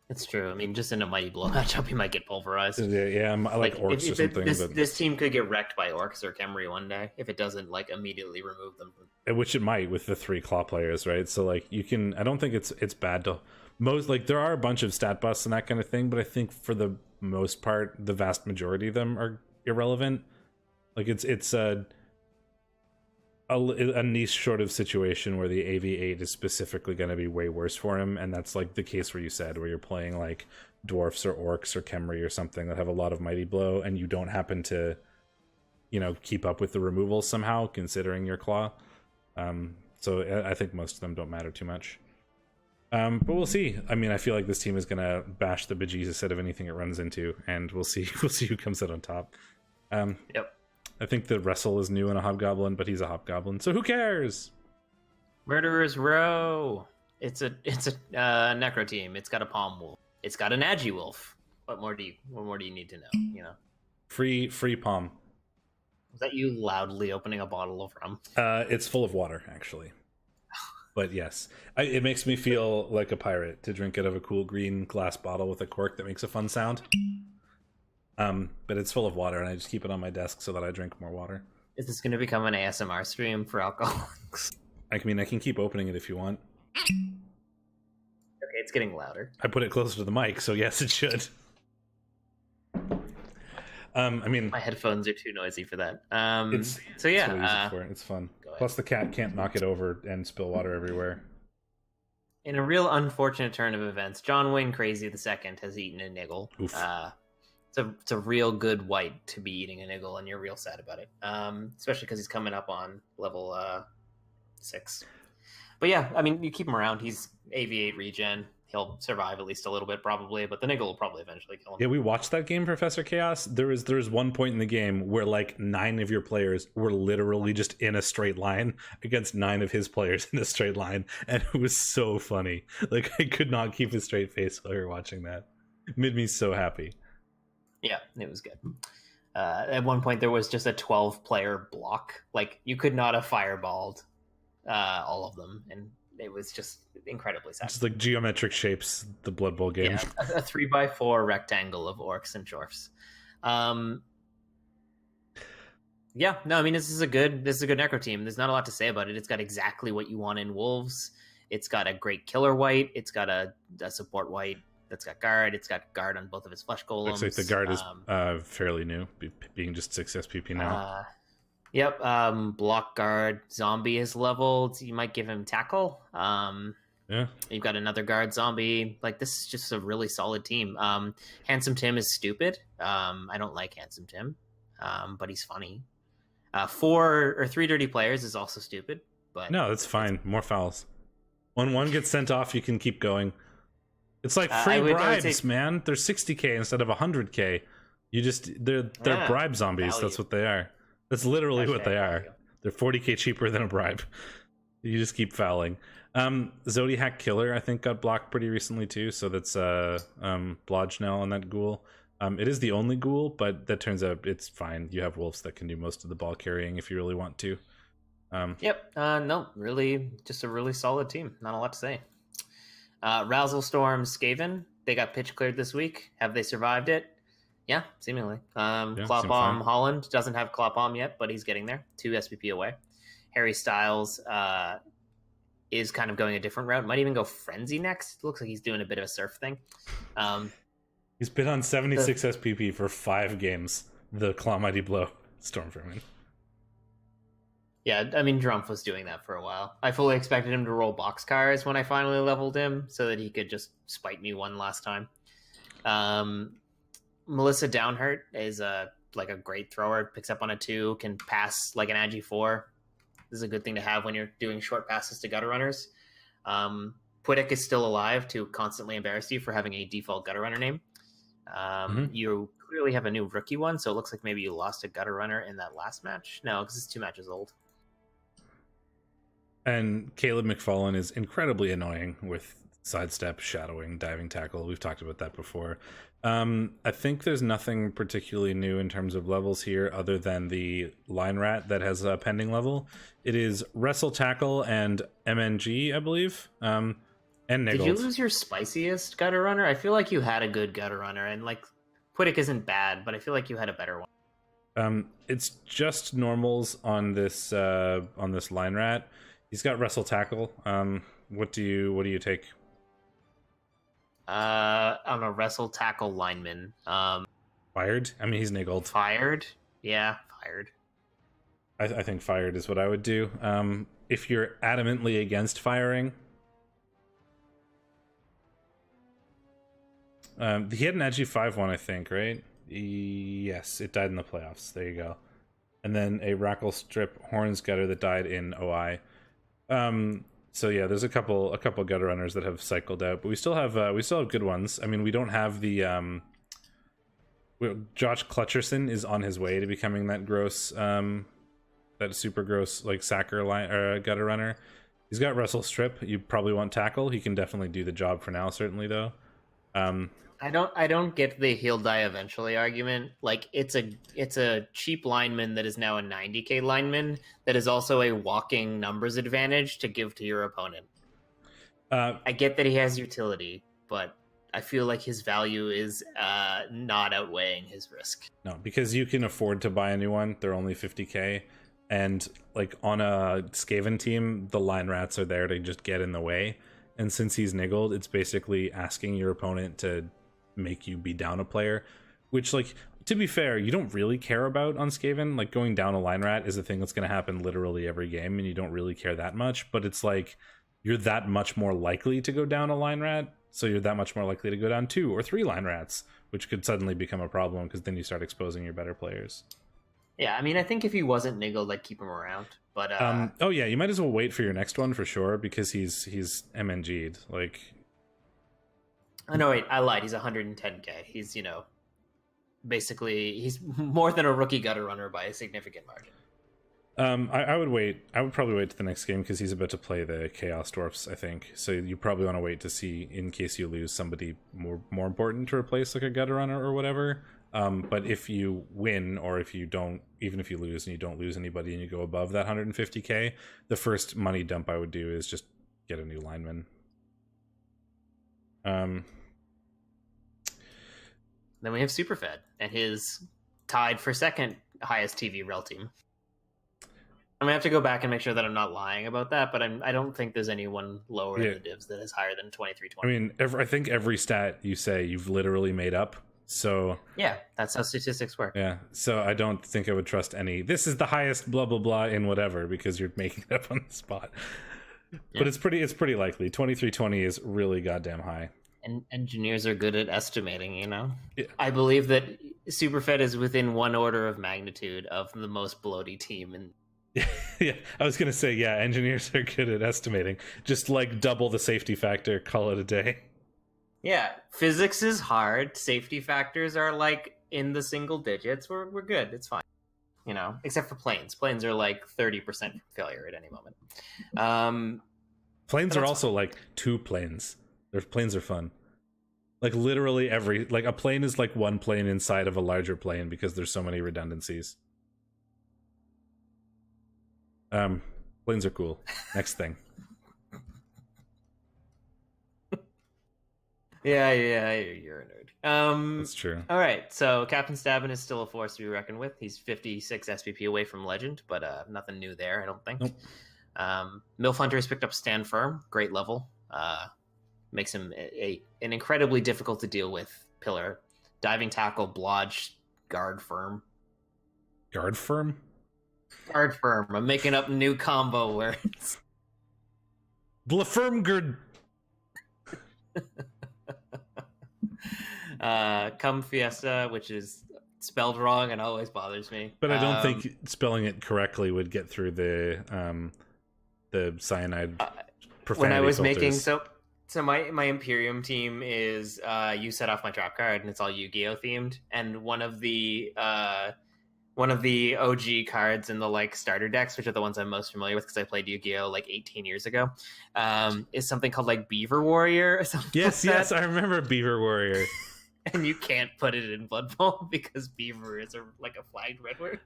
It's true. I mean, just in a mighty blow matchup, he might get pulverized. Yeah, I like Orcs or something. This team could get wrecked by Orcs or Khemri one day if it doesn't like immediately remove them. Which it might with the 3 claw players, right? So like you can. I don't think it's bad to most, like there are a bunch of stat busts and that kind of thing, but I think for the most part, the vast majority of them are irrelevant. Like it's a niche sort of situation where the AV8 is specifically going to be way worse for him, and that's like the case where you said where you're playing like dwarfs or orcs or Khemri or something that have a lot of mighty blow, and you don't happen to, you know, keep up with the removals somehow considering your claw. So I think most of them don't matter too much. But we'll see. I mean, I feel like this team is gonna bash the bejesus out of anything it runs into, and we'll see. We'll see who comes out on top. Yep. I think the Wrestle is new in a Hobgoblin, but he's a Hobgoblin, so who cares? Murderers Row. It's a Necro team. It's got a Palm Wolf. It's got an Agi Wolf. What more do you need to know? You know. Free Palm. Was that you loudly opening a bottle of rum? It's full of water, actually. But yes, it makes me feel like a pirate to drink out of a cool green glass bottle with a cork that makes a fun sound. But it's full of water, and I just keep it on my desk so that I drink more water. Is this going to become an ASMR stream for alcoholics? I mean, I can keep opening it if you want. Okay, it's getting louder. I put it closer to the mic, so yes, it should. I mean, my headphones are too noisy for that. It's fun. Plus, the cat can't knock it over and spill water everywhere. In a real unfortunate turn of events, John Wayne Crazy II has eaten a niggle. Oof. It's a real good white to be eating a niggle, and you're real sad about it. Especially because he's coming up on level 6. But yeah, I mean, you keep him around. He's AV8 regen. He'll survive at least a little bit, probably, but the niggle will probably eventually kill him. Yeah, we watched that game, Professor Chaos. There was one point in the game where like 9 of your players were literally just in a straight line against 9 of his players in a straight line, and it was so funny. Like, I could not keep a straight face while we were watching that. It made me so happy. Yeah, it was good. At one point, there was just a 12-player block. Like, you could not have fireballed all of them, and it was just incredibly sad. Just like geometric shapes, the Blood Bowl game. Yeah, a 3x4 rectangle of Orcs and Chorfs. Yeah, no, I mean, this is a good Necro team. There's not a lot to say about it. It's got exactly what you want in Wolves. It's got a great killer white. It's got a support white that's got guard. It's got guard on both of his flesh golems. Looks like the guard is fairly new, being just 6 SPP now. Yep, block guard zombie is leveled. So you might give him tackle. Yeah. You've got another guard zombie. Like, this is just a really solid team. Handsome Tim is stupid. I don't like Handsome Tim, but he's funny. 4 or 3 dirty players is also stupid. But no, that's fine. More fouls. When one gets sent off, you can keep going. It's like free bribes, man. They're 60k instead of 100k. They're bribe zombies. Value. That's what they are. That's literally what they are. They're 40k cheaper than a bribe. You just keep fouling. Zodiac Killer, I think, got blocked pretty recently too. So that's Blodge now on that ghoul. It is the only ghoul, but that turns out it's fine. You have wolves that can do most of the ball carrying if you really want to. Yep. No, really, just a really solid team. Not a lot to say. Rousal Storm Skaven, they got pitch cleared this week. Have they survived it? Yeah, seemingly. Claw Bomb Holland doesn't have Claw Bomb yet, but he's getting there. 2 SPP away. Harry Styles is kind of going a different route. Might even go Frenzy next. Looks like he's doing a bit of a surf thing. He's been on 76 SPP for 5 games. The Claw Mighty Blow Stormvermin. Yeah, I mean, Drumpf was doing that for a while. I fully expected him to roll boxcars when I finally leveled him so that he could just spite me one last time. Melissa Downhurt is a great thrower. Picks up on a 2, can pass like an Agi 4. This is a good thing to have when you're doing short passes to gutter runners. Pudik is still alive to constantly embarrass you for having a default gutter runner name. You clearly have a new rookie one, so it looks like maybe you lost a gutter runner in that last match. No, because it's 2 matches old. And Caleb McFarlane is incredibly annoying with sidestep, shadowing, diving tackle. We've talked about that before. I think there's nothing particularly new in terms of levels here other than the line rat that has a pending level. It is wrestle, tackle, and MNG, I believe. And Niggled. Did you lose your spiciest gutter runner? I feel like you had a good gutter runner, and like Pudik isn't bad, but I feel like you had a better one. It's just normals on this line rat. He's got wrestle, tackle. What do you take? On a wrestle tackle lineman. Fired? I mean, he's niggled. Fired? Yeah, fired. I think fired is what I would do. If you're adamantly against firing, he had an Agi 5-1, I think, right? Yes, it died in the playoffs. There you go. And then a Rackle Strip Horns Gutter that died in OI. So yeah, there's a couple gutter runners that have cycled out, but we still have good ones. I mean, we don't have the Josh Clutcherson is on his way to becoming that gross, that super gross like sacker line or gutter runner. He's got wrestle strip. You probably want tackle. He can definitely do the job for now, certainly though. I don't get the he'll die eventually argument. Like it's a cheap lineman that is now a 90k lineman that is also a walking numbers advantage to give to your opponent. I get that he has utility, but I feel like his value is not outweighing his risk. No, because you can afford to buy a new one. They're only 50k, and like on a Skaven team, the line rats are there to just get in the way. And since he's niggled, it's basically asking your opponent to make you be down a player, which, like, to be fair, you don't really care about on Skaven. Like, going down a line rat is a thing that's going to happen literally every game, and you don't really care that much. But it's like you're that much more likely to go down a line rat, so you're that much more likely to go down 2 or 3 line rats, which could suddenly become a problem because then you start exposing your better players. Yeah, I mean, I think if he wasn't niggled, I'd keep him around. But oh yeah, you might as well wait for your next one for sure, because he's MNG'd. Like, oh no, wait, I lied. He's 110k. He's, you know, basically he's more than a rookie gutter runner by a significant margin. I would wait. I would probably wait to the next game because he's about to play the Chaos Dwarfs, I think. So you probably want to wait to see, in case you lose somebody more important to replace, like a gutter runner or whatever. But if you win, or if you don't, even if you lose and you don't lose anybody and you go above that 150k, the first money dump I would do is just get a new lineman. Then we have Superfed and his tied for second highest TV REL team. I'm gonna have to go back and make sure that I'm not lying about that, but I don't think there's anyone lower in the divs that is higher than 2320. I mean, I think every stat you say you've literally made up. So yeah, that's how statistics work. Yeah, so I don't think I would trust any. This is the highest blah blah blah in whatever, because you're making it up on the spot. Yeah. But it's pretty likely. 2320 is really goddamn high. And engineers are good at estimating, you know? Yeah. I believe that Superfed is within one order of magnitude of the most bloaty team. And yeah, I was going to say, yeah, engineers are good at estimating. Just like double the safety factor, call it a day. Yeah, physics is hard. Safety factors are like in the single digits. We're good. It's fine. You know, except for planes. Planes are like 30% failure at any moment. Planes are also like 2 planes. Their planes are fun. Like literally a plane is like one plane inside of a larger plane because there's so many redundancies. Planes are cool. Next thing. Yeah, you're a nerd. That's true. All right, so Captain Stabin is still a force to be reckoned with. He's 56 SPP away from Legend, but nothing new there, I don't think. Nope. Milf Hunter has picked up Stand Firm, great level. Makes him an incredibly difficult to deal with pillar. Diving Tackle, Blodge, Guard Firm. Guard Firm? Guard Firm. I'm making up new combo words. Blafirmgard. Come Fiesta, which is spelled wrong and always bothers me. But I don't think spelling it correctly would get through the cyanide profanity when I was filters. making so my Imperium team is you set off my trap card and it's all Yu-Gi-Oh themed, and one of the OG cards in the like starter decks, which are the ones I'm most familiar with because I played Yu-Gi-Oh like 18 years ago, is something called like Beaver Warrior or something. Yes, I remember Beaver Warrior. And you can't put it in Blood Bowl because Beaver is like a flagged red word.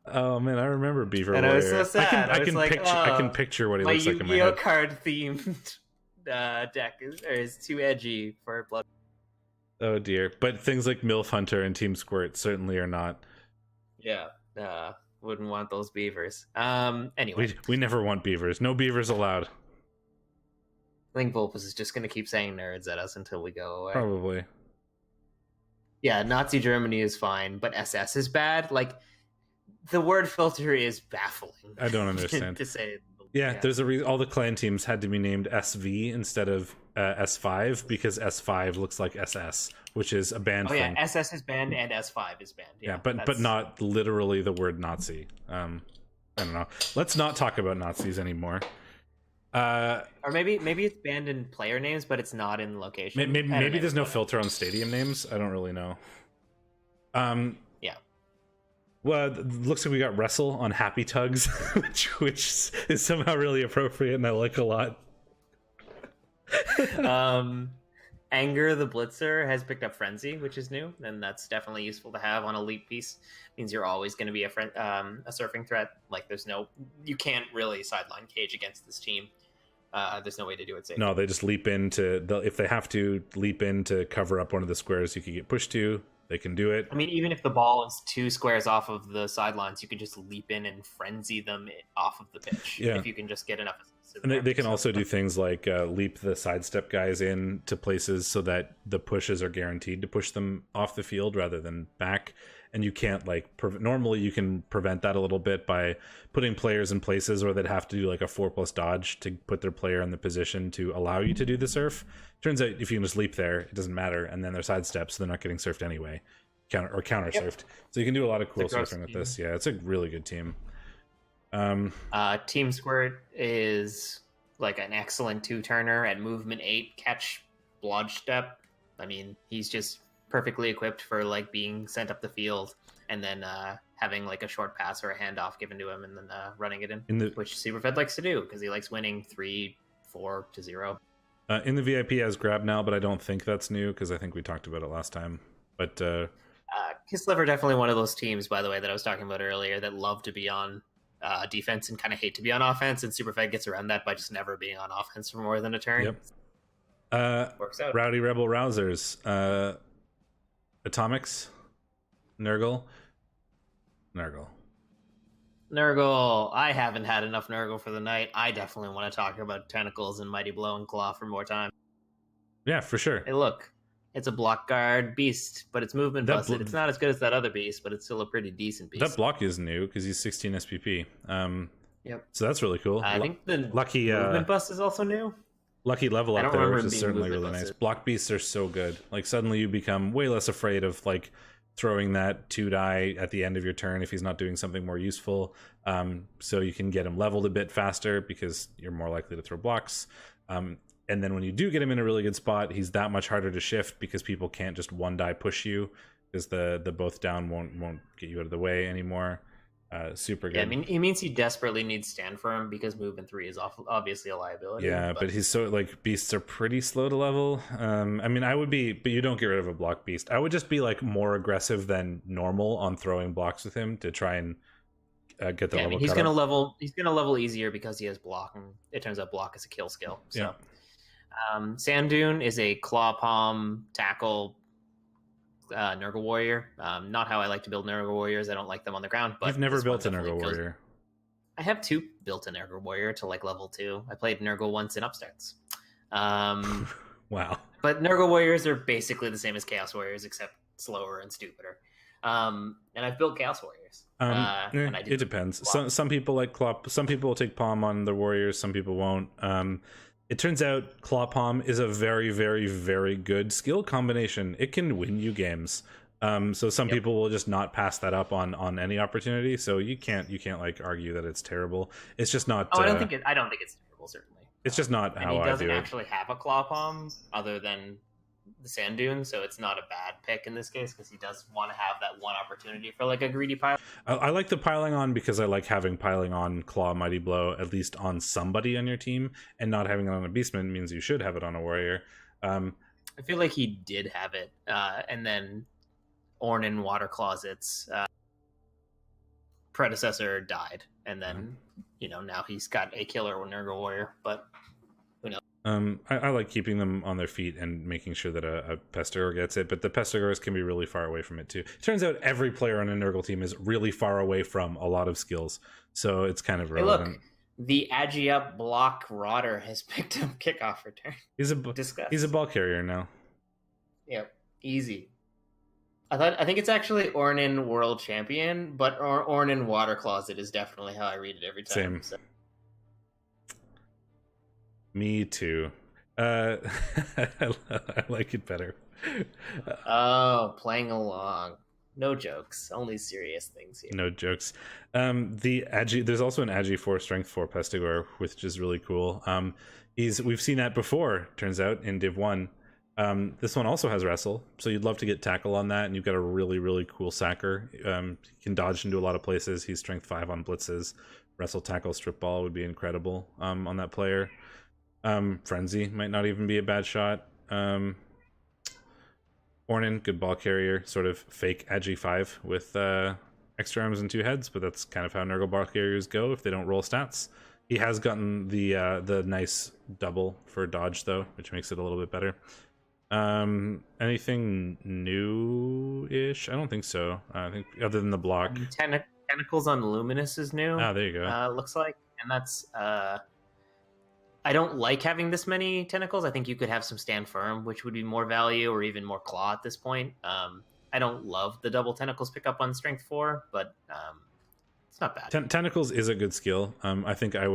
Oh man, I remember Beaver and Warrior. I was so sad. I can picture what he looks like in my head. My Yu-Gi-Oh card themed deck is too edgy for Blood. Oh dear, but things like Milf Hunter and Team Squirt certainly are not. Yeah, wouldn't want those beavers. Anyway, we never want beavers. No beavers allowed. I think Vulpus is just going to keep saying nerds at us until we go away. Probably. Yeah, Nazi Germany is fine, but SS is bad. Like, the word filter is baffling. I don't understand. to say. Yeah, there's a reason all the clan teams had to be named SV instead of S5 because S5 looks like SS, which is a banned thing. Yeah, SS is banned and S5 is banned. Yeah, but not literally the word Nazi. I don't know. Let's not talk about Nazis anymore. Or maybe it's banned in player names, but it's not in location. Maybe there's no filter on stadium names. I don't really know. Yeah. Well, it looks like we got wrestle on Happy Tugs, which is somehow really appropriate, and I like a lot. Anger the Blitzer has picked up Frenzy, which is new, and that's definitely useful to have on a leap piece. Means you're always going to be a surfing threat. Like you can't really sideline cage against this team. There's no way to do it safely. No, they just leap into if they have to leap in to cover up one of the squares you could get pushed to. They can do it. I mean, even if the ball is 2 squares off of the sidelines, you can just leap in and frenzy them off of the pitch. Yeah. If you can just get enough. And they can also do things like leap the sidestep guys in to places so that the pushes are guaranteed to push them off the field rather than back. And you can't normally you can prevent that a little bit by putting players in places where they'd have to do like a 4+ dodge to put their player in the position to allow you to do the surf. Turns out if you can just leap there, it doesn't matter, and then they're sidesteps, so they're not getting surfed anyway, counter surfed. Yep. So you can do a lot of cool surfing with this. Yeah, it's a really good team. Team Squirt is like an excellent 2-turner at movement 8, catch, blodge step. I mean, he's just perfectly equipped for like being sent up the field and then having like a short pass or a handoff given to him and then running it in which Superfed likes to do because he likes winning 3-4-0. In the VIP as grab now, but I don't think that's new because I think we talked about it last time. But Kislev are definitely one of those teams, by the way, that I was talking about earlier that love to be on defense and kind of hate to be on offense, and Superfed gets around that by just never being on offense for more than a turn. Yep. Works out. Rowdy Rebel Rousers. Atomics. Nurgle. I haven't had enough Nurgle for the night. I definitely want to talk about Tentacles and Mighty Blow and Claw for more time. Yeah, for sure. Hey, look. It's a block guard beast, but it's movement busted. It's not as good as that other beast, but it's still a pretty decent beast. That block is new because he's 16 SPP. Yep. So that's really cool. I think the lucky movement bust is also new. Lucky level up there, which is certainly really nice. Block beasts are so good. Like suddenly you become way less afraid of like throwing that 2-die at the end of your turn if he's not doing something more useful. So you can get him leveled a bit faster because you're more likely to throw blocks. And then when you do get him in a really good spot, he's that much harder to shift because people can't just 1-die push you because the both down won't get you out of the way anymore. Super good. Yeah, I mean, he means he desperately needs stand for him because movement 3 is obviously a liability. Yeah, but he's so like beasts are pretty slow to level. I mean, I would be, but you don't get rid of a block beast. I would just be like more aggressive than normal on throwing blocks with him to try and get the level. I mean, he's gonna level. He's gonna level easier because he has block, and it turns out block is a kill skill. So. Yeah. Sand Dune is a claw palm tackle Nurgle warrior. Not how I like to build Nurgle warriors. I don't like them on the ground. But I've never built a Nurgle warrior. I have 2 built a Nurgle warrior to like level 2. I played Nurgle once in Upstarts. Wow. But Nurgle warriors are basically the same as Chaos warriors, except slower and stupider. And I've built Chaos warriors. And it depends. Some people like claw. Some people will take palm on the warriors. Some people won't. It turns out Claw Palm is a very, very, very good skill combination. It can win you games. So some people will just not pass that up on any opportunity. So you can't like argue that it's terrible. It's just not. I don't think it's terrible. Certainly, it's just not how I do it. He doesn't actually have a Claw Palm other than the Sand Dune, so it's not a bad pick in this case because he does want to have that one opportunity for like a greedy pile. I like the piling on because I like having piling on Claw Mighty Blow at least on somebody on your team, and not having it on a beastman means you should have it on a warrior. I feel like he did have it, and then Ornin Water Closet's predecessor died, and then now he's got a killer Nurgle warrior, but. I like keeping them on their feet and making sure that a Pestigor gets it, but the Pestigors can be really far away from it too. Turns out every player on a Nurgle team is really far away from a lot of skills, so it's kind of relevant. Hey, look, the Agi Up block Rotter has picked up kickoff return. He's a ball carrier now. Yep, easy. I think it's actually Ornin World Champion, but Ornin Water Closet is definitely how I read it every time. Same. So. Me too. I like it better. Oh, playing along. no jokes, only serious things here. No jokes. There's also an Agi 4 Strength 4 Pestigor, which is really cool. We've seen that before, turns out, in Div 1. This one also has Wrestle, so you'd love to get Tackle on that, and you've got a really, really cool Sacker. He can dodge into a lot of places. He's Strength 5 on Blitzes. Wrestle, Tackle, Strip Ball would be incredible on that player. Frenzy might not even be a bad shot. Ornan, good ball carrier, sort of fake Agi 5 with extra arms and 2 heads, but that's kind of how Nurgle ball carriers go if they don't roll stats. He has gotten the nice double for dodge though, which makes it a little bit better. Anything new-ish? I don't think so. I think other than the block. Tentacles on Luminous is new. Ah, there you go. Looks like, and that's. I don't like having this many tentacles. I think you could have some Stand Firm, which would be more value, or even more Claw at this point. I don't love the double tentacles pickup on Strength 4, but it's not bad. Tentacles is a good skill. I think I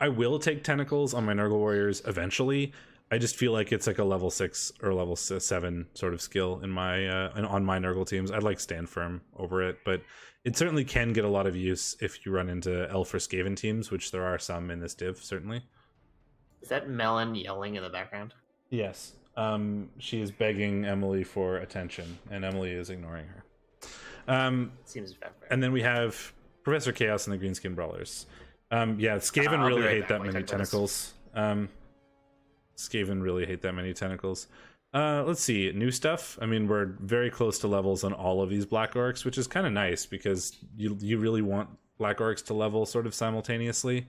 will take Tentacles on my Nurgle Warriors eventually. I just feel like it's like a level 6 or level 7 sort of skill in my on my Nurgle teams. I'd like Stand Firm over it, but it certainly can get a lot of use if you run into Elf or Skaven teams, which there are some in this div, certainly. Is that Melon yelling in the background? Yes. She is begging Emily for attention, and Emily is ignoring her. Seems bad. And then we have Professor Chaos and the Greenskin Brawlers. Skaven really hate that many tentacles. Skaven really hate that many tentacles. Let's see, new stuff. I mean, we're very close to levels on all of these Black Orcs, which is kind of nice because you really want Black Orcs to level sort of simultaneously.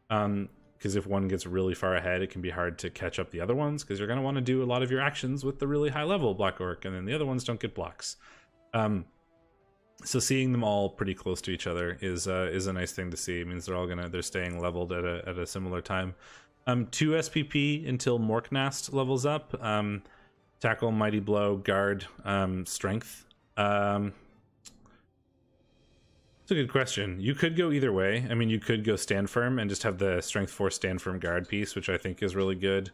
Because if one gets really far ahead, it can be hard to catch up the other ones, because you're going to want to do a lot of your actions with the really high level Black Orc, and then the other ones don't get blocks. So seeing them all pretty close to each other is a nice thing to see. It means they're staying leveled at a similar time. 2 SPP until Morknast levels up. Tackle, Mighty Blow, Guard, Strength. It's a good question. You could go either way. I mean, you could go Stand Firm and just have the Strength 4 Stand Firm Guard piece, which I think is really good.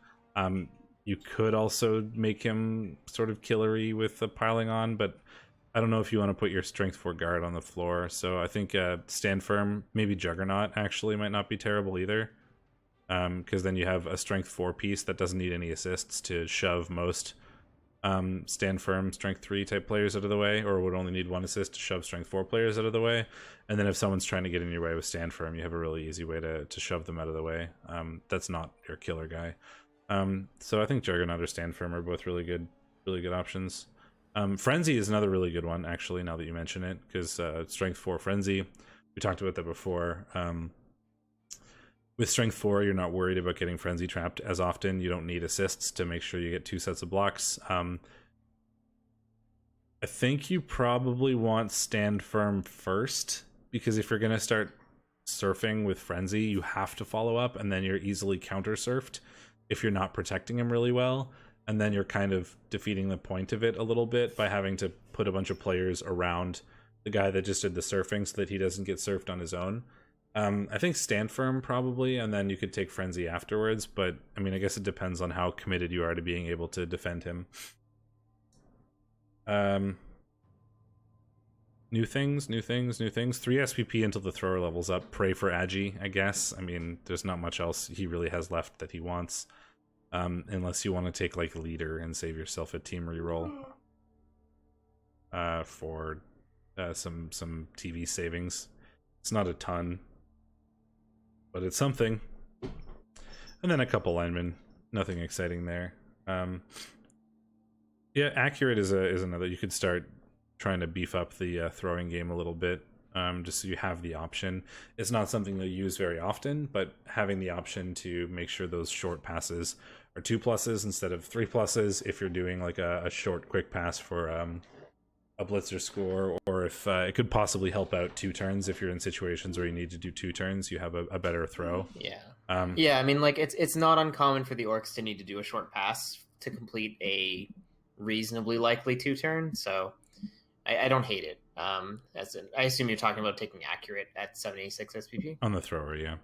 You could also make him sort of killery with the piling on, but I don't know if you want to put your Strength 4 Guard on the floor. So I think Stand Firm, maybe Juggernaut actually might not be terrible either. Because then you have a Strength 4 piece that doesn't need any assists to shove most Stand Firm Strength 3 type players out of the way, or would only need 1 assist to shove Strength 4 players out of the way. And then if someone's trying to get in your way with Stand Firm, you have a really easy way to shove them out of the way. That's not your killer guy. So I think Juggernaut or Stand Firm are both really good options. Frenzy is another really good one, actually, now that you mention it, because Strength 4 Frenzy, we talked about that before. With Strength 4, you're not worried about getting Frenzy trapped as often. You don't need assists to make sure you get 2 sets of blocks. I think you probably want Stand Firm first, because if you're going to start surfing with Frenzy, you have to follow up, and then you're easily counter-surfed if you're not protecting him really well. And then you're kind of defeating the point of it a little bit by having to put a bunch of players around the guy that just did the surfing so that he doesn't get surfed on his own. I think Stand Firm probably, and then you could take Frenzy afterwards, but I mean, I guess it depends on how committed you are to being able to defend him. New things. 3 SPP until the thrower levels up. Pray for Agi, I guess. I mean, there's not much else he really has left that he wants. Unless you want to take like Leader and save yourself a team reroll for some TV savings. It's not a ton, but it's something. And then a couple linemen. Nothing exciting there. Accurate is another. You could start trying to beef up the throwing game a little bit, just so you have the option. It's not something you'll use very often, but having the option to make sure those short passes are 2 pluses instead of 3 pluses if you're doing like a short quick pass for a blitzer score, or if it could possibly help out 2 turns if you're in situations where you need to do 2 turns, you have a better throw. I mean, like it's not uncommon for the Orcs to need to do a short pass to complete a reasonably likely 2 turn, so I don't hate it. I assume you're talking about taking Accurate at 76 SPP on the thrower. Yeah,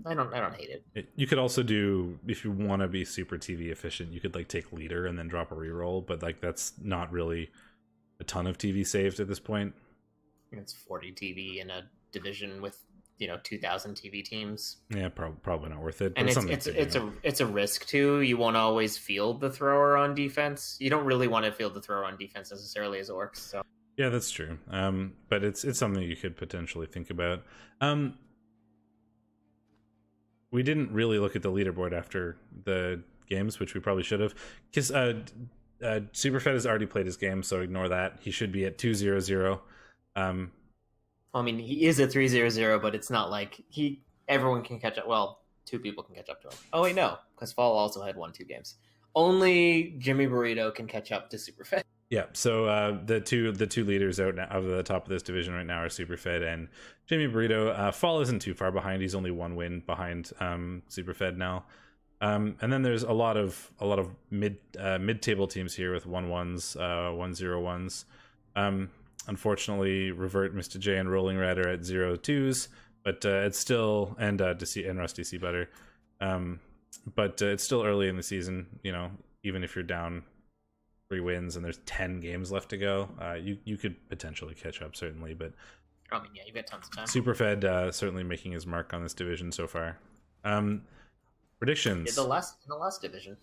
I don't hate it. You could also do, if you want to be super TV efficient, you could like take Leader and then drop a reroll, but like that's not really a ton of TV saved at this point. It's 40 TV in a division with 2,000 TV teams. Yeah, probably not worth it. And it's a risk too. You won't always field the thrower on defense. You don't really want to field the thrower on defense necessarily as Orcs. So yeah, that's true. But it's something you could potentially think about. We didn't really look at the leaderboard after the games, which we probably should have, because Superfed has already played his game, so ignore that. He should be at 2-0-0. I mean, he is at 3-0-0, but it's not like everyone can catch up. Well, 2 people can catch up to him. Oh wait, no, because Fall also had 1-2 games. Only Jimmy Burrito can catch up to Superfed. Yeah, so the two leaders out now of the top of this division right now are Superfed and Jimmy Burrito. Fall isn't too far behind. He's only 1 win behind Superfed now. And then there's a lot of mid-table teams here with 1-1s, 1-0-1s. Unfortunately, Revert, Mr. J, and Rolling Red are at 0-2s, but it's still and Rusty Sea Butter. But it's still early in the season. Even if you're down 3 wins and there's 10 games left to go, you could potentially catch up, certainly. But I mean, yeah, you've got tons of time. Superfed certainly making his mark on this division so far. Predictions. In the last division.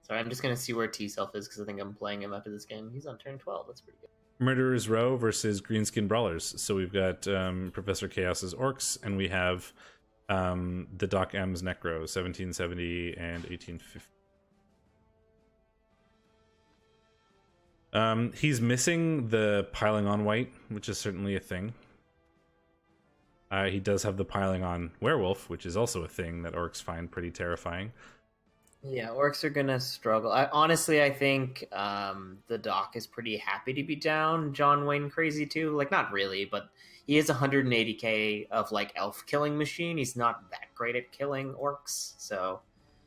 Sorry, I'm just gonna see where T-Self is because I think I'm playing him after this game. He's on turn 12. That's pretty good. Murderers Row versus Greenskin Brawlers. So we've got Professor Chaos's Orcs, and we have the Doc M's Necro, 1770 and 1850. He's missing the piling on white, which is certainly a thing. He does have the piling on werewolf, which is also a thing that Orcs find pretty terrifying. Yeah, Orcs are gonna struggle. I think the Doc is pretty happy to be down John Wayne Crazy too. Like, not really, but he is 180k of like elf killing machine. He's not that great at killing Orcs, so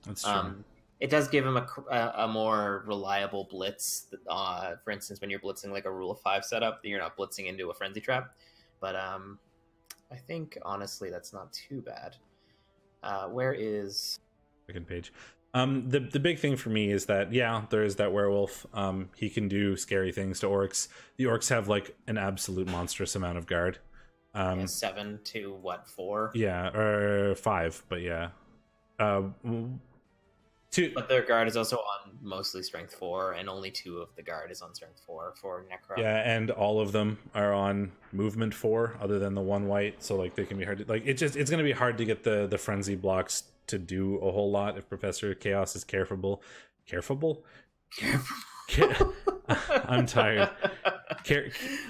that's true. It does give him a more reliable blitz. For instance, when you're blitzing like a rule of 5 setup, you're not blitzing into a frenzy trap. But I think honestly that's not too bad. Where is second page? The big thing for me is that, yeah, there is that werewolf. He can do scary things to Orcs. The Orcs have like an absolute monstrous amount of guard. 7 to 4? Yeah, or 5, but yeah. 2. But their guard is also on mostly strength 4, and only 2 of the guard is on strength 4 for Necro. Yeah, and all of them are on movement 4, other than the 1 white. So like they can be hard to, like, it's going to be hard to get the frenzy blocks to do a whole lot if Professor Chaos is careful. I'm tired.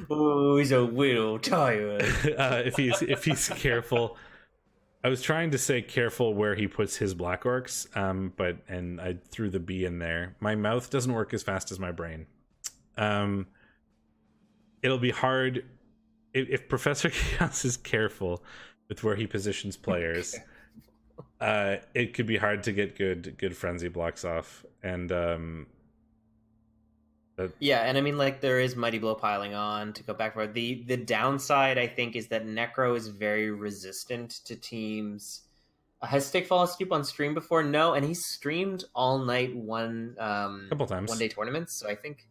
Oh, he's a little tired. If he's careful. I was trying to say careful where he puts his black orcs, but I threw the B in there. My mouth doesn't work as fast as my brain. It'll be hard if Professor Chaos is careful with where he positions players. It could be hard to get good frenzy blocks off, and yeah, and I mean, like, there is Mighty Blow piling on to go back for the downside. I think is that Necro is very resistant to teams. Has Steak fallen asleep on stream before? No, and he's streamed all night couple times 1-day tournaments. So I think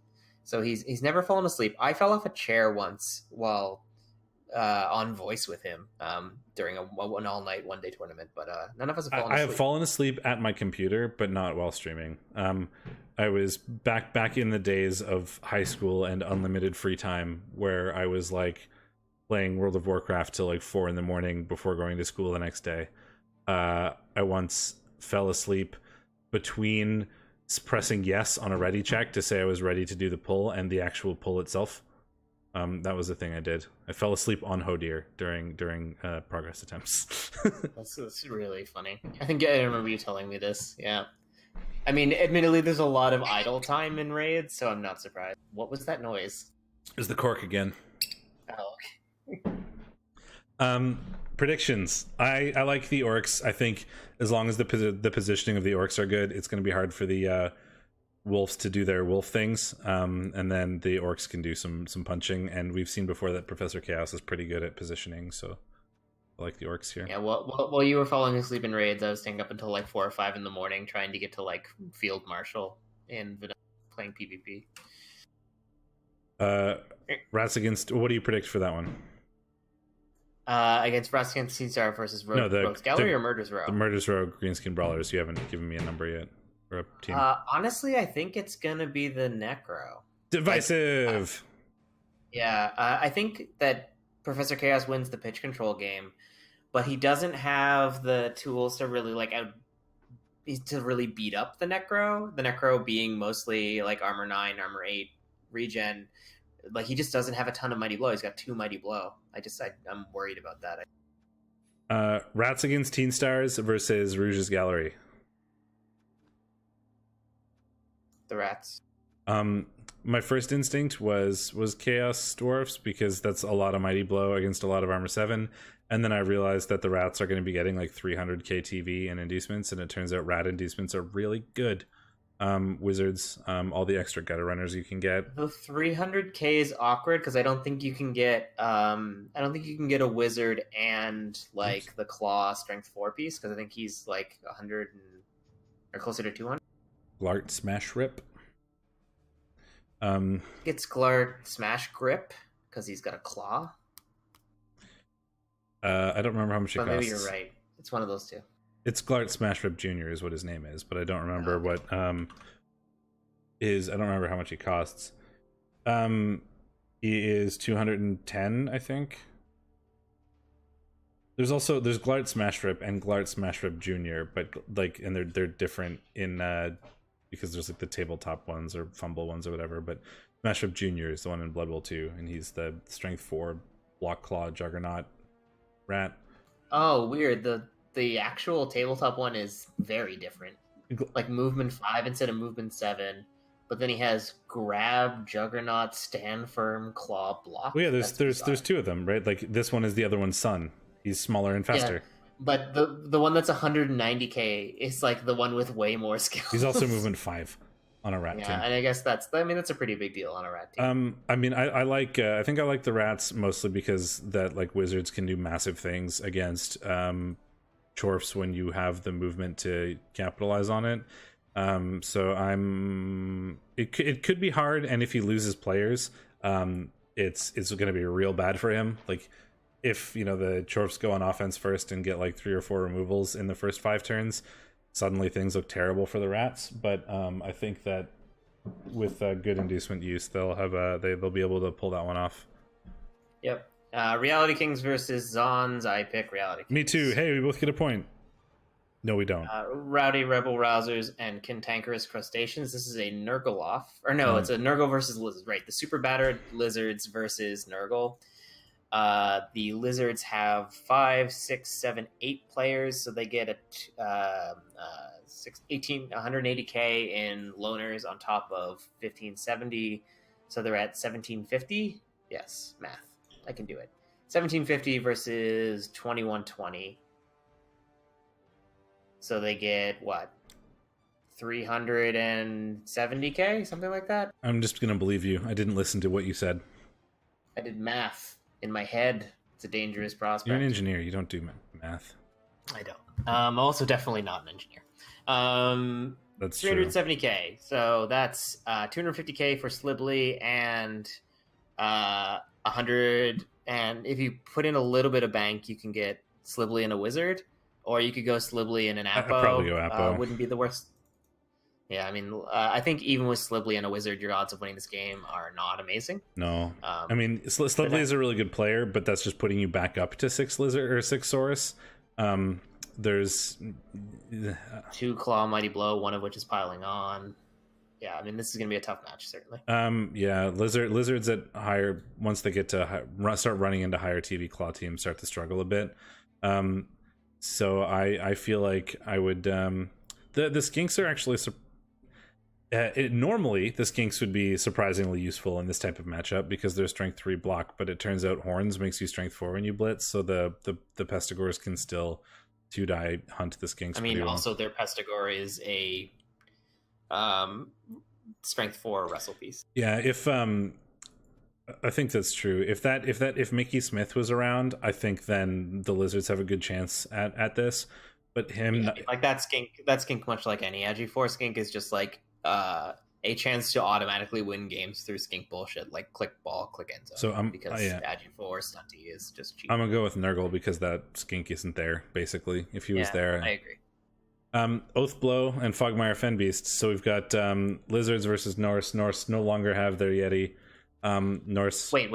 he's never fallen asleep. I fell off a chair once while on voice with him during an all-night 1-day tournament, but none of us have fallen asleep. I have fallen asleep at my computer, but not while streaming. I was back in the days of high school and unlimited free time, where I was like playing World of Warcraft till like 4 a.m. before going to school the next day. I once fell asleep between pressing yes on a ready check to say I was ready to do the pull and the actual pull itself. That was the thing I did. I fell asleep on Hodir during progress attempts. That's really funny. I think I remember you telling me this. Yeah. I mean, admittedly, there's a lot of idle time in raids, so I'm not surprised. What was that noise? It was the cork again. Oh, okay. Predictions. I like the Orcs. I think as long as the positioning of the Orcs are good, it's going to be hard for the wolves to do their wolf things, and then the Orcs can do some punching. And we've seen before that Professor Chaos is pretty good at positioning, so I like the Orcs here. Yeah, while you were falling asleep in raids, I was staying up until like 4 or 5 in the morning trying to get to like Field Marshal and playing PvP. Rats against. What do you predict for that one? Against Rats Against Caesar versus Rogues Gallery or Murders Row? The Murders Row Greenskin Brawlers. You haven't given me a number yet or a team. Honestly, I think it's gonna be the Necro. Divisive. I think that Professor Chaos wins the pitch control game, but he doesn't have the tools to really really beat up the Necro. The Necro being mostly like armor 9, armor 8, regen. Like, he just doesn't have a ton of Mighty Blow. He's got 2 Mighty Blow. I'm worried about that. Rats Against Teen Stars versus Rouge's Gallery. The Rats. My first instinct was Chaos Dwarfs, because that's a lot of Mighty Blow against a lot of armor 7. And then I realized that the Rats are going to be getting like 300 KTV and inducements, and it turns out Rat inducements are really good. Wizards, all the extra gutter runners you can get. The 300k is awkward because I don't think you can get a wizard and like the claw strength 4 piece, because I think he's like 100 or closer to 200. Glart Smash Rip. It's Glart Smash Grip because he's got a claw. I don't remember how much it costs. Maybe you're right. It's one of those two. It's Glart Smash Rip Jr. is what his name is, but I don't remember what I don't remember how much he costs. He is 210, I think. There's Glart Smash Rip and Glart Smash Rip Jr., but like, and they're different in because there's like the tabletop ones or fumble ones or whatever, but Smash Rip Jr. is the one in Blood Bowl 2, and he's the strength 4 block claw juggernaut rat. Oh, weird. The actual tabletop one is very different. Like movement 5 instead of movement 7. But then he has grab, juggernaut, stand firm, claw, block. Well, yeah, there's 2 of them, right? Like, this one is the other one's son. He's smaller and faster. Yeah, but the one that's 190k is like the one with way more skills. He's also movement 5 on a rat team. Yeah, and I guess that's a pretty big deal on a rat team. I mean, I like I think I like the Rats mostly because that like wizards can do massive things against Chorfs when you have the movement to capitalize on it. So it could be hard, and if he loses players, it's going to be real bad for him. Like, if the Chorfs go on offense first and get like 3 or 4 removals in the first 5 turns, suddenly things look terrible for the Rats. But I think that with good inducement use, they'll be able to pull that one off. Yep. Reality Kings versus Zons. I pick Reality Kings. Me too. Hey, we both get a point. No, we don't. Rowdy Rebel Rousers and Cantankerous Crustaceans. This is a Nurgle off. Or no, it's a Nurgle versus Lizard. Right, the super battered Lizards versus Nurgle. The Lizards have 5, 6, 7, 8 players, so they get 180k in loners on top of 1570. So they're at 1750. Yes, math. I can do it. 1750 versus 2120. So they get what? 370k, something like that. I'm just gonna believe you. I didn't listen to what you said. I did math in my head. It's a dangerous prospect. You're an engineer. You don't do math. I don't. I'm also definitely not an engineer. That's 370k. So that's 250k for Slibley and 100. And if you put in a little bit of bank, you can get Slibley and a wizard, or you could go Slibley and an Appo. I'd probably go Appo. Wouldn't be the worst. Yeah, I mean, I think even with Slibley and a wizard, your odds of winning this game are not amazing. No, I mean, Slibley is a really good player, but that's just putting you back up to 6 lizard or 6 Saurus. There's 2 Claw Mighty Blow, one of which is piling on. Yeah, I mean, this is going to be a tough match, certainly. Yeah, lizards at higher, once they get to start running into higher TV claw teams, start to struggle a bit. So I feel like I would the skinks are actually normally the skinks would be surprisingly useful in this type of matchup because they're strength 3 block, but it turns out horns makes you strength 4 when you blitz, so the Pestigores can still 2-die hunt the skinks. I mean, also their Pestigore is a strength 4 wrestle piece. Yeah, if I think that's true. If Mickey Smith was around, I think then the lizards have a good chance at this. But him, like that skink, much like any Agi 4 skink, is just like a chance to automatically win games through skink bullshit like click ball, click end zone. So because Agi 4 stunty is just cheap. I'm gonna go with Nurgle because that skink isn't there. Basically, if he was there, I agree. Oathblow and Fogmire Fenbeast. So we've got Lizards versus Norse. Norse no longer have their Yeti. Norse. Wait.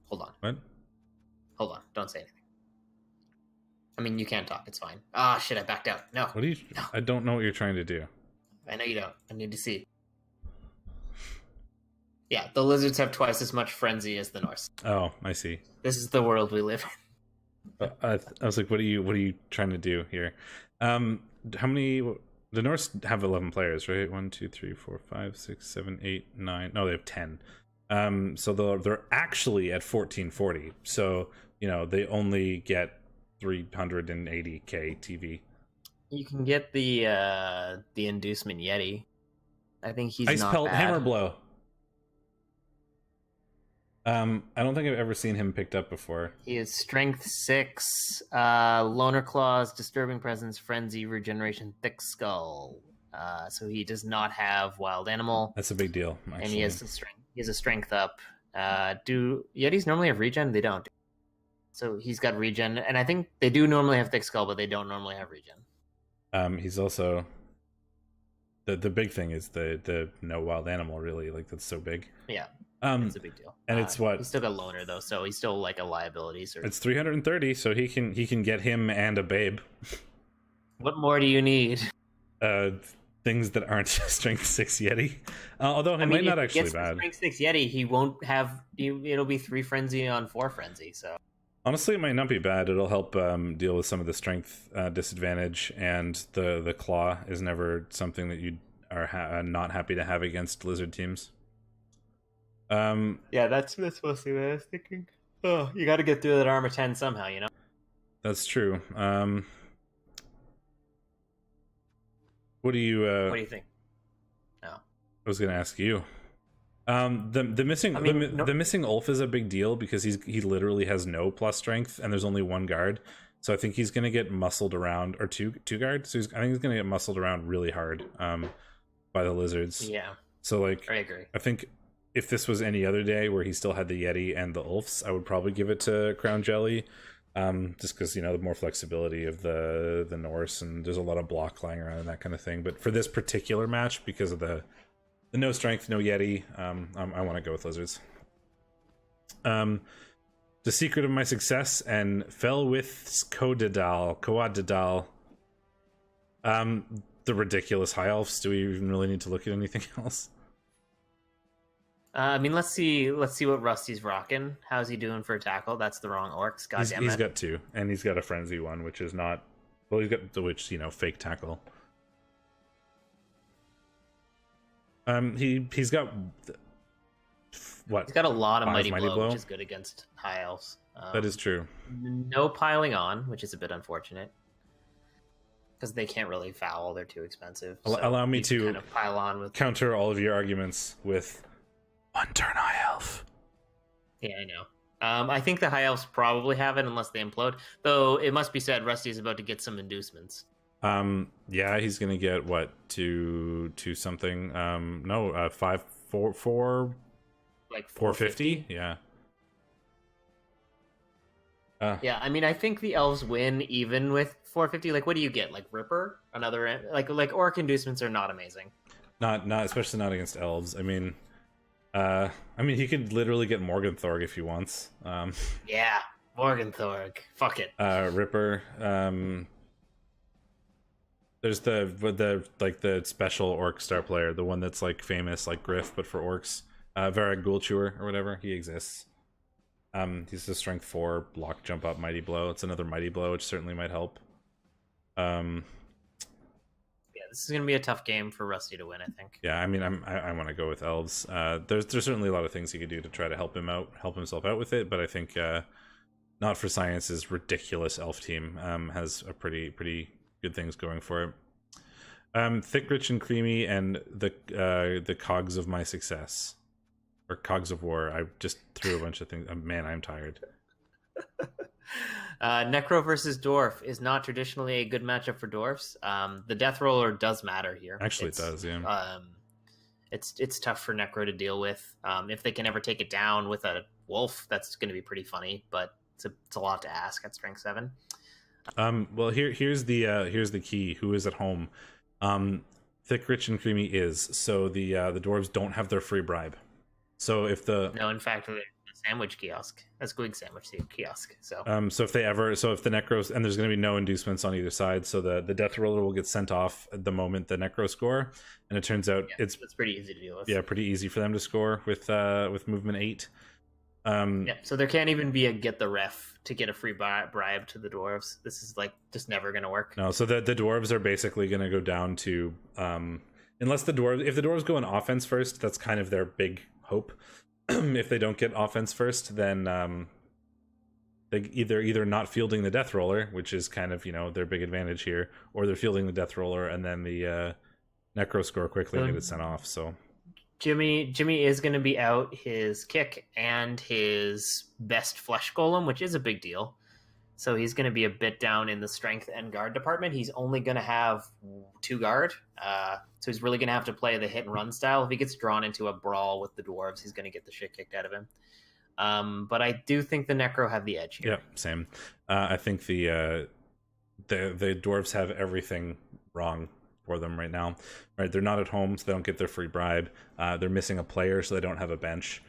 Hold on. What? Hold on. Don't say anything. I mean, you can talk. It's fine. Ah, shit! I backed out. No. What are you? No. I don't know what you're trying to do. I know you don't. I need to see. Yeah, the Lizards have twice as much frenzy as the Norse. Oh, I see. This is the world we live in. I was like, what are you trying to do here? How many? The Norse have 11 players, right? 1, 2, 3, 4, 5, 6, 7, 8, 9. No, they have 10. So they're actually at 1440. So they only get 380k TV. You can get the inducement Yeti. I think he's Ice not Pelt bad. Hammer Blow. I don't think I've ever seen him picked up before. He is Strength 6, Loner Claws, Disturbing Presence, Frenzy, Regeneration, Thick Skull. So he does not have Wild Animal. That's a big deal, actually. And he has a Strength up. Do Yetis normally have regen? They don't. So he's got regen, and I think they do normally have Thick Skull, but they don't normally have regen. He's also the big thing is the no wild animal, really, like that's so big. Yeah. It's a big deal. And it's what he's still got Loner though, so he's still like a liability. So it's 330, so he can get him and a babe. What more do you need? Things that aren't Strength 6 Yeti. Although he might not actually bad. Strength 6 Yeti, he won't have. It'll be 3 frenzy on 4 frenzy. So honestly, it might not be bad. It'll help deal with some of the strength disadvantage, and the claw is never something that you are not happy to have against lizard teams. Yeah, that's mostly what I was thinking. Oh, you got to get through that armor 10 somehow, That's true. What do you think? No, I was going to ask you. The missing Ulf is a big deal because he literally has no plus strength and there's only 1 guard. So I think he's going to get muscled around, or two guards. So I think he's going to get muscled around really hard by the lizards. Yeah. So I agree. I think if this was any other day where he still had the Yeti and the Ulfs, I would probably give it to Crown Jelly. Just because the more flexibility of the Norse, and there's a lot of block lying around and that kind of thing. But for this particular match, because of the no strength, no Yeti, I want to go with lizards. The secret of my success and fell with Coadidal. The ridiculous high elves. Do we even really need to look at anything else? Let's see what Rusty's rocking. How's he doing for a tackle? That's the wrong Orcs. Goddamn it. He's got 2, and he's got a frenzy one, which is not. Well, he's got fake tackle. He's got what? He's got a lot of mighty blow, which is good against high elves. That is true. No piling on, which is a bit unfortunate because they can't really foul; they're too expensive. Allow me to kind of pile on with counter all of your arguments with Unturn High Elf. Yeah, I know. I think the high elves probably have it unless they implode. Though it must be said, Rusty is about to get some inducements. Yeah, he's gonna get what to something. 5 4 like 450. Yeah. Yeah, I mean, I think the elves win even with 450. Like, what do you get? Like Ripper, another like Orc inducements are not amazing. Not especially not against elves. I mean, he could literally get Morgenthorg if he wants. Yeah, Morgenthorg. Fuck it. Ripper. There's the special orc star player, the one that's like famous like Griff, but for orcs. Varag Ghoulchewer or whatever. He exists. He's a strength 4 block jump up mighty blow. It's another mighty blow, which certainly might help. Yeah, this is gonna be a tough game for Rusty to win, I think. Yeah, I mean, I want to go with elves. There's certainly a lot of things he could do to try to help himself out with it, but I think Not for Science's ridiculous elf team has a pretty good things going for it. Thick, rich, and creamy, and the cogs of my success, or cogs of war. I just threw a bunch of things. Man, I'm tired. Necro versus Dorf is not traditionally a good matchup for Dorfs. The death roller does matter here. Actually, it does. Yeah. it's tough for Necro to deal with. If they can ever take it down with a Wolf, that's going to be pretty funny, but it's a lot to ask at strength 7. Well, here's the key. Who is at home? Thick, rich, and creamy is. So the dwarves don't have their free bribe. So if the no, in fact, the sandwich kiosk, a squig sandwich kiosk. So if the Necros, and there's going to be no inducements on either side, so the death roller will get sent off at the moment the Necro score, and it turns out it's pretty easy to deal with. Yeah, pretty easy for them to score with movement 8. So there can't even be a get the ref to get a free bribe to the dwarves. This is like just never going to work. No, so the dwarves are basically going to go down to unless if the dwarves go on offense first, that's kind of their big hope. If they don't get offense first, then they either not fielding the death roller, which is kind of their big advantage here, or they're fielding the death roller and then the Necro score quickly and get it sent off. So Jimmy is going to be out his kick and his best flesh golem, which is a big deal. So he's going to be a bit down in the strength and guard department. He's only going to have 2 guard. So he's really going to have to play the hit and run style. If he gets drawn into a brawl with the dwarves, he's going to get the shit kicked out of him. But I do think the Necro have the edge here. Yeah, same. I think the dwarves have everything wrong for them right now. Right, they're not at home, so they don't get their free bribe. They're missing a player, so they don't have a bench.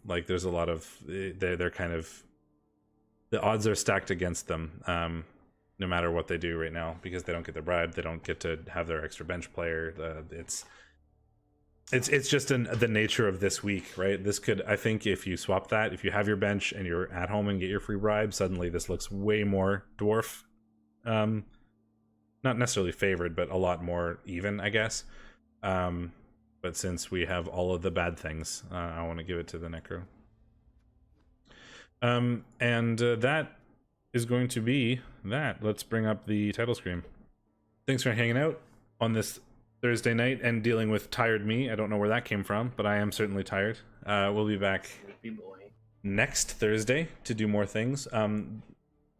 Like there's a lot of they're kind of, the odds are stacked against them, no matter what they do right now, because they don't get their bribe, they don't get to have their extra bench player. It's just the nature of this week, right? This could, I think, if you swap that, if you have your bench and you're at home and get your free bribe, suddenly this looks way more dwarf. Not necessarily favored, but a lot more even, I guess. But since we have all of the bad things, I want to give it to the Necro. And that is going to be that. Let's bring up the title screen. Thanks for hanging out on this Thursday night and dealing with tired me. I don't know where that came from, but I am certainly tired. We'll be back next Thursday to do more things.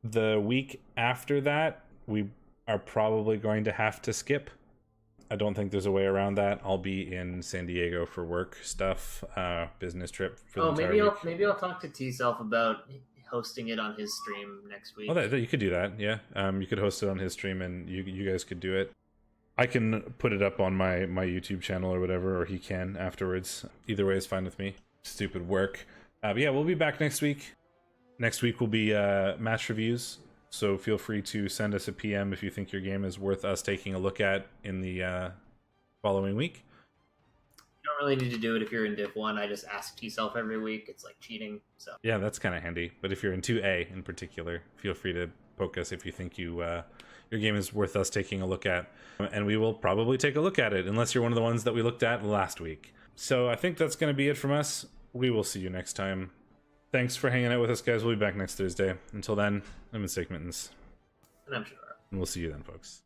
The week after that, we are probably going to have to skip. I don't think there's a way around that. I'll be in San Diego for work stuff, business trip for the entire week. Maybe I'll talk to T-Self about hosting it on his stream next week. Oh, you could do that, yeah. You could host it on his stream, and you guys could do it. I can put it up on my YouTube channel or whatever, or he can afterwards. Either way is fine with me. Stupid work. But yeah, we'll be back next week. Next week will be match reviews. So feel free to send us a PM if you think your game is worth us taking a look at in the following week. You don't really need to do it if you're in Div 1. I just ask T-Self every week. It's like cheating. So yeah, that's kind of handy. But if you're in 2A in particular, feel free to poke us if you think your game is worth us taking a look at. And we will probably take a look at it, unless you're one of the ones that we looked at last week. So I think that's going to be it from us. We will see you next time. Thanks for hanging out with us, guys. We'll be back next Thursday. Until then, I'm in Steakmittens. And I'm Shadorra. And we'll see you then, folks.